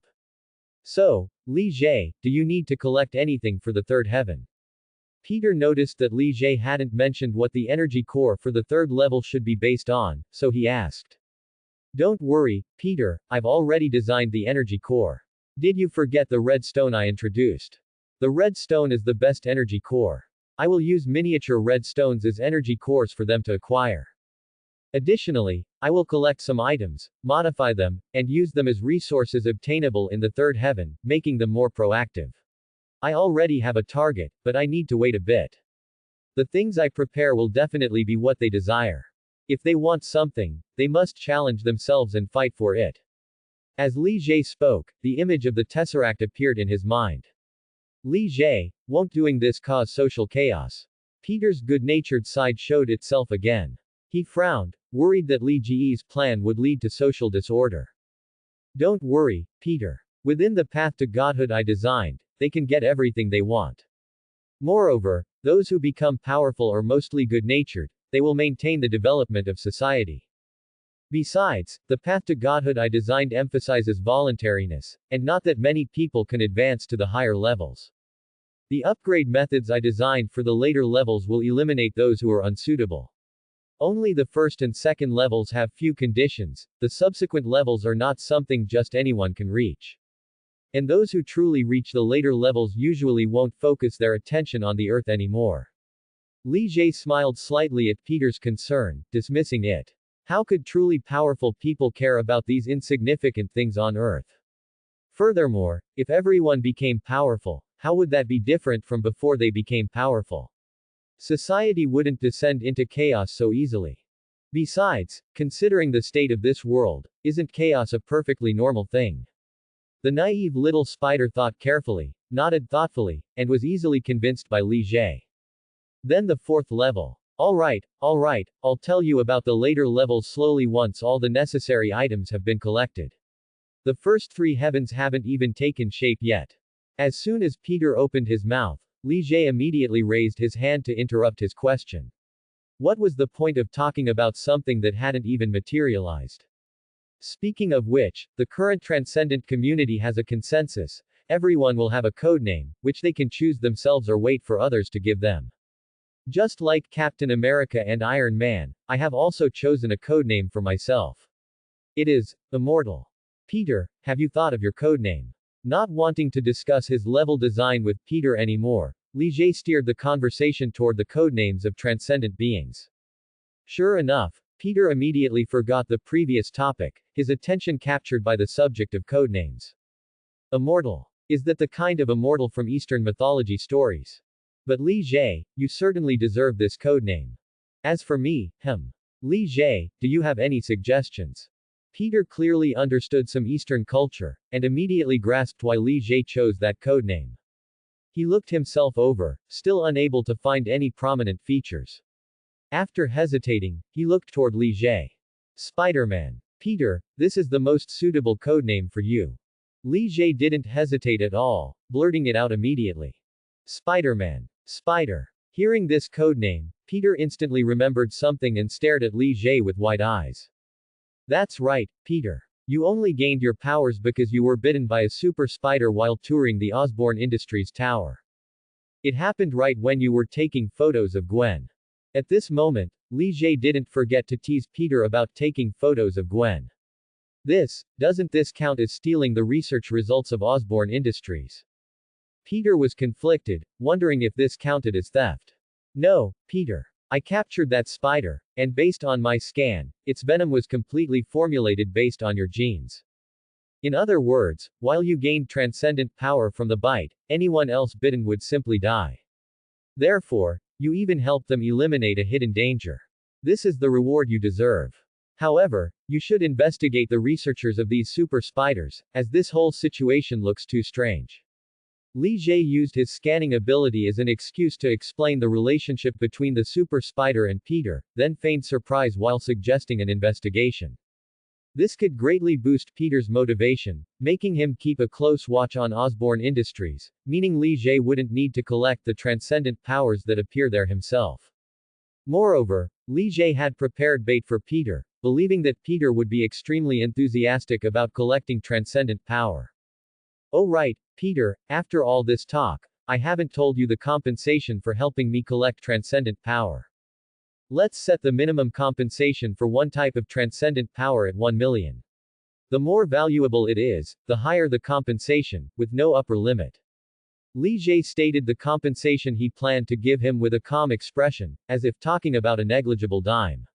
So, Li Jie, do you need to collect anything for the third heaven? Peter noticed that Li Jie hadn't mentioned what the energy core for the third level should be based on, so he asked. Don't worry, Peter, I've already designed the energy core. Did you forget the red stone I introduced? The red stone is the best energy core. I will use miniature red stones as energy cores for them to acquire. Additionally, I will collect some items, modify them, and use them as resources obtainable in the third heaven, making them more proactive. I already have a target, but I need to wait a bit. The things I prepare will definitely be what they desire. If they want something, they must challenge themselves and fight for it. As Li Jie spoke, the image of the Tesseract appeared in his mind. Li Jie, won't doing this cause social chaos? Peter's good-natured side showed itself again. He frowned, worried that Li Jie's plan would lead to social disorder. Don't worry, Peter. Within the path to godhood I designed, they can get everything they want. Moreover, those who become powerful are mostly good-natured, they will maintain the development of society. Besides, the path to godhood I designed emphasizes voluntariness, and not that many people can advance to the higher levels. The upgrade methods I designed for the later levels will eliminate those who are unsuitable. Only the first and second levels have few conditions, the subsequent levels are not something just anyone can reach. And those who truly reach the later levels usually won't focus their attention on the earth anymore. Li Jie smiled slightly at Peter's concern, dismissing it. How could truly powerful people care about these insignificant things on earth? Furthermore, if everyone became powerful, how would that be different from before they became powerful? Society wouldn't descend into chaos so easily. Besides, considering the state of this world, isn't chaos a perfectly normal thing? The naive little spider thought carefully, nodded thoughtfully, and was easily convinced by Li Jie. Then the fourth level. Alright, I'll tell you about the later levels slowly once all the necessary items have been collected. The first three heavens haven't even taken shape yet. As soon as Peter opened his mouth, Li Jie immediately raised his hand to interrupt his question. What was the point of talking about something that hadn't even materialized? Speaking of which, the current transcendent community has a consensus. Everyone will have a codename, which they can choose themselves or wait for others to give them. Just like Captain America and Iron Man, I have also chosen a codename for myself. It is Immortal. Peter, have you thought of your codename? Not wanting to discuss his level design with Peter anymore, Ligier steered the conversation toward the codenames of transcendent beings. Sure enough, Peter immediately forgot the previous topic, his attention captured by the subject of codenames. Immortal. Is that the kind of immortal from Eastern mythology stories? But Ligier, you certainly deserve this codename. As for me, Ligier, do you have any suggestions? Peter clearly understood some Eastern culture, and immediately grasped why Ligier chose that codename. He looked himself over, still unable to find any prominent features. After hesitating, he looked toward Ligier. Spider-Man. Peter, this is the most suitable codename for you. Ligier didn't hesitate at all, blurting it out immediately. Spider-Man. Spider. Hearing this codename, Peter instantly remembered something and stared at Ligier with wide eyes. That's right, Peter. You only gained your powers because you were bitten by a super spider while touring the Osborne Industries tower. It happened right when you were taking photos of Gwen. At this moment, Ligier didn't forget to tease Peter about taking photos of Gwen. Doesn't this count as stealing the research results of Osborne Industries? Peter was conflicted, wondering if this counted as theft. No, Peter. I captured that spider, and based on my scan, its venom was completely formulated based on your genes. In other words, while you gained transcendent power from the bite, anyone else bitten would simply die. Therefore, you even helped them eliminate a hidden danger. This is the reward you deserve. However, you should investigate the researchers of these super spiders, as this whole situation looks too strange. Ligier used his scanning ability as an excuse to explain the relationship between the super spider and Peter, then feigned surprise while suggesting an investigation. This could greatly boost Peter's motivation, making him keep a close watch on Osborne Industries, meaning Ligier wouldn't need to collect the transcendent powers that appear there himself. Moreover, Ligier had prepared bait for Peter, believing that Peter would be extremely enthusiastic about collecting transcendent power. Oh right, Peter, after all this talk, I haven't told you the compensation for helping me collect transcendent power. Let's set the minimum compensation for one type of transcendent power at 1 million. The more valuable it is, the higher the compensation, with no upper limit. Ligier stated the compensation he planned to give him with a calm expression, as if talking about a negligible dime.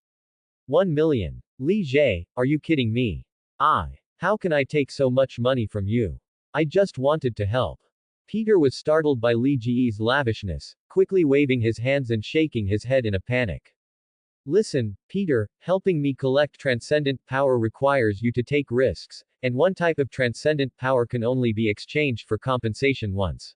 1 million. Ligier, are you kidding me? How can I take so much money from you? I just wanted to help. Peter was startled by Ligier's lavishness, quickly waving his hands and shaking his head in a panic. Listen, Peter, helping me collect transcendent power requires you to take risks, and one type of transcendent power can only be exchanged for compensation once.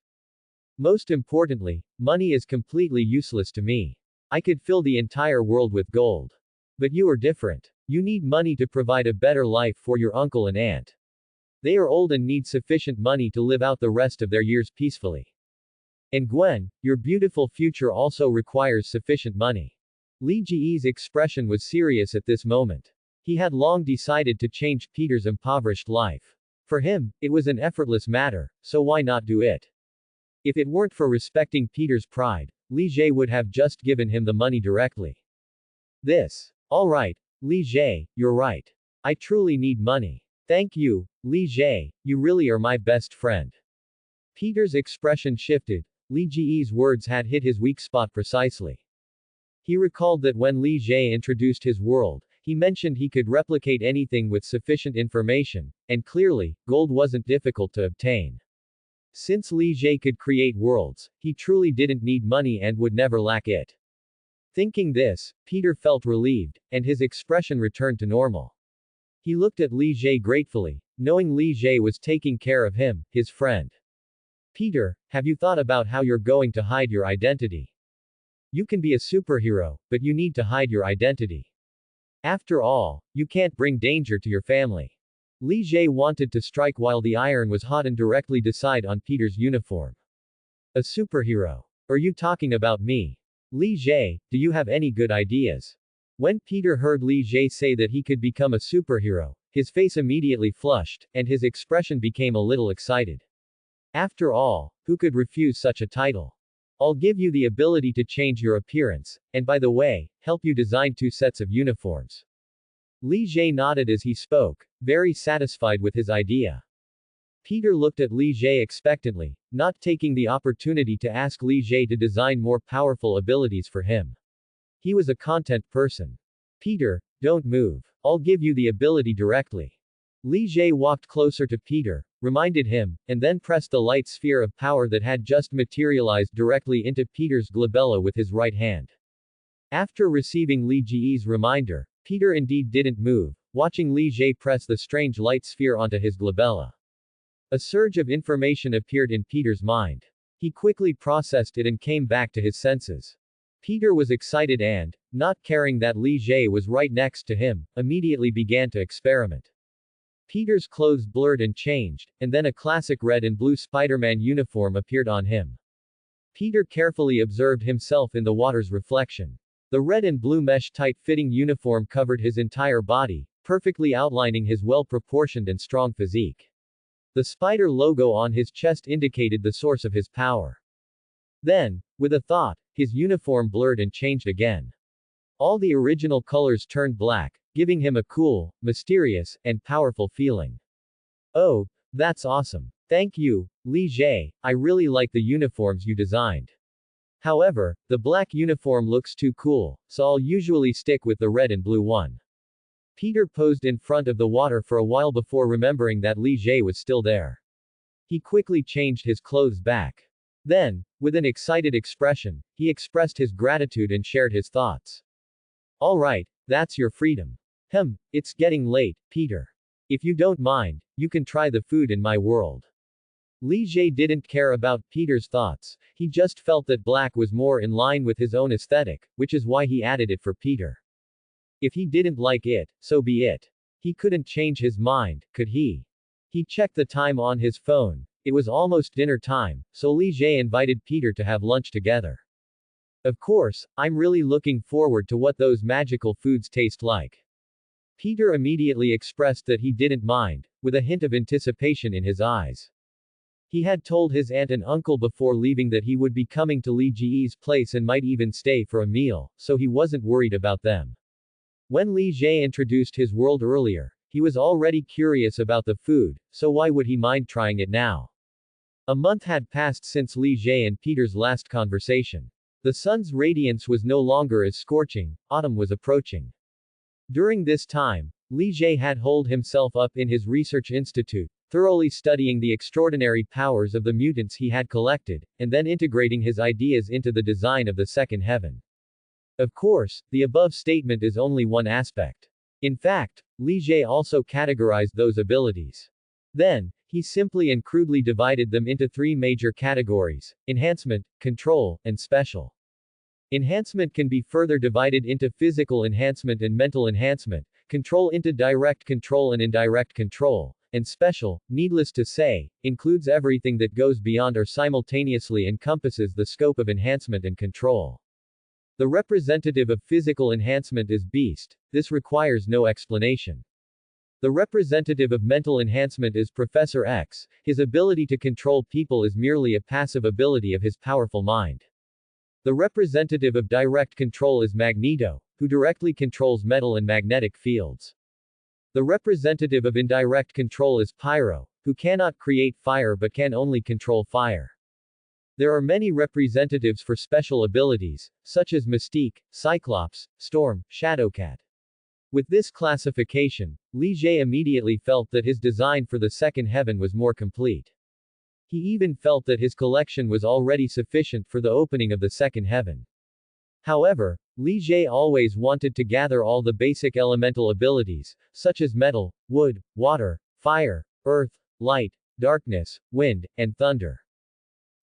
Most importantly, money is completely useless to me. I could fill the entire world with gold. But you are different. You need money to provide a better life for your uncle and aunt. They are old and need sufficient money to live out the rest of their years peacefully. And Gwen, your beautiful future also requires sufficient money. Ligier's expression was serious at this moment. He had long decided to change Peter's impoverished life. For him, it was an effortless matter, so why not do it? If it weren't for respecting Peter's pride, Ligier would have just given him the money directly. Alright, Ligier, you're right. I truly need money. Thank you, Ligier, you really are my best friend. Peter's expression shifted. Ligier's words had hit his weak spot precisely. He recalled that when Ligier introduced his world, he mentioned he could replicate anything with sufficient information, and clearly, gold wasn't difficult to obtain. Since Ligier could create worlds, he truly didn't need money and would never lack it. Thinking this, Peter felt relieved, and his expression returned to normal. He looked at Ligier gratefully, knowing Ligier was taking care of him, his friend. Peter, have you thought about how you're going to hide your identity? You can be a superhero, but you need to hide your identity. After all, you can't bring danger to your family. Ligier wanted to strike while the iron was hot and directly decide on Peter's uniform. A superhero. Are you talking about me? Ligier, do you have any good ideas? When Peter heard Ligier say that he could become a superhero, his face immediately flushed, and his expression became a little excited. After all, who could refuse such a title? I'll give you the ability to change your appearance, and by the way, help you design 2 sets of uniforms. Li Jie nodded as he spoke, very satisfied with his idea. Peter looked at Li Jie expectantly, not taking the opportunity to ask Li Jie to design more powerful abilities for him. He was a content person. Peter, don't move. I'll give you the ability directly. Li Jie walked closer to Peter, reminded him, and then pressed the light sphere of power that had just materialized directly into Peter's glabella with his right hand. After receiving Li Jie's reminder, Peter indeed didn't move, watching Li Jie press the strange light sphere onto his glabella. A surge of information appeared in Peter's mind. He quickly processed it and came back to his senses. Peter was excited and, not caring that Li Jie was right next to him, immediately began to experiment. Peter's clothes blurred and changed, and then a classic red and blue Spider-Man uniform appeared on him. Peter carefully observed himself in the water's reflection. The red and blue mesh tight-fitting uniform covered his entire body, perfectly outlining his well-proportioned and strong physique. The spider logo on his chest indicated the source of his power. Then, with a thought, his uniform blurred and changed again. All the original colors turned black, giving him a cool, mysterious, and powerful feeling. Oh, that's awesome. Thank you, Li Jie, I really like the uniforms you designed. However, the black uniform looks too cool, so I'll usually stick with the red and blue one. Peter posed in front of the water for a while before remembering that Li Jie was still there. He quickly changed his clothes back. Then, with an excited expression, he expressed his gratitude and shared his thoughts. Alright, that's your freedom. It's getting late, Peter. If you don't mind, you can try the food in my world. Li Jie didn't care about Peter's thoughts, he just felt that black was more in line with his own aesthetic, which is why he added it for Peter. If he didn't like it, so be it. He couldn't change his mind, could he? He checked the time on his phone. It was almost dinner time, so Li Jie invited Peter to have lunch together. Of course, I'm really looking forward to what those magical foods taste like. Peter immediately expressed that he didn't mind, with a hint of anticipation in his eyes. He had told his aunt and uncle before leaving that he would be coming to Li Jie's place and might even stay for a meal, so he wasn't worried about them. When Li Jie introduced his world earlier, he was already curious about the food, so why would he mind trying it now? A month had passed since Li Jie and Peter's last conversation. The sun's radiance was no longer as scorching, autumn was approaching. During this time, Li Jie had holed himself up in his research institute, thoroughly studying the extraordinary powers of the mutants he had collected, and then integrating his ideas into the design of the second heaven. Of course, the above statement is only one aspect. In fact, Li Jie also categorized those abilities. Then, he simply and crudely divided them into three major categories: enhancement, control, and special. Enhancement can be further divided into physical enhancement and mental enhancement, control into direct control and indirect control, and special, needless to say, includes everything that goes beyond or simultaneously encompasses the scope of enhancement and control. The representative of physical enhancement is Beast. This requires no explanation. The representative of mental enhancement is Professor X. His ability to control people is merely a passive ability of his powerful mind. The representative of direct control is Magneto, who directly controls metal and magnetic fields. The representative of indirect control is Pyro, who cannot create fire but can only control fire. There are many representatives for special abilities, such as Mystique, Cyclops, Storm, Shadowcat. With this classification, Li Jie immediately felt that his design for the second heaven was more complete. He even felt that his collection was already sufficient for the opening of the second heaven. However, Li Jie always wanted to gather all the basic elemental abilities, such as metal, wood, water, fire, earth, light, darkness, wind, and thunder.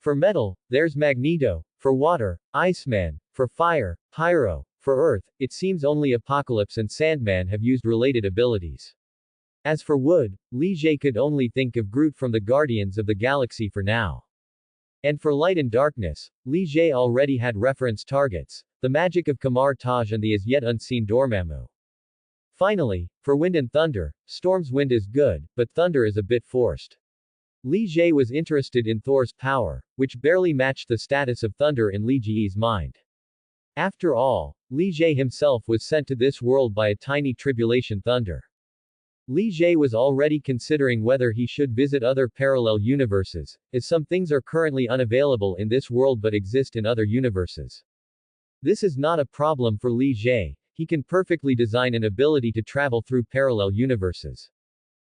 For metal, there's Magneto; for water, Iceman; for fire, Pyro; for earth, it seems only Apocalypse and Sandman have used related abilities. As for wood, Li Jie could only think of Groot from the Guardians of the Galaxy for now. And for light and darkness, Li Jie already had reference targets: the magic of Kamar Taj and the as yet unseen Dormammu. Finally, for wind and thunder, Storm's wind is good, but thunder is a bit forced. Li Jie was interested in Thor's power, which barely matched the status of thunder in Li Jie's mind. After all, Li Jie himself was sent to this world by a tiny tribulation thunder. Li Jie was already considering whether he should visit other parallel universes, as some things are currently unavailable in this world but exist in other universes. This is not a problem for Li Jie, he can perfectly design an ability to travel through parallel universes.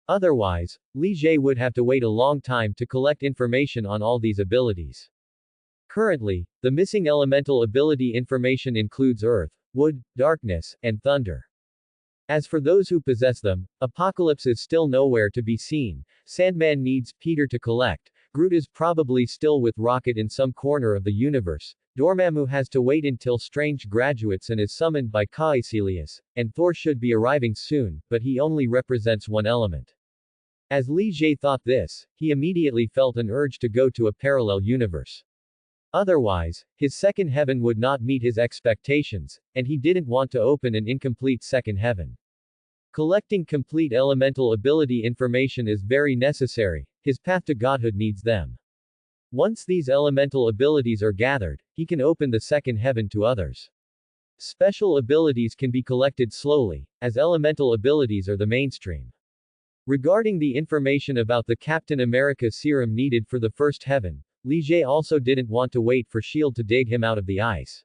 Otherwise, Li Jie would have to wait a long time to collect information on all these abilities. Currently, the missing elemental ability information includes earth, wood, darkness, and thunder. As for those who possess them, Apocalypse is still nowhere to be seen, Sandman needs Peter to collect, Groot is probably still with Rocket in some corner of the universe, Dormammu has to wait until Strange graduates and is summoned by Caecilius, and Thor should be arriving soon, but he only represents one element. As Li Jie thought this, he immediately felt an urge to go to a parallel universe. Otherwise, his second heaven would not meet his expectations, and he didn't want to open an incomplete second heaven. Collecting complete elemental ability information is very necessary, his path to godhood needs them. Once these elemental abilities are gathered, he can open the second heaven to others. Special abilities can be collected slowly, as elemental abilities are the mainstream. Regarding the information about the Captain America serum needed for the first heaven, Li Jie also didn't want to wait for S.H.I.E.L.D. to dig him out of the ice.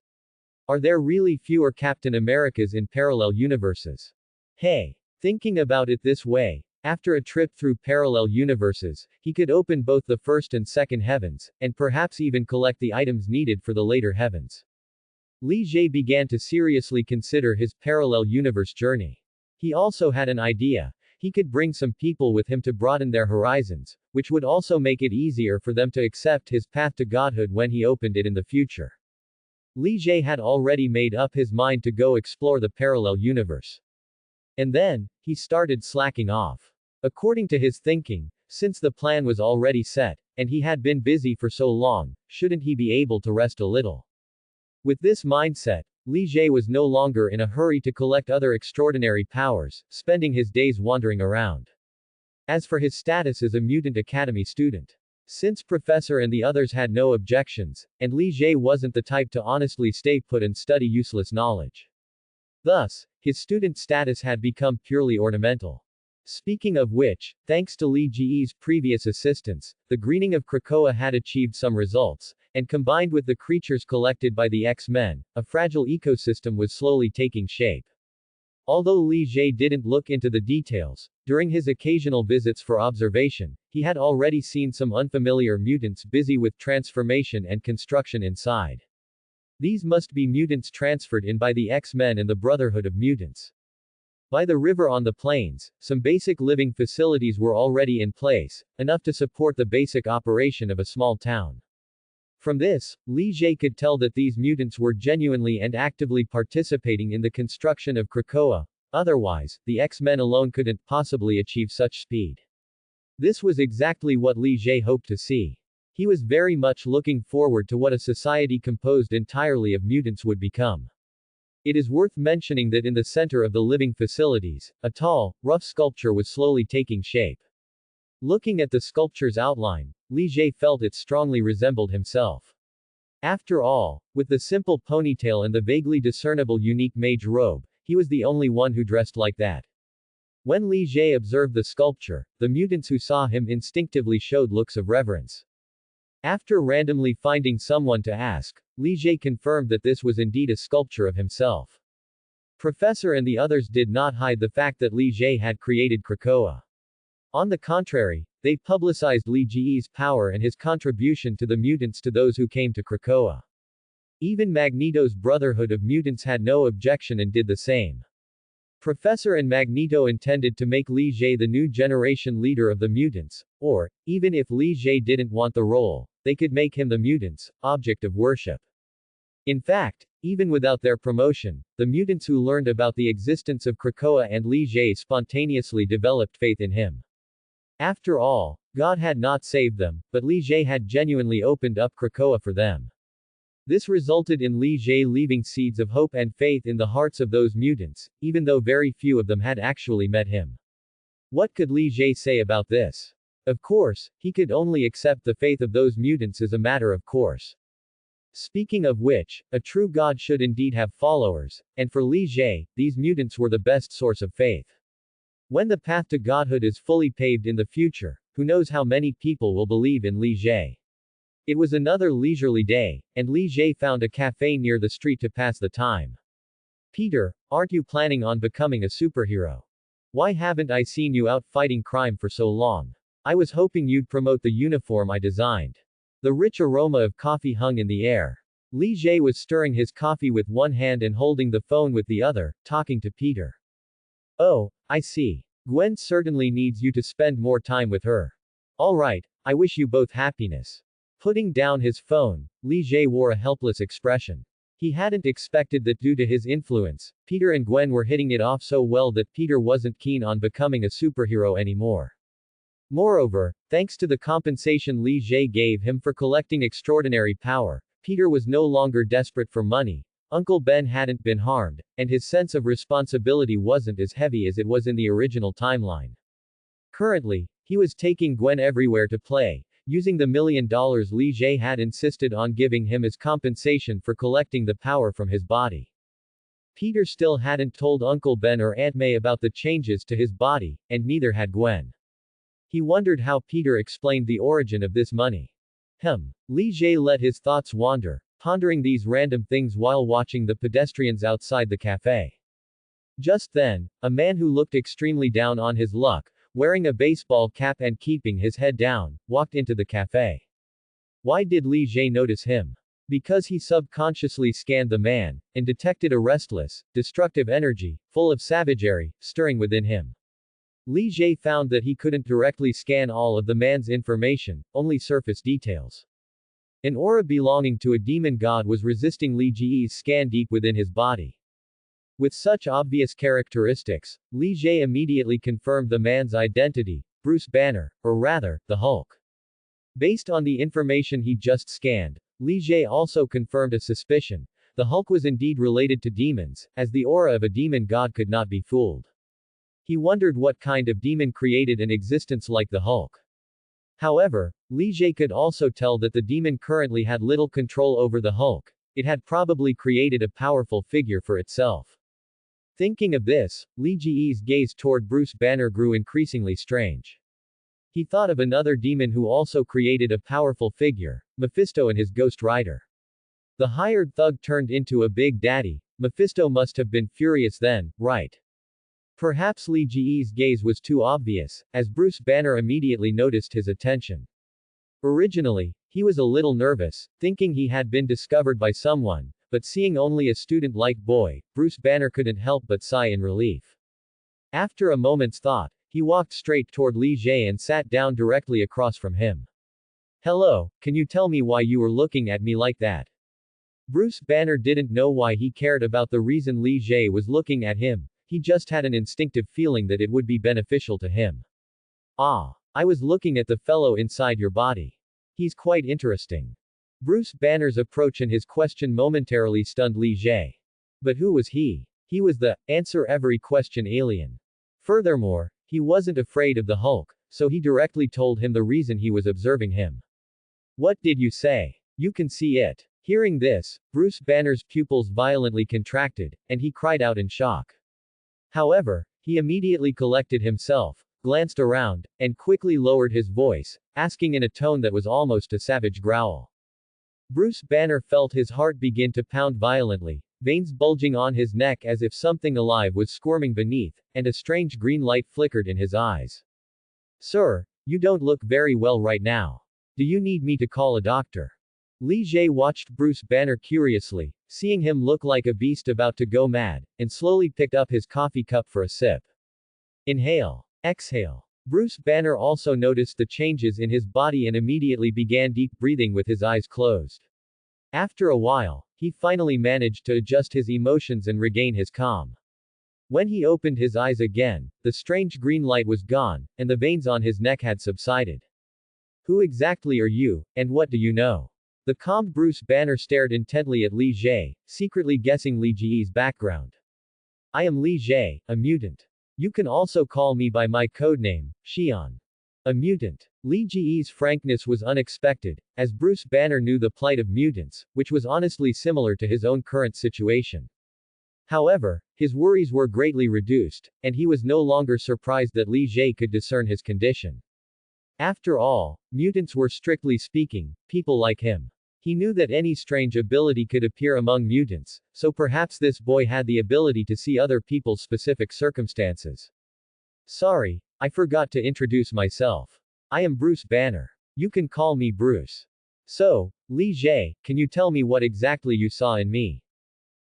Are there really fewer Captain Americas in parallel universes? Hey! Thinking about it this way, after a trip through parallel universes, he could open both the first and second heavens, and perhaps even collect the items needed for the later heavens. Li Jie began to seriously consider his parallel universe journey. He also had an idea. He could bring some people with him to broaden their horizons, which would also make it easier for them to accept his path to godhood when he opened it in the future. Li Jie had already made up his mind to go explore the parallel universe. And then, he started slacking off. According to his thinking, since the plan was already set, and he had been busy for so long, shouldn't he be able to rest a little? With this mindset, Li Jie was no longer in a hurry to collect other extraordinary powers, spending his days wandering around. As for his status as a Mutant Academy student, since Professor and the others had no objections, and Li Jie wasn't the type to honestly stay put and study useless knowledge. Thus, his student status had become purely ornamental. Speaking of which, thanks to Li Jie's previous assistance, the greening of Krakoa had achieved some results, and combined with the creatures collected by the X-Men, a fragile ecosystem was slowly taking shape. Although Li Jie didn't look into the details, during his occasional visits for observation, he had already seen some unfamiliar mutants busy with transformation and construction inside. These must be mutants transferred in by the X-Men and the Brotherhood of Mutants. By the river on the plains, some basic living facilities were already in place, enough to support the basic operation of a small town. From this, Li Jie could tell that these mutants were genuinely and actively participating in the construction of Krakoa, otherwise, the X-Men alone couldn't possibly achieve such speed. This was exactly what Li Jie hoped to see. He was very much looking forward to what a society composed entirely of mutants would become. It is worth mentioning that in the center of the living facilities, a tall, rough sculpture was slowly taking shape. Looking at the sculpture's outline, Li Jie felt it strongly resembled himself. After all, with the simple ponytail and the vaguely discernible unique mage robe, he was the only one who dressed like that. When Li Jie observed the sculpture, the mutants who saw him instinctively showed looks of reverence. After randomly finding someone to ask, Li Jie confirmed that this was indeed a sculpture of himself. Professor and the others did not hide the fact that Li Jie had created Krakoa. On the contrary, they publicized Li Jie's power and his contribution to the mutants to those who came to Krakoa. Even Magneto's Brotherhood of Mutants had no objection and did the same. Professor and Magneto intended to make Li Jie the new generation leader of the mutants, or, even if Li Jie didn't want the role, they could make him the mutants' object of worship. In fact, even without their promotion, the mutants who learned about the existence of Krakoa and Li Jie spontaneously developed faith in him. After all, God had not saved them, but Li Jie had genuinely opened up Krakoa for them. This resulted in Li Jie leaving seeds of hope and faith in the hearts of those mutants, even though very few of them had actually met him. What could Li Jie say about this? Of course, he could only accept the faith of those mutants as a matter of course. Speaking of which, a true god should indeed have followers, and for Li Jie, these mutants were the best source of faith. When the path to godhood is fully paved in the future, who knows how many people will believe in Li Jie. It was another leisurely day, and Li Jie found a cafe near the street to pass the time. Peter, aren't you planning on becoming a superhero? Why haven't I seen you out fighting crime for so long? I was hoping you'd promote the uniform I designed. The rich aroma of coffee hung in the air. Li Jie was stirring his coffee with one hand and holding the phone with the other, talking to Peter. Oh, I see. Gwen certainly needs you to spend more time with her. Alright, I wish you both happiness. Putting down his phone, Li Jie wore a helpless expression. He hadn't expected that due to his influence, Peter and Gwen were hitting it off so well that Peter wasn't keen on becoming a superhero anymore. Moreover, thanks to the compensation Li Jie gave him for collecting extraordinary power, Peter was no longer desperate for money, Uncle Ben hadn't been harmed, and his sense of responsibility wasn't as heavy as it was in the original timeline. Currently, he was taking Gwen everywhere to play, using the $1 million Li Jie had insisted on giving him as compensation for collecting the power from his body. Peter still hadn't told Uncle Ben or Aunt May about the changes to his body, and neither had Gwen. He wondered how Peter explained the origin of this money. Li Jie let his thoughts wander, pondering these random things while watching the pedestrians outside the cafe. Just then, a man who looked extremely down on his luck, wearing a baseball cap and keeping his head down, walked into the cafe. Why did Li Jie notice him? Because he subconsciously scanned the man, and detected a restless, destructive energy, full of savagery, stirring within him. Li Jie found that he couldn't directly scan all of the man's information, only surface details. An aura belonging to a demon god was resisting Li Jie's scan deep within his body. With such obvious characteristics, Li Jie immediately confirmed the man's identity, Bruce Banner, or rather, the Hulk. Based on the information he just scanned, Li Jie also confirmed a suspicion. The Hulk was indeed related to demons, as the aura of a demon god could not be fooled. He wondered what kind of demon created an existence like the Hulk. However, Li Jie could also tell that the demon currently had little control over the Hulk. It had probably created a powerful figure for itself. Thinking of this, Li Jie's gaze toward Bruce Banner grew increasingly strange. He thought of another demon who also created a powerful figure, Mephisto and his Ghost Rider. The hired thug turned into a big daddy. Mephisto must have been furious then, right? Perhaps Li Jie's gaze was too obvious, as Bruce Banner immediately noticed his attention. Originally, he was a little nervous, thinking he had been discovered by someone, but seeing only a student-like boy, Bruce Banner couldn't help but sigh in relief. After a moment's thought, he walked straight toward Li Jie and sat down directly across from him. Hello, can you tell me why you were looking at me like that? Bruce Banner didn't know why he cared about the reason Li Jie was looking at him, he just had an instinctive feeling that it would be beneficial to him. Ah, I was looking at the fellow inside your body. He's quite interesting. Bruce Banner's approach and his question momentarily stunned Li Jie. But who was he? He was the answer every question alien. Furthermore, he wasn't afraid of the Hulk, so he directly told him the reason he was observing him. What did you say? You can see it. Hearing this, Bruce Banner's pupils violently contracted, and he cried out in shock. However, he immediately collected himself, glanced around, and quickly lowered his voice, asking in a tone that was almost a savage growl. Bruce Banner felt his heart begin to pound violently, veins bulging on his neck as if something alive was squirming beneath, and a strange green light flickered in his eyes. Sir, you don't look very well right now. Do you need me to call a doctor? Li Jie watched Bruce Banner curiously, seeing him look like a beast about to go mad, and slowly picked up his coffee cup for a sip. Inhale. Exhale. Bruce Banner also noticed the changes in his body and immediately began deep breathing with his eyes closed. After a while, he finally managed to adjust his emotions and regain his calm. When he opened his eyes again, the strange green light was gone, and the veins on his neck had subsided. Who exactly are you, and what do you know? The calm Bruce Banner stared intently at Li Jie, secretly guessing Li Jie's background. I am Li Jie, a mutant. You can also call me by my codename, Xian. A mutant. Lee Ji's frankness was unexpected, as Bruce Banner knew the plight of mutants, which was honestly similar to his own current situation. However, his worries were greatly reduced, and he was no longer surprised that Li Jie could discern his condition. After all, mutants were strictly speaking, people like him. He knew that any strange ability could appear among mutants, so perhaps this boy had the ability to see other people's specific circumstances. Sorry, I forgot to introduce myself. I am Bruce Banner. You can call me Bruce. So, Li Jie, can you tell me what exactly you saw in me?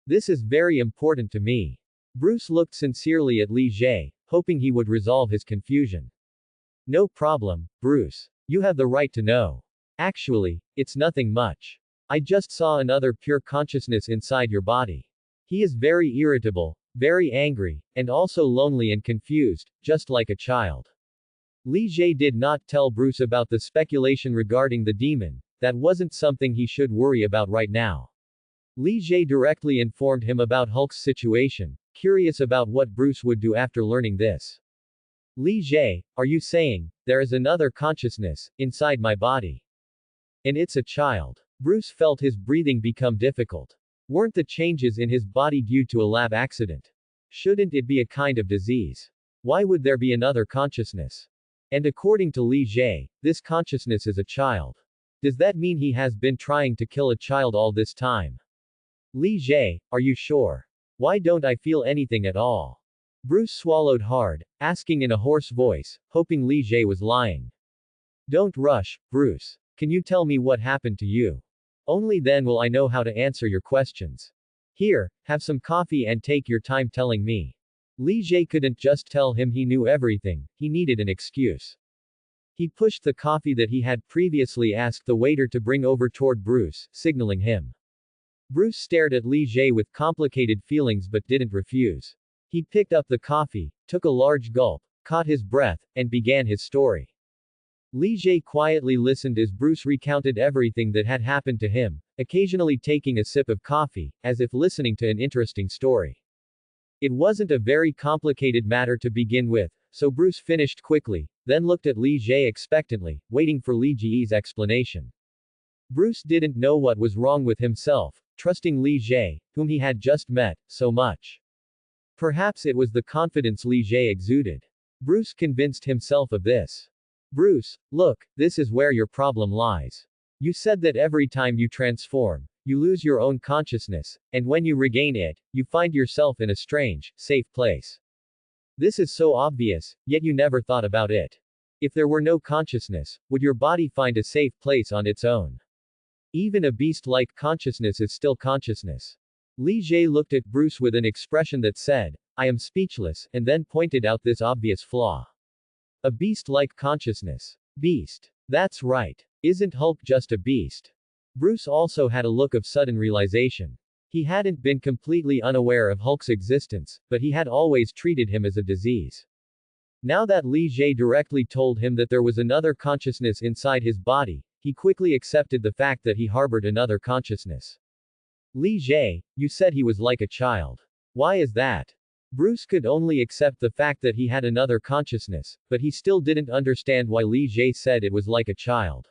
This is very important to me. Bruce looked sincerely at Li Jie, hoping he would resolve his confusion. No problem, Bruce. You have the right to know. Actually, it's nothing much. I just saw another pure consciousness inside your body. He is very irritable, very angry, and also lonely and confused, just like a child. Li Jie did not tell Bruce about the speculation regarding the demon. That wasn't something he should worry about right now. Li Jie directly informed him about Hulk's situation, curious about what Bruce would do after learning this. Li Jie, are you saying, there is another consciousness, inside my body? And it's a child. Bruce felt his breathing become difficult. Weren't the changes in his body due to a lab accident? Shouldn't it be a kind of disease? Why would there be another consciousness? And according to Li Jie, this consciousness is a child. Does that mean he has been trying to kill a child all this time? Li Jie, are you sure? Why don't I feel anything at all? Bruce swallowed hard, asking in a hoarse voice, hoping Li Jie was lying. Don't rush, Bruce. Can you tell me what happened to you? Only then will I know how to answer your questions. Here, have some coffee and take your time telling me. Li Jie couldn't just tell him he knew everything, he needed an excuse. He pushed the coffee that he had previously asked the waiter to bring over toward Bruce, signaling him. Bruce stared at Li Jie with complicated feelings but didn't refuse. He picked up the coffee, took a large gulp, caught his breath, and began his story. Li Jie quietly listened as Bruce recounted everything that had happened to him, occasionally taking a sip of coffee, as if listening to an interesting story. It wasn't a very complicated matter to begin with, so Bruce finished quickly, then looked at Li Jie expectantly, waiting for Li Jie's explanation. Bruce didn't know what was wrong with himself, trusting Li Jie, whom he had just met, so much. Perhaps it was the confidence Li Jie exuded. Bruce convinced himself of this. Bruce, look, this is where your problem lies. You said that every time you transform, you lose your own consciousness, and when you regain it, you find yourself in a strange, safe place. This is so obvious, yet you never thought about it. If there were no consciousness, would your body find a safe place on its own? Even a beast-like consciousness is still consciousness. Li Jie looked at Bruce with an expression that said, I am speechless, and then pointed out this obvious flaw. A beast-like consciousness. Beast. That's right. Isn't Hulk just a beast? Bruce also had a look of sudden realization. He hadn't been completely unaware of Hulk's existence, but he had always treated him as a disease. Now that Li Jie directly told him that there was another consciousness inside his body, he quickly accepted the fact that he harbored another consciousness. Li Jie, you said he was like a child. Why is that? Bruce could only accept the fact that he had another consciousness, but he still didn't understand why Li Jie said it was like a child.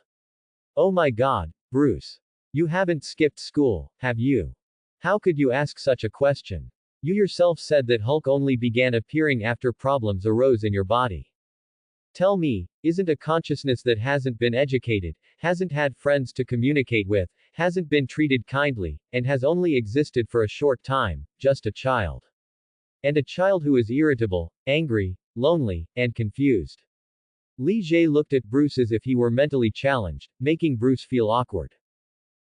Oh my god, Bruce. You haven't skipped school, have you? How could you ask such a question? You yourself said that Hulk only began appearing after problems arose in your body. Tell me, isn't a consciousness that hasn't been educated, hasn't had friends to communicate with, hasn't been treated kindly, and has only existed for a short time, just a child? And a child who is irritable, angry, lonely, and confused. Li Jie looked at Bruce as if he were mentally challenged, making Bruce feel awkward.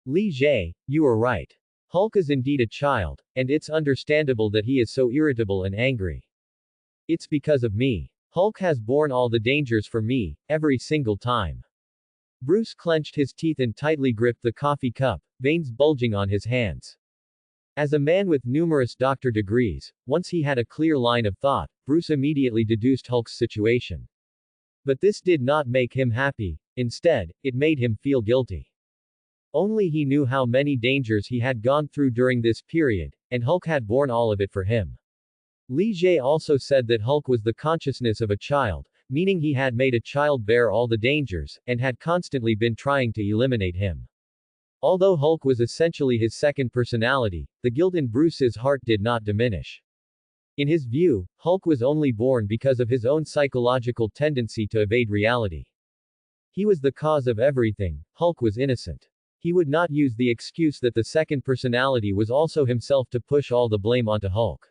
Li Jie, you are right. Hulk is indeed a child, and it's understandable that he is so irritable and angry. It's because of me. Hulk has borne all the dangers for me, every single time. Bruce clenched his teeth and tightly gripped the coffee cup, veins bulging on his hands. As a man with numerous doctor degrees, once he had a clear line of thought, Bruce immediately deduced Hulk's situation. But this did not make him happy, instead, it made him feel guilty. Only he knew how many dangers he had gone through during this period, and Hulk had borne all of it for him. Li Jie also said that Hulk was the consciousness of a child, meaning he had made a child bear all the dangers, and had constantly been trying to eliminate him. Although Hulk was essentially his second personality, the guilt in Bruce's heart did not diminish. In his view, Hulk was only born because of his own psychological tendency to evade reality. He was the cause of everything, Hulk was innocent. He would not use the excuse that the second personality was also himself to push all the blame onto Hulk.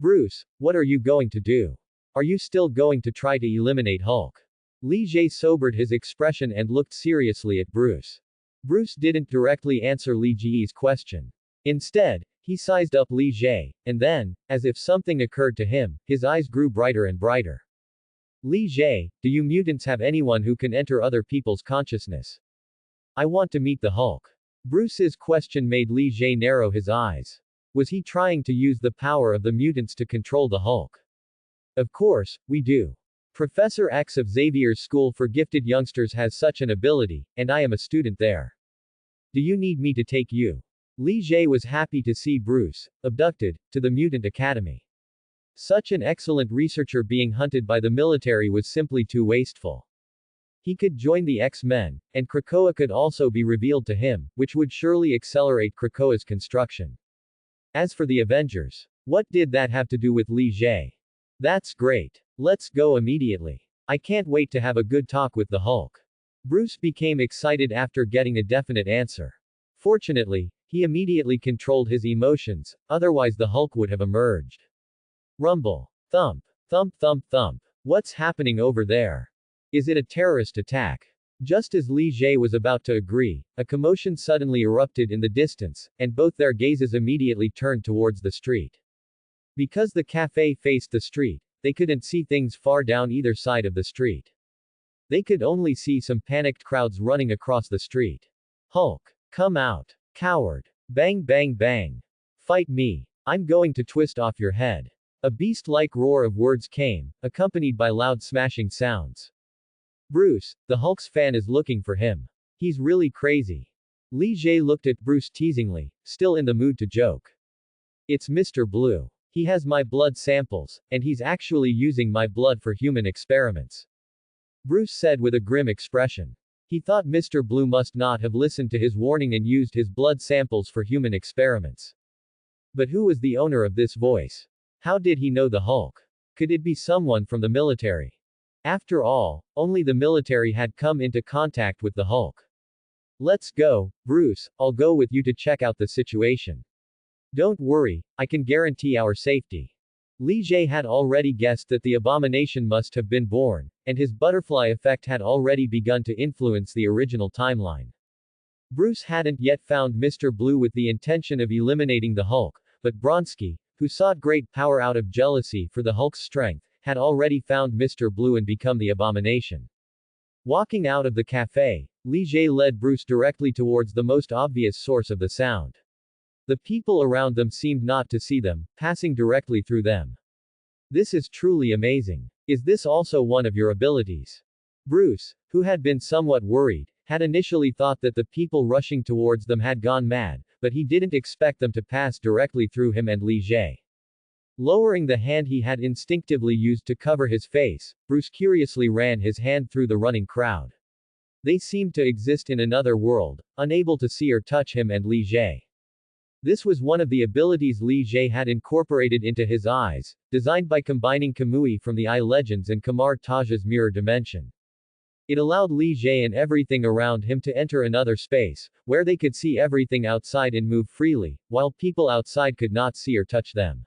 Bruce, what are you going to do? Are you still going to try to eliminate Hulk? Li Jie sobered his expression and looked seriously at Bruce. Bruce didn't directly answer Li Jie's question. Instead, he sized up Li Jie, and then, as if something occurred to him, his eyes grew brighter and brighter. Li Jie, do you mutants have anyone who can enter other people's consciousness? I want to meet the Hulk. Bruce's question made Li Jie narrow his eyes. Was he trying to use the power of the mutants to control the Hulk? Of course, we do. Professor X of Xavier's School for Gifted Youngsters has such an ability, and I am a student there. Do you need me to take you? Li Jie was happy to see Bruce, abducted, to the Mutant Academy. Such an excellent researcher being hunted by the military was simply too wasteful. He could join the X-Men, and Krakoa could also be revealed to him, which would surely accelerate Krakoa's construction. As for the Avengers, what did that have to do with Li Jie? That's great. Let's go immediately. I can't wait to have a good talk with the Hulk. Bruce became excited after getting a definite answer. Fortunately, he immediately controlled his emotions, otherwise the Hulk would have emerged. Rumble. Thump. Thump thump thump. What's happening over there? Is it a terrorist attack? Just as Li Jie was about to agree, a commotion suddenly erupted in the distance, and both their gazes immediately turned towards the street. Because the cafe faced the street, they couldn't see things far down either side of the street. They could only see some panicked crowds running across the street. Hulk. Come out. Coward. Bang bang bang. Fight me. I'm going to twist off your head. A beast-like roar of words came, accompanied by loud smashing sounds. Bruce, the Hulk's fan is looking for him. He's really crazy. Li Jie looked at Bruce teasingly, still in the mood to joke. It's Mr. Blue. He has my blood samples, and he's actually using my blood for human experiments. Bruce said with a grim expression. He thought Mr. Blue must not have listened to his warning and used his blood samples for human experiments. But who was the owner of this voice? How did he know the Hulk? Could it be someone from the military? After all, only the military had come into contact with the Hulk. Let's go, Bruce, I'll go with you to check out the situation. Don't worry, I can guarantee our safety. Li Jie had already guessed that the abomination must have been born, and his butterfly effect had already begun to influence the original timeline. Bruce hadn't yet found Mr. Blue with the intention of eliminating the Hulk, but Bronski, who sought great power out of jealousy for the Hulk's strength, had already found Mr. Blue and become the abomination. Walking out of the cafe, Li Jie led Bruce directly towards the most obvious source of the sound. The people around them seemed not to see them, passing directly through them. This is truly amazing. Is this also one of your abilities? Bruce, who had been somewhat worried, had initially thought that the people rushing towards them had gone mad, but he didn't expect them to pass directly through him and Li Jie. Lowering the hand he had instinctively used to cover his face, Bruce curiously ran his hand through the running crowd. They seemed to exist in another world, unable to see or touch him and Li Jie. This was one of the abilities Li Jie had incorporated into his eyes, designed by combining Kamui from the Eye Legends and Kamar Taja's mirror dimension. It allowed Li Jie and everything around him to enter another space, where they could see everything outside and move freely, while people outside could not see or touch them.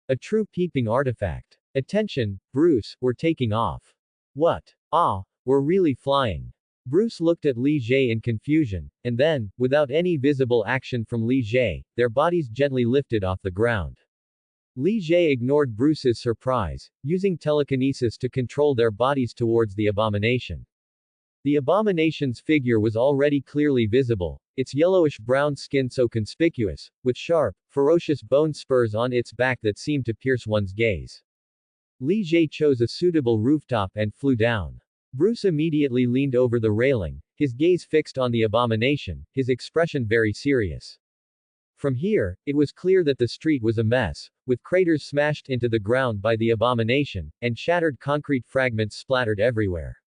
A true peeping artifact. Attention, Bruce, we're taking off. What? Ah, we're really flying. Bruce looked at Li Jie in confusion, and then, without any visible action from Li Jie, their bodies gently lifted off the ground. Li Jie ignored Bruce's surprise, using telekinesis to control their bodies towards the abomination. The abomination's figure was already clearly visible, its yellowish-brown skin so conspicuous, with sharp, ferocious bone spurs on its back that seemed to pierce one's gaze. Li Jie chose a suitable rooftop and flew down. Bruce immediately leaned over the railing, his gaze fixed on the abomination, his expression very serious. From here, it was clear that the street was a mess, with craters smashed into the ground by the abomination, and shattered concrete fragments splattered everywhere.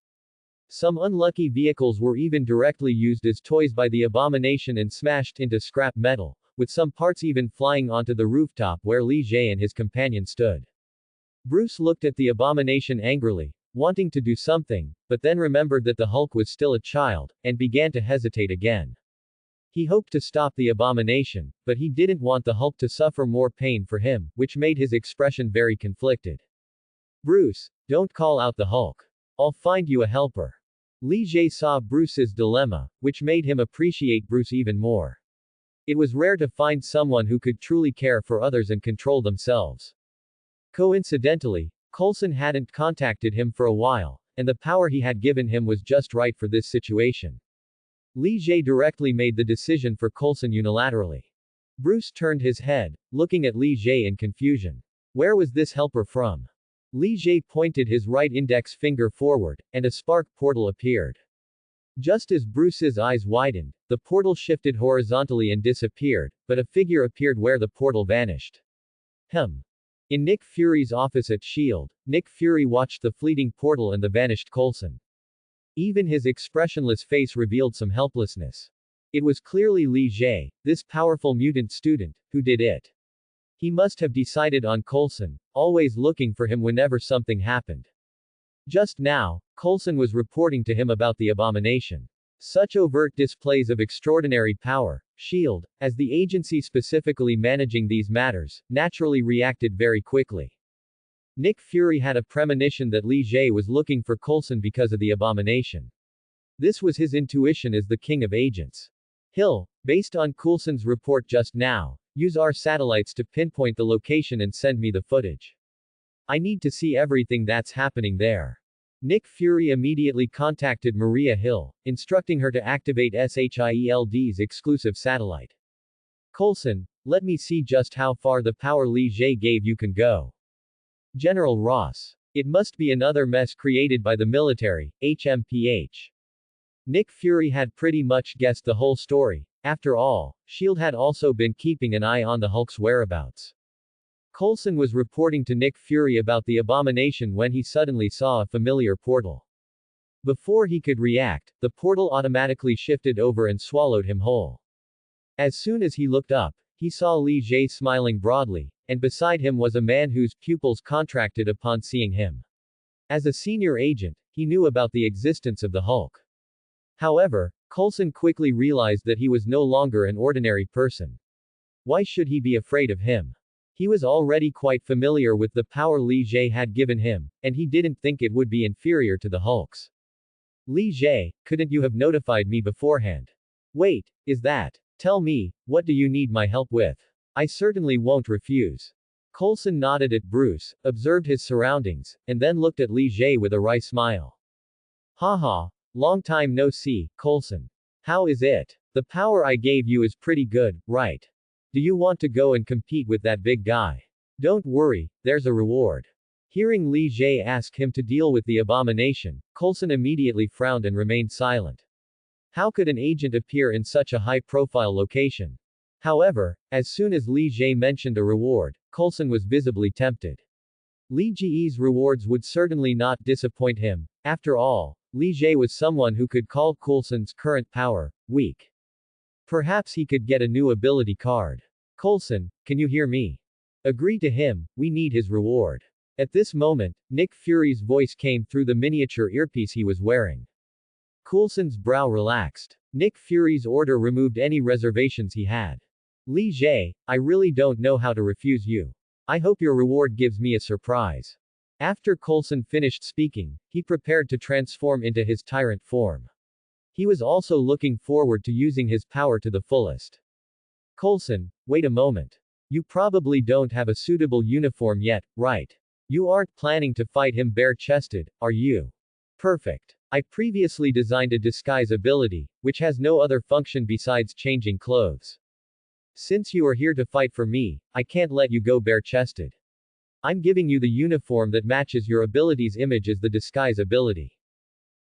Some unlucky vehicles were even directly used as toys by the abomination and smashed into scrap metal, with some parts even flying onto the rooftop where Li Jie and his companion stood. Bruce looked at the abomination angrily, wanting to do something, but then remembered that the Hulk was still a child, and began to hesitate again. He hoped to stop the abomination, but he didn't want the Hulk to suffer more pain for him, which made his expression very conflicted. Bruce, don't call out the Hulk. I'll find you a helper. Li Jie saw Bruce's dilemma, which made him appreciate Bruce even more. It was rare to find someone who could truly care for others and control themselves. Coincidentally, Coulson hadn't contacted him for a while, and the power he had given him was just right for this situation. Li Jie directly made the decision for Coulson unilaterally. Bruce turned his head, looking at Li Jie in confusion. Where was this helper from? Li Jie pointed his right index finger forward, and a spark portal appeared. Just as Bruce's eyes widened, the portal shifted horizontally and disappeared, but a figure appeared where the portal vanished. In Nick Fury's office at S.H.I.E.L.D., Nick Fury watched the fleeting portal and the vanished Coulson. Even his expressionless face revealed some helplessness. It was clearly Li Jie, this powerful mutant student, who did it. He must have decided on Coulson, always looking for him whenever something happened. Just now, Coulson was reporting to him about the abomination. Such overt displays of extraordinary power, S.H.I.E.L.D., as the agency specifically managing these matters, naturally reacted very quickly. Nick Fury had a premonition that Li Jie was looking for Coulson because of the abomination. This was his intuition as the king of agents. Hill, based on Coulson's report just now, use our satellites to pinpoint the location and send me the footage. I need to see everything that's happening there. Nick Fury immediately contacted Maria Hill, instructing her to activate SHIELD's exclusive satellite. Coulson, let me see just how far the power Li Jie gave you can go. General Ross. It must be another mess created by the military, HMPH. Nick Fury had pretty much guessed the whole story. After all, S.H.I.E.L.D. had also been keeping an eye on the Hulk's whereabouts. Coulson was reporting to Nick Fury about the abomination when he suddenly saw a familiar portal. Before he could react, the portal automatically shifted over and swallowed him whole. As soon as he looked up, he saw Li Jie smiling broadly, and beside him was a man whose pupils contracted upon seeing him. As a senior agent, he knew about the existence of the Hulk. However, Coulson quickly realized that he was no longer an ordinary person. Why should he be afraid of him? He was already quite familiar with the power Li Jie had given him, and he didn't think it would be inferior to the Hulk's. Li Jie, couldn't you have notified me beforehand? Wait, is that? Tell me, what do you need my help with? I certainly won't refuse. Coulson nodded at Bruce, observed his surroundings, and then looked at Li Jie with a wry smile. Haha, long time no see, Coulson. How is it? The power I gave you is pretty good, right? Do you want to go and compete with that big guy? Don't worry, there's a reward. Hearing Li Jie ask him to deal with the abomination, Coulson immediately frowned and remained silent. How could an agent appear in such a high-profile location? However, as soon as Li Jie mentioned a reward, Coulson was visibly tempted. Li Jie's rewards would certainly not disappoint him. After all, Li Jie was someone who could call Coulson's current power weak. Perhaps he could get a new ability card. Coulson, can you hear me? Agree to him, we need his reward. At this moment, Nick Fury's voice came through the miniature earpiece he was wearing. Coulson's brow relaxed. Nick Fury's order removed any reservations he had. Li Jie, I really don't know how to refuse you. I hope your reward gives me a surprise. After Coulson finished speaking, he prepared to transform into his tyrant form. He was also looking forward to using his power to the fullest. Coulson, wait a moment. You probably don't have a suitable uniform yet, right? You aren't planning to fight him bare-chested, are you? Perfect. I previously designed a disguise ability, which has no other function besides changing clothes. Since you are here to fight for me, I can't let you go bare-chested. I'm giving you the uniform that matches your ability's image as the disguise ability.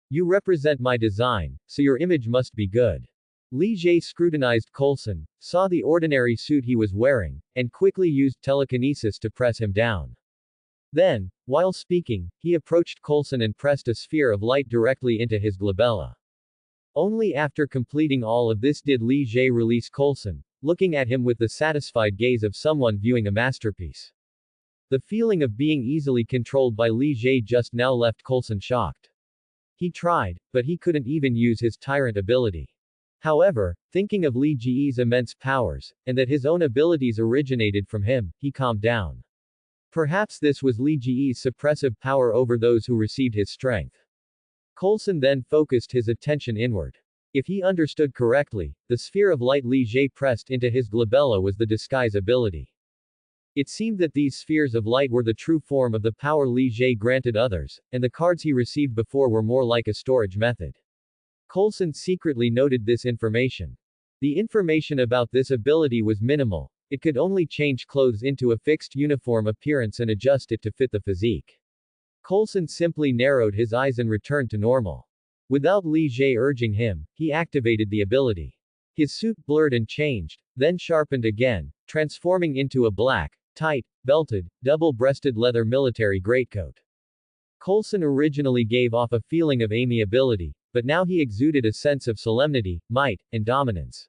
You represent my design, so your image must be good. Li Jie scrutinized Coulson, saw the ordinary suit he was wearing, and quickly used telekinesis to press him down. Then, while speaking, he approached Coulson and pressed a sphere of light directly into his glabella. Only after completing all of this did Li Jie release Coulson, looking at him with the satisfied gaze of someone viewing a masterpiece. The feeling of being easily controlled by Li Jie just now left Coulson shocked. He tried, but he couldn't even use his tyrant ability. However, thinking of Li Jie's immense powers, and that his own abilities originated from him, he calmed down. Perhaps this was Li Jie's suppressive power over those who received his strength. Coulson then focused his attention inward. If he understood correctly, the sphere of light Li Jie pressed into his glabella was the disguise ability. It seemed that these spheres of light were the true form of the power Li Jie granted others, and the cards he received before were more like a storage method. Coulson secretly noted this information. The information about this ability was minimal. It could only change clothes into a fixed uniform appearance and adjust it to fit the physique. Coulson simply narrowed his eyes and returned to normal. Without Li Jie urging him, he activated the ability. His suit blurred and changed, then sharpened again, transforming into a black, tight, belted, double-breasted leather military greatcoat. Coulson originally gave off a feeling of amiability, but now he exuded a sense of solemnity, might, and dominance.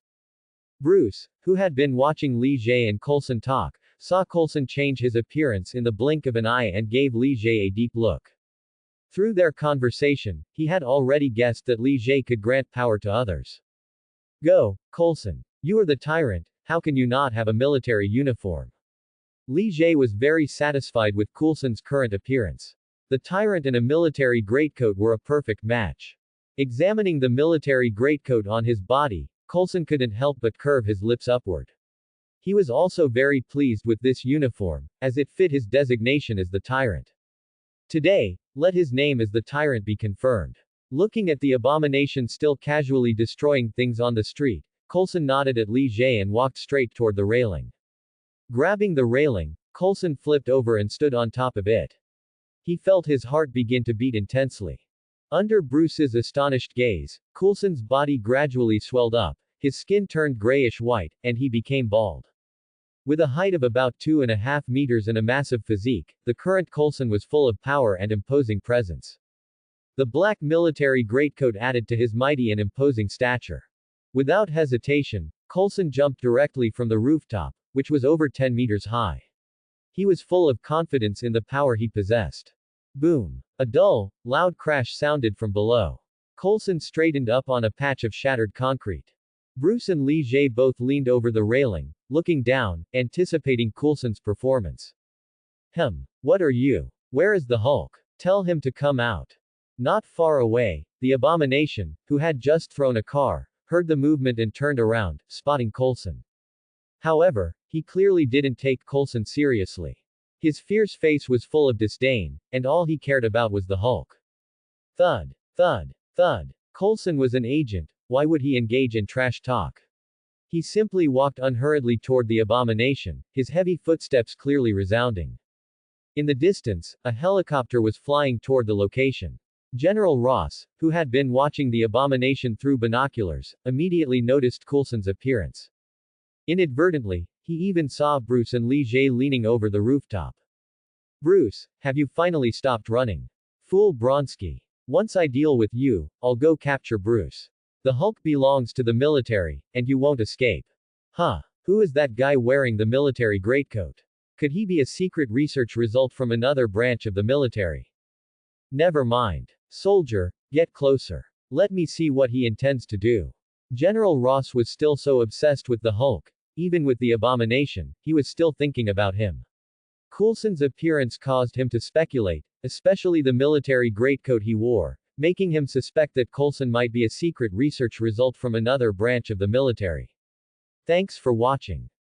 Bruce, who had been watching Li Jie and Coulson talk, saw Coulson change his appearance in the blink of an eye and gave Li Jie a deep look. Through their conversation, he had already guessed that Li Jie could grant power to others. Go, Coulson. You are the tyrant, how can you not have a military uniform? Li Jie was very satisfied with Coulson's current appearance. The tyrant and a military greatcoat were a perfect match. Examining the military greatcoat on his body, Coulson couldn't help but curve his lips upward. He was also very pleased with this uniform, as it fit his designation as the tyrant. Today, let his name as the tyrant be confirmed. Looking at the abomination still casually destroying things on the street, Coulson nodded at Li Jie and walked straight toward the railing. Grabbing the railing, Coulson flipped over and stood on top of it. He felt his heart begin to beat intensely. Under Bruce's astonished gaze, Coulson's body gradually swelled up, his skin turned grayish-white, and he became bald. With a height of about 2.5 meters and a massive physique, the current Coulson was full of power and imposing presence. The black military greatcoat added to his mighty and imposing stature. Without hesitation, Coulson jumped directly from the rooftop, which was over 10 meters high. He was full of confidence in the power he possessed. Boom! A dull, loud crash sounded from below. Coulson straightened up on a patch of shattered concrete. Bruce and Li Jie both leaned over the railing, looking down, anticipating Coulson's performance. What are you? Where is the Hulk? Tell him to come out. Not far away, the abomination, who had just thrown a car, heard the movement and turned around, spotting Coulson. However, he clearly didn't take Coulson seriously. His fierce face was full of disdain, and all he cared about was the Hulk. Thud, thud, thud. Coulson was an agent, why would he engage in trash talk? He simply walked unhurriedly toward the abomination, his heavy footsteps clearly resounding. In the distance, a helicopter was flying toward the location. General Ross, who had been watching the abomination through binoculars, immediately noticed Coulson's appearance. Inadvertently, he even saw Bruce and Li Jie leaning over the rooftop. Bruce, have you finally stopped running? Fool Bronski. Once I deal with you, I'll go capture Bruce. The Hulk belongs to the military, and you won't escape. Who is that guy wearing the military greatcoat? Could he be a secret research result from another branch of the military? Never mind. Soldier, get closer. Let me see what he intends to do. General Ross was still so obsessed with the Hulk. Even with the abomination, he was still thinking about him. Coulson's appearance caused him to speculate, especially the military greatcoat he wore, making him suspect that Coulson might be a secret research result from another branch of the military. Thanks for watching.